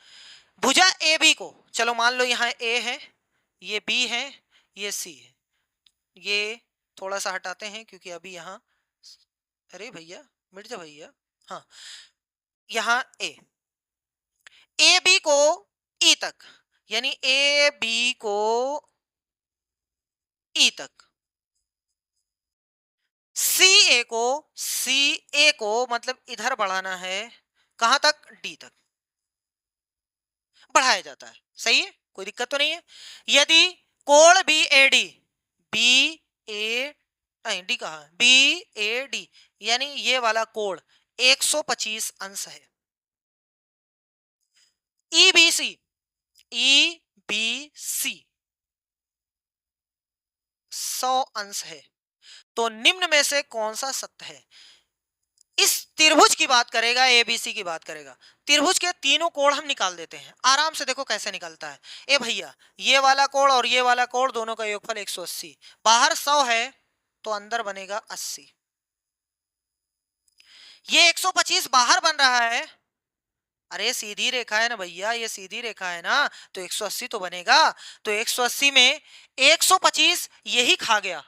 [SPEAKER 1] भुजा ए बी को, चलो मान लो यहाँ ए है, ये बी है, ये सी है, ये थोड़ा सा हटाते हैं क्योंकि अभी यहाँ, अरे भैया मिट जा भैया, हाँ, यहाँ ए बी को ई तक, यानी ए बी को ई तक, सी ए को मतलब इधर बढ़ाना है, कहां तक, डी तक बढ़ाया जाता है, सही है, कोई दिक्कत तो नहीं है। यदि कोण बी ए डी, बी ए नहीं डी कहा, बी ए डी, यानी ये वाला कोण 125 अंश है। E B C, E B C 100 अंश है, तो निम्न में से कौन सा सत्य है। इस त्रिभुज की बात करेगा, एबीसी की बात करेगा, त्रिभुज के तीनों कोण हम निकाल देते हैं, आराम से देखो कैसे निकलता है। ए भैया ये वाला कोण और ये वाला कोण दोनों का योगफल 180, बाहर 100 है तो अंदर बनेगा 80, ये 125 बाहर बन रहा है, अरे सीधी रेखा है ना भैया, ये सीधी रेखा है ना, तो 180 तो बनेगा, तो 180 में 125 यही खा गया,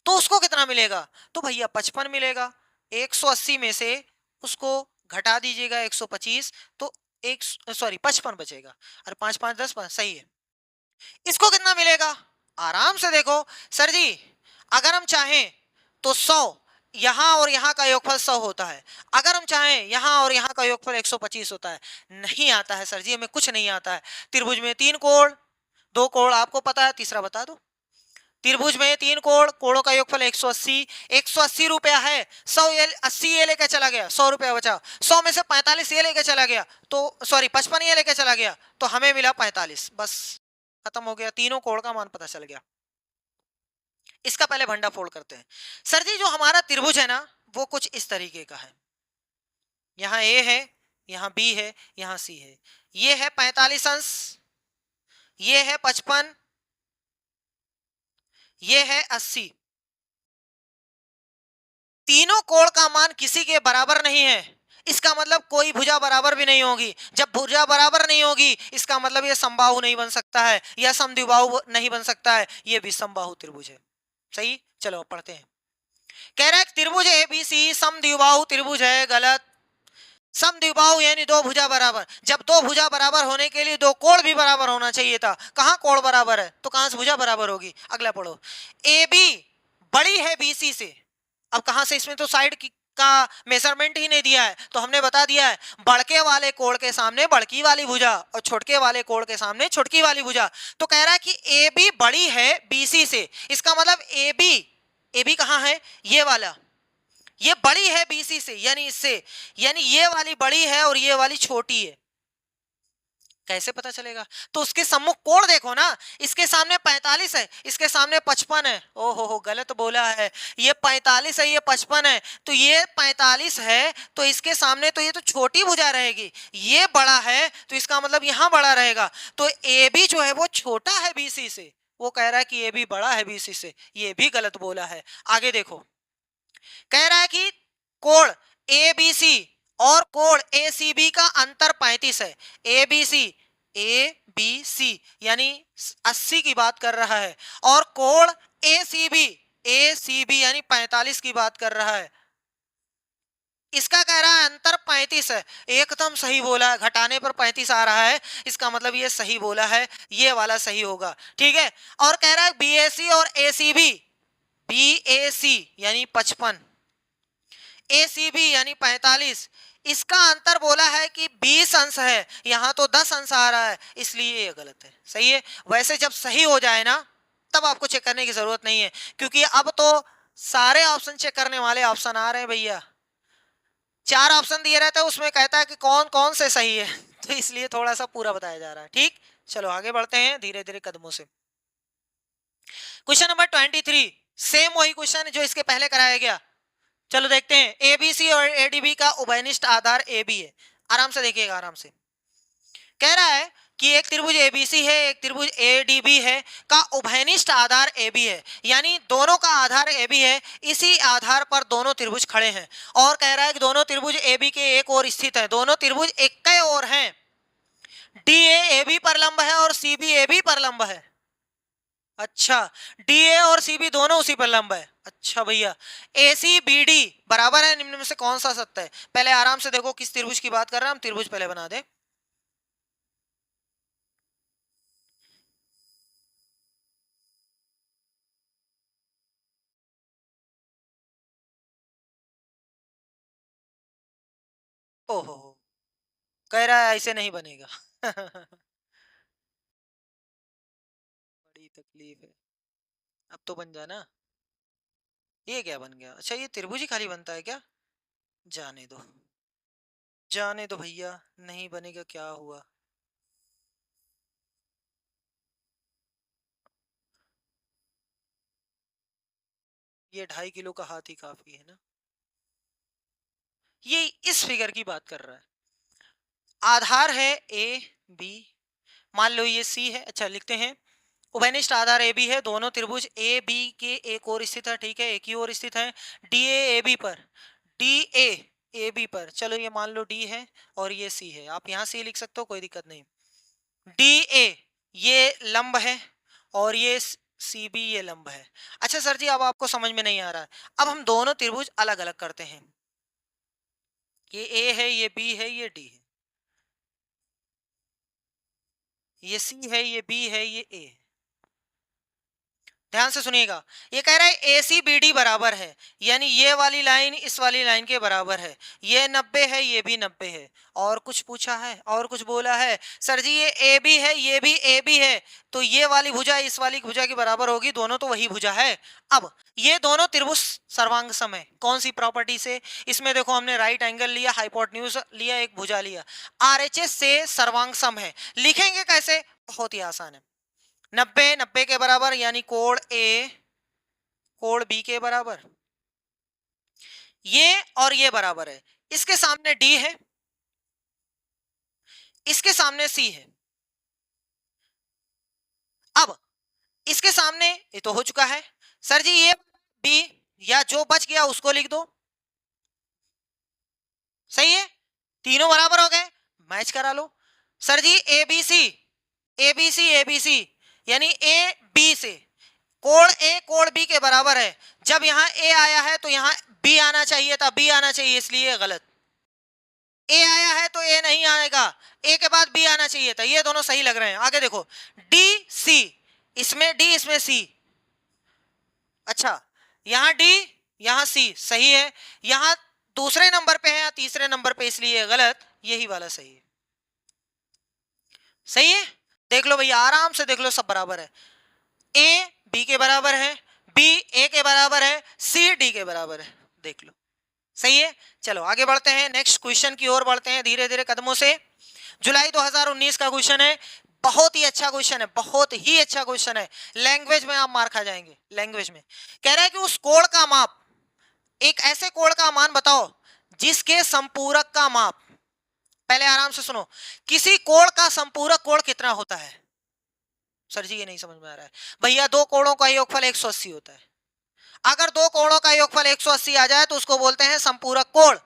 [SPEAKER 1] तो उसको कितना मिलेगा, तो भैया 55 मिलेगा। 180 में से उसको घटा दीजिएगा 125, तो एक सॉरी 55 बचेगा, अरे 5 5 10 5, सही है। इसको कितना मिलेगा, आराम से देखो सर जी, अगर हम चाहें तो 100, यहां और यहां का योगफल 100 होता है, अगर हम चाहें यहां और यहां का योगफल 125 होता है, नहीं आता है सर जी, हमें कुछ नहीं आता है। त्रिभुज में 3 कोण, 2 कोण आपको पता है, तीसरा बता दो। त्रिभुज में 3 कोण, कोणों का योगफल 180, 180 रुपया है, 100 ये 80 ये लेके चला गया, 100 रुपया बचा, 100 में से 45 ये लेके चला गया, तो सॉरी 55 ये लेके चला गया, तो हमें मिला 45, बस खत्म हो गया, तीनों कोण का मान पता चल गया। इसका पहले भंडाफोड़ करते हैं। सर जी जो हमारा त्रिभुज है ना, वो कुछ इस तरीके का है, यहाँ ए है, यहाँ बी है, यहाँ सी है, ये है 45 अंश, ये है 55, ये है 80, तीनों कोण का मान किसी के बराबर नहीं है, इसका मतलब कोई भुजा बराबर भी नहीं होगी, जब भुजा बराबर नहीं होगी इसका मतलब ये समबाहु नहीं बन सकता है, या समद्विबाहु नहीं बन सकता है, ये भी समबाहु त्रिभुज है, सही। चलो अब पढ़ते हैं। कह रहा है त्रिभुज एबीसी समद्विबाहु त्रिभुज है, गलत। समद्विबाहु यानी दो भुजा बराबर, जब दो भुजा बराबर होने के लिए दो कोण भी बराबर होना चाहिए था, कहां कोण बराबर है तो कहां से भुजा बराबर होगी। अगला पढ़ो, ए बी बड़ी है बीसी से, अब कहां से, इसमें तो साइड का मेजरमेंट ही नहीं दिया है, तो हमने बता दिया है बड़के वाले कोण के सामने बड़की वाली भुजा और छोटके वाले कोण के सामने छोटकी वाली भुजा। तो कह रहा है कि ए बी बड़ी है बीसी से, इसका मतलब ए बी कहां है, ये वाला, ये बड़ी है बीसी से, यानी इससे, यानी ये वाली बड़ी है और ये वाली छोटी है, कैसे पता चलेगा, तो उसके सम्मुख कोण देखो ना, इसके सामने 45 है, इसके सामने 55 है, ओहो गलत बोला है, ये 45 है ये 55 है, तो ये 45 है तो इसके सामने तो ये तो छोटी भुजा रहेगी, ये बड़ा है तो इसका मतलब यहां बड़ा रहेगा, तो ए बी जो है वो छोटा है बीसी से, वो कह रहा है कि ए बी बड़ा है बीसी से, ये भी गलत बोला है। आगे देखो, कह रहा है कि कोण ए बी सी और कोण ए सी बी का अंतर 35 है। ए बी सी यानी 80 की बात कर रहा है, और कोण ए सी बी यानी 45 की बात कर रहा है। इसका कह रहा है अंतर 35 है। एकदम सही बोला है, घटाने पर 35 आ रहा है, इसका मतलब ये सही बोला है, ये वाला सही होगा। ठीक है, और कह रहा है बीएसी और एसीबी, बीएसी यानी 55, एसीबी यानी 45, इसका अंतर बोला है कि 20 अंश है, यहां तो 10 अंश आ रहा है, इसलिए ये गलत है। सही है, वैसे जब सही हो जाए ना तब आपको चेक करने की जरूरत नहीं है, क्योंकि अब तो सारे ऑप्शन चेक करने वाले ऑप्शन आ रहे हैं भैया। 4 ऑप्शन दिए रहते हैं, उसमें कहता है कि कौन कौन से सही है, तो इसलिए थोड़ा सा पूरा बताया जा रहा है। ठीक, चलो आगे बढ़ते हैं धीरे धीरे कदमों से। क्वेश्चन नंबर 23, सेम वही क्वेश्चन जो इसके पहले कराया गया। चलो देखते हैं। एबीसी और एडीबी का उभयनिष्ठ आधार एबी है। आराम से देखिएगा, आराम से। कह रहा है कि एक त्रिभुज एबीसी है, एक त्रिभुज एडीबी है, का उभयनिष्ठ आधार एबी है, यानी दोनों का आधार एबी है, इसी आधार पर दोनों त्रिभुज खड़े हैं। और कह रहा है कि दोनों त्रिभुज एबी के एक ओर स्थित है, दोनों त्रिभुज एक के ओर हैं। डी ए बी पर लंब है और सी बी ए बी पर लंब है। अच्छा, डी ए और सी बी दोनों उसी पर लंब है। अच्छा भैया, ए सी बी डी बराबर है, निम्न में से कौन सा सत्य है? पहले आराम से देखो किस त्रिभुज की बात कर रहे हैं हम, त्रिभुज पहले बना दे। ओहो, कह रहा है ऐसे नहीं बनेगा। बड़ी तकलीफ है। अब तो बन जाना। ये क्या बन गया? अच्छा, ये त्रिभुज ही खाली बनता है क्या? जाने दो, जाने दो भैया, नहीं बनेगा, क्या हुआ? ये 2.5 किलो का हाथ ही काफी है ना। ये इस फिगर की बात कर रहा है। आधार है ए बी, मान लो ये सी है। अच्छा, लिखते हैं उभयनिष्ठ आधार ए बी है, दोनों त्रिभुज ए बी के एक और स्थित है। ठीक है, एक ही ओर स्थित है। डी ए बी पर, डी ए बी पर, चलो ये मान लो डी है और ये सी है, आप यहां से लिख सकते हो, कोई दिक्कत नहीं। डी ए ये लंब है और ये सी बी ये लंब है। अच्छा सर जी, अब आपको समझ में नहीं आ रहा है, अब हम दोनों त्रिभुज अलग अलग करते हैं। ये ए है, ये बी है, ये डी है, ये सी है, ये बी है, ये ए है। ध्यान से सुनिएगा, ये कह रहा है ए सी बी डी बराबर है, यानी ये वाली लाइन इस वाली लाइन के बराबर है, ये 90 है, ये भी 90 है। और कुछ पूछा है, और कुछ बोला है? सर जी ये ए बी है, ये भी ए बी है, तो ये वाली भुजा इस वाली भुजा के बराबर होगी, दोनों तो वही भुजा है। अब ये दोनों त्रिभुज सर्वांग सम है, कौन सी प्रॉपर्टी से? इसमें देखो, हमने राइट एंगल लिया, हाइपोटेन्यूज लिया, एक भुजा लिया, आरएचएस से सर्वांग सम है। लिखेंगे कैसे? बहुत ही आसान है। 90 के बराबर, यानी कोण ए कोण बी के बराबर, ये और ये बराबर है, इसके सामने डी है, इसके सामने सी है। अब इसके सामने ये तो हो चुका है। सर जी ये बी, या जो बच गया उसको लिख दो। सही है, तीनों बराबर हो गए, मैच करा लो। Sir ji A B C, A B C, A B C, यानी ए बी से कोण ए कोण बी के बराबर है। जब यहां ए आया है तो यहां बी आना चाहिए था, बी आना चाहिए, इसलिए गलत। ए आया है तो ए नहीं आएगा, ए के बाद बी आना चाहिए था। ये दोनों सही लग रहे हैं। आगे देखो, डी सी, इसमें डी इसमें सी। अच्छा, यहां डी यहां सी, सही है। यहां दूसरे नंबर पे है या तीसरे नंबर पे, इसलिए गलत, यही वाला सही है। सही है, देख लो भैया, आराम से देख लो, सब बराबर है। ए बी के बराबर है, बी ए के बराबर है, सी डी के बराबर है, देख लो। सही है, चलो आगे बढ़ते हैं, नेक्स्ट क्वेश्चन की ओर बढ़ते हैं धीरे धीरे कदमों से। जुलाई 2019 का क्वेश्चन है, बहुत ही अच्छा क्वेश्चन है, बहुत ही अच्छा क्वेश्चन है। लैंग्वेज में आप मार खा जाएंगे। लैंग्वेज में कह रहा है कि उस कोण का माप, एक ऐसे कोण का मान बताओ जिसके संपूरक का माप, पहले आराम से सुनो, किसी कोण का संपूरक कोण कितना होता है? सर जी ये नहीं समझ में आ रहा है भैया, दो कोणों का योगफल 180 होता है। अगर दो कोणों का योगफल 180 आ जाए तो उसको बोलते हैं संपूरक कोण।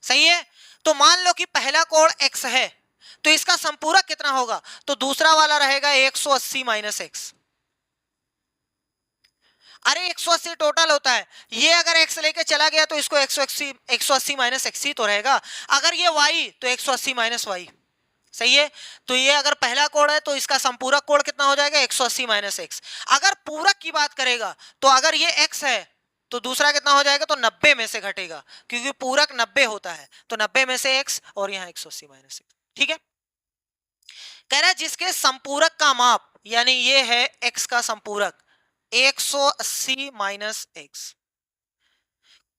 [SPEAKER 1] सही है। तो मान लो कि पहला कोण x है, तो इसका संपूरक कितना होगा, तो दूसरा वाला रहेगा 180 माइनस एक्स। अरे 180 टोटल होता है, ये अगर x लेके चला गया तो इसको 180 माइनस एक्स ही तो रहेगा। अगर ये y तो 180 माइनस वाई। सही है। तो ये अगर पहला कोण है तो इसका संपूरक कोण कितना हो जाएगा, 180 माइनस एक्स। अगर पूरक की बात करेगा तो अगर ये x है तो दूसरा कितना हो जाएगा, तो 90 में से घटेगा, क्योंकि पूरक 90 होता है, तो 90 में से x और यहाँ 180 माइनस एक्स। ठीक है। कह रहा है जिसके संपूरक का माप, यानी ये है x का संपूरक 180 माइनस एक्स,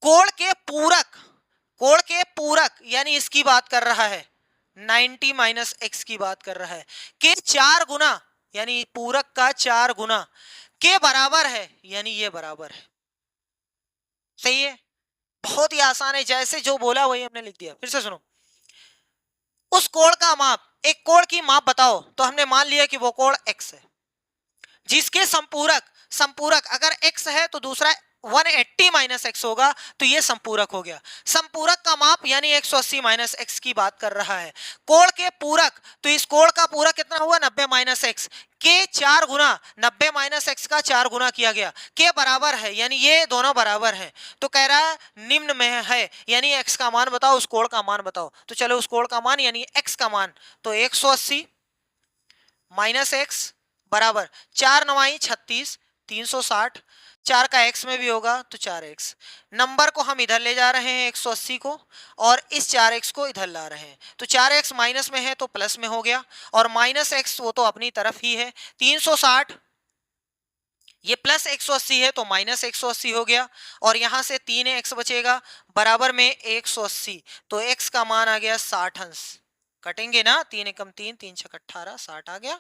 [SPEAKER 1] कोण के पूरक, कोण के पूरक यानी इसकी बात कर रहा है, 90 माइनस एक्स की बात कर रहा है, के 4 गुना, यानी पूरक का 4 गुना के बराबर है, यानी ये बराबर है। सही है। बहुत ही आसान है, जैसे जो बोला वही हमने लिख दिया। फिर से सुनो, उस कोण का माप, एक कोण की माप बताओ, तो हमने मान लिया कि वो कोण x है, जिसके संपूरक, संपूरक अगर x है तो दूसरा 180 माइनस एक्स होगा, तो ये संपूरक हो गया। संपूरक का माप यानी 180 माइनस एक्स की बात कर रहा है। कोण के पूरक, तो इस कोण का पूरक कितना हुआ, 90 माइनस एक्स के 4 गुना, 90 माइनस एक्स का 4 गुना किया गया, के बराबर है, यानी ये दोनों बराबर हैं। तो कह रहा है निम्न में है, यानी x का मान बताओ, उस कोण का मान बताओ। तो चलो उस कोण का मान यानी x का मान, तो 180 माइनस एक्स बराबर 4 9 36 360, 4 का x में भी होगा तो 4x। नंबर को हम इधर ले जा रहे हैं 180 को, और इस 4x को इधर ला रहे हैं, तो 4x माइनस में है तो प्लस में हो गया, और माइनस x वो तो अपनी तरफ ही है। 360 ये प्लस 180 है तो माइनस 180 हो गया, और यहां से 3x बचेगा बराबर में 180, तो x का मान आ गया 60 अंश। कटेंगे ना, 3 एकम 3, 3 छक 18, 60 आ गया।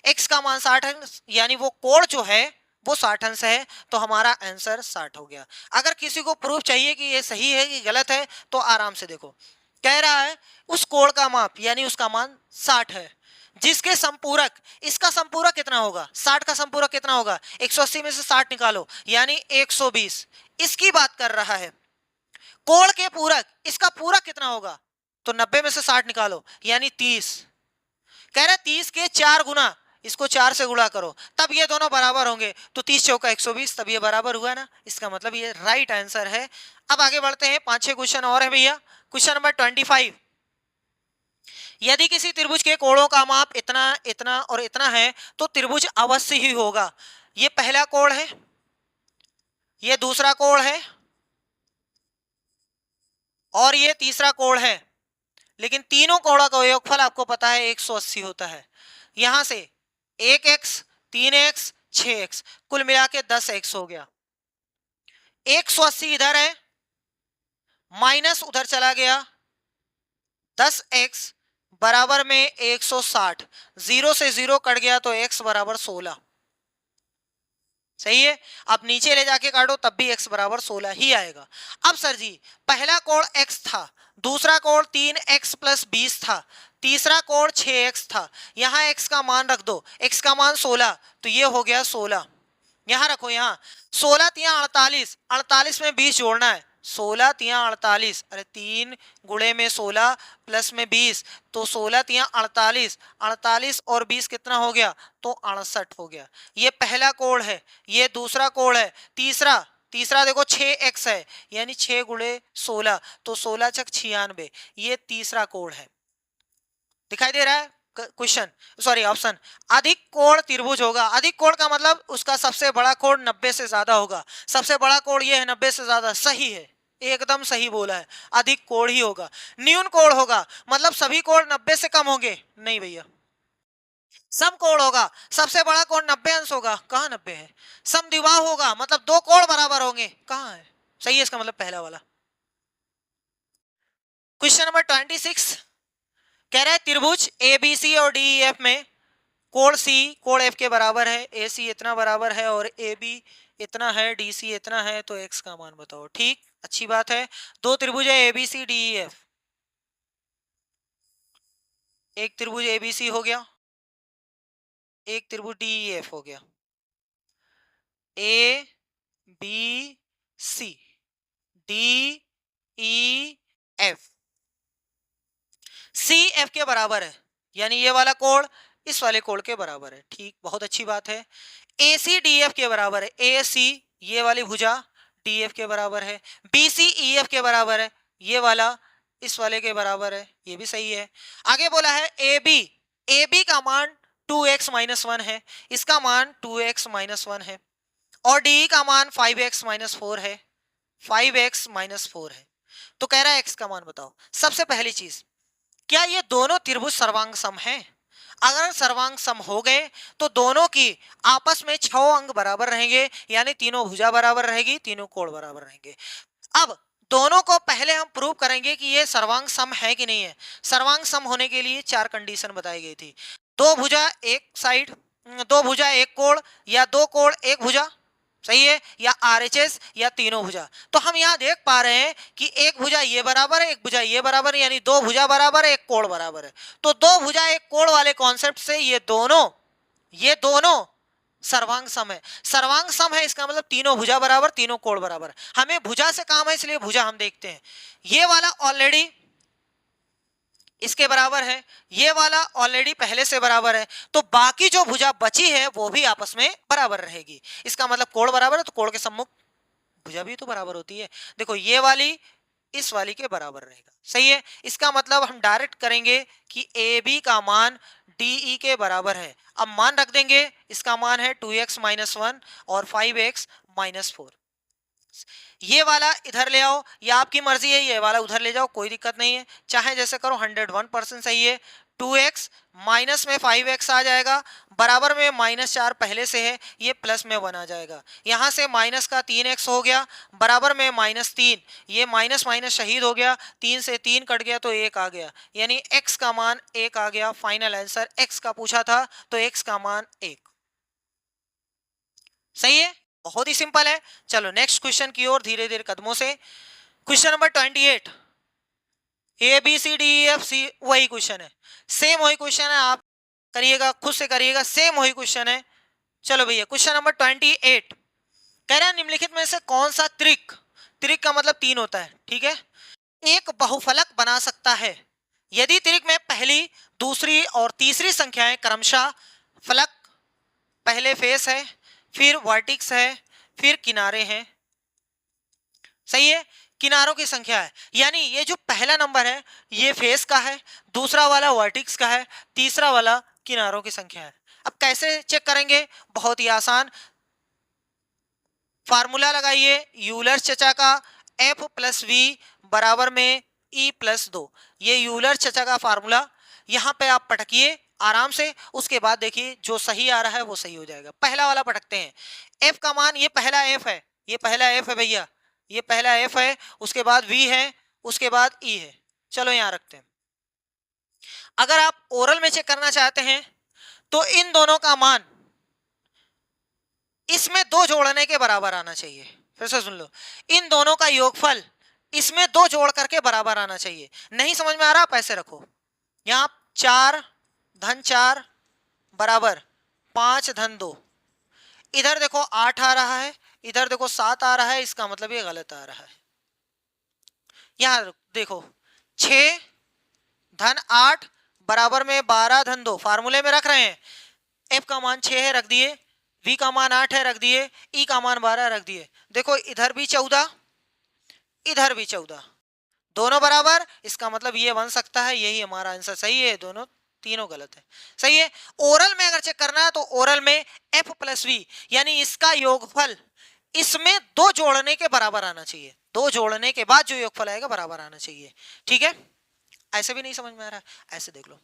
[SPEAKER 1] x का मान 60 अंश, यानी वो कोण जो है वो 60 अंश है, तो हमारा आंसर 60 हो गया। अगर किसी को प्रूफ चाहिए कि ये सही है कि गलत है तो आराम से देखो, कह रहा है उस कोण का माप यानी उसका मान 60 है, जिसके संपूरक, इसका संपूरक कितना होगा, 60 का संपूरक कितना होगा, 180 में से 60 निकालो यानी 120, इसकी बात कर रहा है। कोण के पूरक, इसका पूरक कितना होगा, तो 90 में से 60 निकालो यानी 30। कह रहा है 30 के 4 गुना, इसको 4 से गुणा करो तब ये दोनों बराबर होंगे, तो 30 चौका 120, तब ये बराबर हुआ ना, इसका मतलब ये राइट आंसर है। अब आगे बढ़ते हैं, 5-6 क्वेश्चन और है भैया। क्वेश्चन नंबर 25, यदि किसी त्रिभुज के कोणों का माप इतना, इतना और इतना है तो त्रिभुज अवश्य ही होगा। ये पहला कोण है, ये दूसरा कोण है, और ये तीसरा कोण है, लेकिन तीनों कोणों का योगफल आपको पता है 180 होता है। यहां से 1x 3x 6x कुल मिला के 10x हो गया। 180 इधर है, माइनस उधर चला गया, 10x बराबर में 160, 0 से 0 कट गया तो x बराबर 16। सही है। अब नीचे ले जाके काटो तब भी x बराबर 16 ही आएगा। अब सर जी पहला कोण x था, दूसरा कोण 3x प्लस 20 था, तीसरा कोण 6x था, यहाँ x का मान रख दो, x का मान 16, तो ये हो गया 16। यहाँ रखो, यहाँ 16 तिया 48, 48 में 20 जोड़ना है, 16 तिया 48, अरे 3 गुणे में 16 प्लस में 20, तो 16 तिया 48, 48 और 20 कितना हो गया, तो 68 हो गया। ये पहला कोण है, ये दूसरा कोण है, तीसरा, तीसरा देखो 6x है, यानी 6 गुणे 16, तो 16 छक 96, ये तीसरा कोण है। दिखाई दे रहा है क्वेश्चन, सॉरी ऑप्शन। अधिक कोण त्रिभुज होगा, अधिक कोण का मतलब उसका सबसे बड़ा कोण 90 से ज्यादा होगा, सबसे बड़ा कोण ये है 90 से ज्यादा, सही है, एकदम सही बोला है, अधिक कोण ही होगा। न्यून कोण होगा मतलब सभी कोण 90 से कम होंगे, नहीं भैया। सम कोण होगा, सबसे बड़ा कोण 90 अंश होगा, कहाँ 90 है। समद्विबाह होगा मतलब दो कोण बराबर होंगे, कहाँ है, सही है इसका मतलब पहला वाला। क्वेश्चन नंबर 26 कह रहा है त्रिभुज एबीसी और डीईएफ में कोण सी कोण एफ के बराबर है, ए सी इतना बराबर है और ए बी इतना है, डी सी इतना है, तो एक्स का मान बताओ। ठीक, अच्छी बात है। दो त्रिभुज है एबीसी डीईएफ, एक त्रिभुज एबीसी हो गया, एक त्रिभुज डीईएफ हो गया, A B C, D E F, C F के बराबर है, यानी ये वाला कोण इस वाले कोण के बराबर है। ठीक, बहुत अच्छी बात है। ए सी डी एफ के बराबर है, ए सी ये वाली भुजा डी एफ के बराबर है, बी सी ई एफ के बराबर है, ये वाला इस वाले के बराबर है, ये भी सही है। आगे बोला है ए बी का मान 2x माइनस 1 है, इसका मान 2x माइनस 1 है, और डी का मान 5x माइनस 4 है, 5x माइनस 4 है। तो कह रहा है x का मान बताओ। सबसे पहली चीज, क्या ये दोनों त्रिभुज सर्वांग सम हैं? अगर सर्वांग सम हो गए तो दोनों की आपस में 6 अंग बराबर रहेंगे, यानी तीनों भुजा बराबर रहेगी, तीनों कोण बराबर रहेंगे। अब दोनों को पहले हम प्रूव करेंगे कि ये सर्वांग सम है कि नहीं है। सर्वांग सम होने के लिए 4 कंडीशन बताई गई थी। दो भुजा एक साइड, दो भुजा एक कोण, या दो कोण एक भुजा, सही है, या आरएचएस, या तीनों भुजा। तो हम यहाँ देख पा रहे हैं कि एक भुजा ये बराबर है, एक भुजा ये बराबर है, यानी दो भुजा बराबर है, एक कोण बराबर है। तो दो भुजा एक कोण वाले कॉन्सेप्ट से ये दोनों सर्वांग सम है। सर्वांग सम है इसका मतलब तीनों भुजा बराबर, तीनों कोण बराबर। हमें भुजा से काम है, इसलिए भुजा हम देखते हैं। ये वाला ऑलरेडी इसके बराबर है, ये वाला ऑलरेडी पहले से बराबर है, तो बाकी जो भुजा बची है वो भी आपस में बराबर रहेगी। इसका मतलब कोण बराबर है, तो कोण के सम्मुख भुजा भी तो बराबर होती है। देखो ये वाली इस वाली के बराबर रहेगा, सही है। इसका मतलब हम डायरेक्ट करेंगे कि ए बी का मान डी ई के बराबर है। अब मान रख देंगे, इसका मान है 2x माइनस 1 और 5x माइनस 4। ये वाला इधर ले आओ, या आपकी मर्जी है, ये वाला उधर ले जाओ, कोई दिक्कत नहीं है, चाहे जैसे करो। 101% सही है। 2x माइनस में 5x आ जाएगा, बराबर में -4 पहले से है, ये प्लस में 1 आ जाएगा। यहाँ से माइनस का 3x हो गया, बराबर में -3, ये माइनस माइनस शहीद हो गया, 3 से 3 कट गया तो 1 आ गया, यानी x का मान 1 आ गया। फाइनल आंसर, x का पूछा था तो x का मान 1, सही है। बहुत ही सिंपल है। चलो नेक्स्ट क्वेश्चन की ओर धीरे धीरे कदमों से। Question number 28, A B C D E F C, वही क्वेश्चन है, सेम वही क्वेश्चन है, आप करिएगा, खुद से करिएगा, सेम वही क्वेश्चन है। चलो भैया, क्वेश्चन नंबर 28 कह रहा है निम्नलिखित में से कौन सा त्रिक, त्रिक का मतलब 3 होता है, ठीक है, एक बहुफलक बना सकता है यदि त्रिक में पहली, दूसरी और तीसरी संख्याएं क्रमशः फलक, पहले फेस है, फिर वर्टिक्स है, फिर किनारे हैं, सही है, किनारों की संख्या है। यानी ये जो पहला नंबर है ये फेस का है, दूसरा वाला वर्टिक्स का है, तीसरा वाला किनारों की संख्या है। अब कैसे चेक करेंगे? बहुत ही आसान, फार्मूला लगाइए यूलर चचा का, एफ प्लस वी बराबर में ई प्लस 2। ये यूलर चचा का फार्मूला, यहाँ पे आप पटकिए आराम से, उसके बाद देखिए जो सही आ रहा है वो सही हो जाएगा। पहला वाला पटकते हैं, एफ का मान, ये पहला एफ है, ये पहला एफ है भैया, ये पहला एफ है, उसके बाद वी है, उसके बाद ई है। चलो यहाँ रखते हैं। अगर आप ओरल में चेक करना चाहते हैं तो इन दोनों का मान इसमें 2 जोड़ने के बराबर आना चाहिए। फिर से सुन लो, इन दोनों का योगफल इसमें 2 जोड़ करके बराबर आना चाहिए। नहीं समझ में आ रहा, पैसे रखो, यहाँ 4 धन 4 बराबर 5 धन 2, इधर देखो 8 आ रहा है, इधर देखो 7 आ रहा है, इसका मतलब ये गलत आ रहा है। यहाँ देखो 6 धन 8 बराबर में 12 धन 2, फार्मूले में रख रहे हैं, एफ का मान 6 है रख दिए, वी का मान 8 है रख दिए, ई का मान 12 रख दिए। देखो इधर भी 14, इधर भी 14, दोनों बराबर, इसका मतलब ये बन सकता है, यही हमारा आंसर सही है, दोनों तीनों गलत है, सही है। ओरल में अगर चेक करना है तो ओरल में एफ प्लस वी, यानी इसका योगफल इसमें 2 जोड़ने के बराबर आना चाहिए, 2 जोड़ने के बाद जो योगफल आएगा बराबर आना चाहिए, ठीक है। ऐसे भी नहीं समझ में आ रहा है, ऐसे देख लो,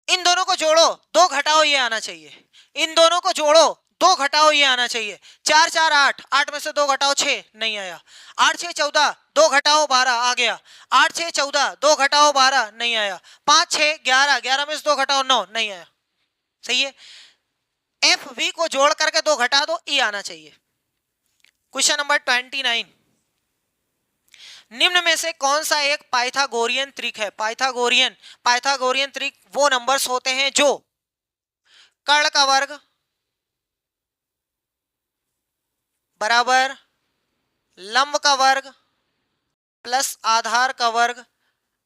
[SPEAKER 1] इन दोनों को जोड़ो 2 घटाओ ये आना चाहिए, इन दोनों को जोड़ो 2 घटाओ ये आना चाहिए, 4 4 8, 8 में से 2 घटाओ 6, नहीं आया, 8 6 14, 2 घटाओ 12 आ गया, 8 6 14, 2 घटाओ 12 नहीं आया, 5 6 11, 11 में से 2 घटाओ 9 नहीं आया, सही है। एफ वी को जोड़ करके 2 घटा दो, ई आना चाहिए। क्वेश्चन नंबर 29, निम्न में से कौन सा एक पाइथागोरियन त्रिक है? पाइथागोरियन त्रिक वो नंबर्स होते हैं जो कर्ण का वर्ग बराबर लंब का वर्ग प्लस आधार का वर्ग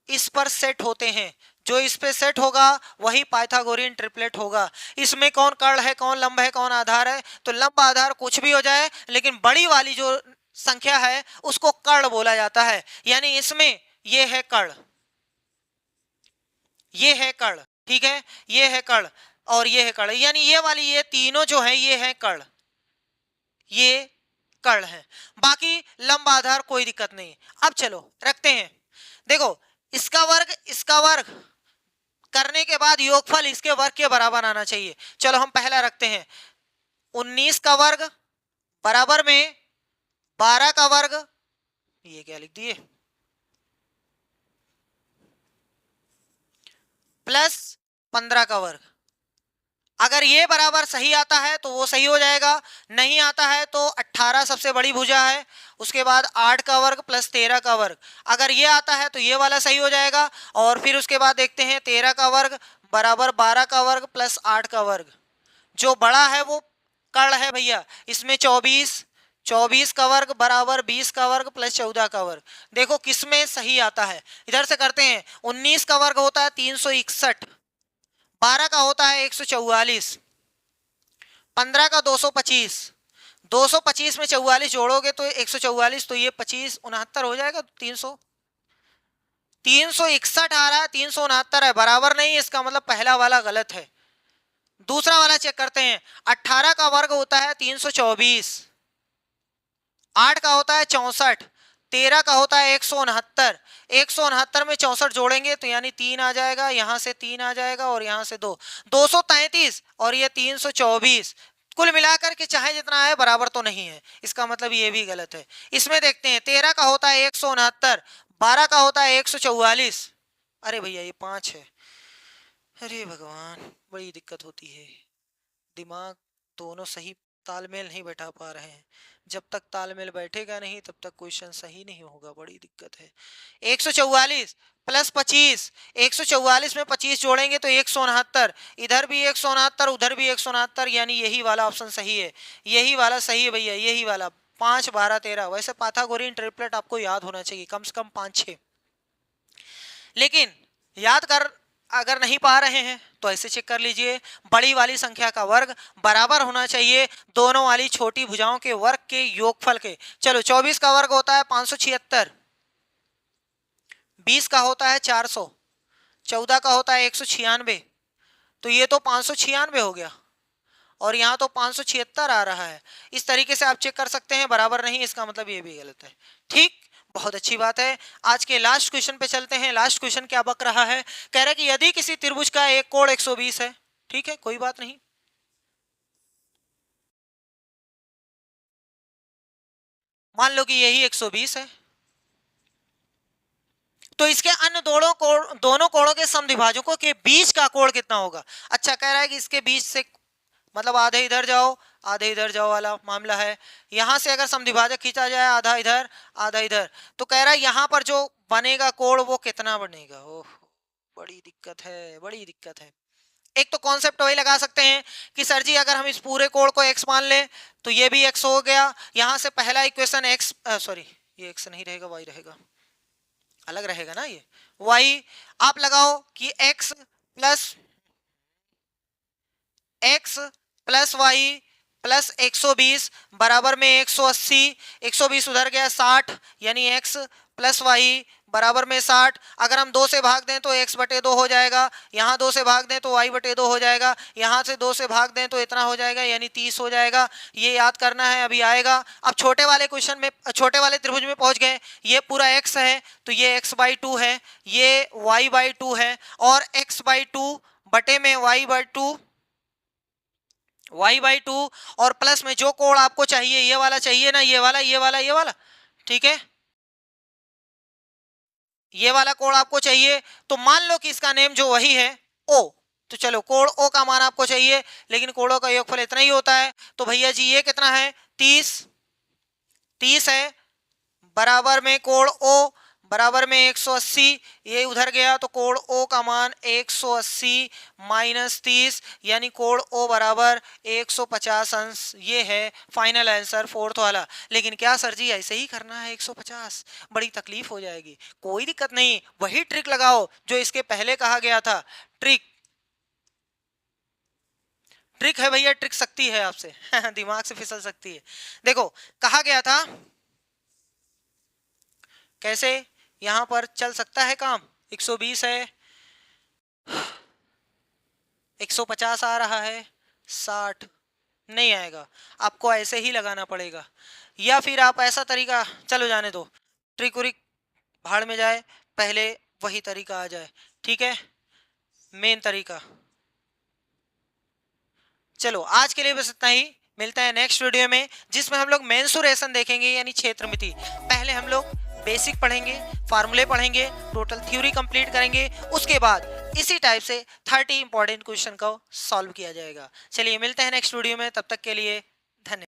[SPEAKER 1] इस पर सेट होते हैं। जो इस पे सेट होगा वही पाइथागोरियन ट्रिपलेट होगा। इसमें कौन कर्ण है, कौन लंब है, कौन आधार है? तो लंब आधार कुछ भी हो जाए, लेकिन बड़ी वाली जो संख्या है उसको कर्ण बोला जाता है। यानी इसमें ये है कर्ण, ये है कर्ण, ठीक है, ये है कर्ण और ये है कर्ण, यानी ये वाली, ये तीनों जो है ये है कर्ण, ये कर्ण है। बाकी लंब आधार कोई दिक्कत नहीं। अब चलो रखते हैं। देखो, इसका वर्ग करने के बाद योगफल इसके वर्ग के बराबर आना चाहिए। चलो हम पहला रखते हैं, 19 का वर्ग बराबर में 12 का वर्ग, ये क्या लिख दिए, प्लस 15 का वर्ग। अगर ये बराबर सही आता है तो वो सही हो जाएगा, नहीं आता है तो 18 सबसे बड़ी भुजा है, उसके बाद 8 का वर्ग प्लस 13 का वर्ग। अगर ये आता है तो ये वाला सही हो जाएगा, और फिर उसके बाद देखते हैं 13 का वर्ग बराबर 12 का वर्ग प्लस 8 का वर्ग। जो बड़ा है वो कर्ण है भैया, इसमें 24 का वर्ग बराबर 20 का वर्ग प्लस 14 का वर्ग। देखो किसमें सही आता है, इधर से करते हैं। 19 का वर्ग होता है 361, 12 का होता है 144, 15 का 225, 225 में 44 जोड़ोगे तो 144, तो ये 25 69 हो जाएगा। 361 आ रहा है, 369 है, बराबर नहीं, इसका मतलब पहला वाला गलत है। दूसरा वाला चेक करते हैं। 18 का वर्ग होता है 324, 8 का होता है 64, 13 का होता है 169, 169 में 64 जोड़ेंगे तो यानी 3 आ जाएगा, यहां से 3 आ जाएगा और यहां से 2, 233 और ये 324। कुल मिलाकर के चाहे जितना है बराबर तो नहीं है, इसका मतलब ये भी गलत है। इसमें देखते हैं, 13 का होता है 169, 12 का होता है 144। अरे भैया ये 5 है, अरे भगवान बड़ी दिक्कत होती है, दिमाग दोनों सही तालमेल नहीं बैठा पा रहे हैं। जब तक तालमेल बैठेगा नहीं तब तक क्वेश्चन सही नहीं होगा, बड़ी दिक्कत है। 144 प्लस 25, 144 में 25 जोड़ेंगे तो 169, इधर भी 169 उधर भी 169, यानी यही वाला ऑप्शन सही है, यही वाला सही है भैया, यही वाला 5 12 13। वैसे पाइथागोरियन ट्रिपलेट आपको याद होना चाहिए, कम से कम 5 6, लेकिन याद कर अगर नहीं पा रहे हैं तो ऐसे चेक कर लीजिए, बड़ी वाली संख्या का वर्ग बराबर होना चाहिए दोनों वाली छोटी भुजाओं के वर्ग के योगफल के। चलो 24 का वर्ग होता है 576, 20 का होता है 400, 14 का होता है 196, तो ये तो 596 हो गया और यहाँ तो 576 आ रहा है। इस तरीके से आप चेक कर सकते हैं, बराबर नहीं, इसका मतलब ये भी गलत है। ठीक, बहुत अच्छी बात है। आज के लास्ट क्वेश्चन पे चलते हैं। लास्ट क्वेश्चन क्या बक रहा है, कह रहा है कि यदि किसी त्रिभुज का एक कोण 120 है, ठीक है कोई बात नहीं, मान लो कि यही 120 है, तो इसके अन्य दोनों कोणों के समद्विभाजकों के बीच का कोण कितना होगा। अच्छा, कह रहा है कि इसके बीच से मतलब आधे इधर जाओ आधे इधर जाओ वाला मामला है। यहां से अगर समद्विभाजक खींचा जाए आधा इधर आधा इधर, तो कह रहा है यहां पर जो बनेगा कोण वो कितना बनेगा। ओह, बड़ी दिक्कत है, बड़ी दिक्कत है। एक तो कॉन्सेप्ट वही लगा सकते हैं कि सर जी अगर हम इस पूरे कोण को x मान ले तो ये भी x हो गया, यहां से पहला इक्वेशन x, सॉरी ये x नहीं रहेगा y रहेगा, अलग रहेगा ना, ये y। आप लगाओ कि x प्लस वाई प्लस 120 बराबर में 180, 120 उधर गया 60, यानी x प्लस वाई बराबर में 60। अगर हम 2 से भाग दें तो x बटे 2 हो जाएगा, यहाँ 2 से भाग दें तो y बटे 2 हो जाएगा, यहाँ से 2 से भाग दें तो इतना हो जाएगा, यानी 30 हो जाएगा। ये याद करना है, अभी आएगा। अब छोटे वाले क्वेश्चन में, छोटे वाले त्रिभुज में पहुंच गए। ये पूरा x है तो ये x/2 है, ये y/2 है, और x/2 बटे में y/2, y/2, और प्लस में जो कोण आपको चाहिए, ये वाला चाहिए ना, ये वाला ये वाला ये वाला, ठीक है, ये वाला कोण आपको चाहिए। तो मान लो कि इसका नेम जो वही है O, तो चलो कोण O का मान आपको चाहिए, लेकिन कोणों का योगफल इतना ही होता है। तो भैया जी ये कितना है, 30 है, बराबर में कोण O बराबर में 180, ये उधर गया तो कोण ओ का मान 180 माइनस 30, यानी कोण ओ बराबर 150 अंश। ये है फाइनल आंसर फोर्थ वाला। लेकिन क्या सर जी ऐसे ही करना है 150? बड़ी तकलीफ हो जाएगी। कोई दिक्कत नहीं, वही ट्रिक लगाओ जो इसके पहले कहा गया था। ट्रिक ट्रिक है भैया, ट्रिक सकती है आपसे दिमाग से फिसल सकती है। देखो कहा गया था कैसे, यहां पर चल सकता है काम, 120 है, 150 आ रहा है, 60 नहीं आएगा, आपको ऐसे ही लगाना पड़ेगा। या फिर आप ऐसा तरीका, चलो जाने दो, ट्रिक उरिक भाड़ में जाए, पहले वही तरीका आ जाए। ठीक है, मेन तरीका। चलो आज के लिए बस इतना ही, मिलता है नेक्स्ट वीडियो में जिसमें हम लोग मेंसुरेशन देखेंगे यानी क्षेत्रमिति। पहले हम लोग बेसिक पढ़ेंगे, फार्मूले पढ़ेंगे, टोटल थ्योरी कंप्लीट करेंगे, उसके बाद इसी टाइप से 30 इंपॉर्टेंट क्वेश्चन को सॉल्व किया जाएगा। चलिए मिलते हैं नेक्स्ट वीडियो में, तब तक के लिए धन्यवाद।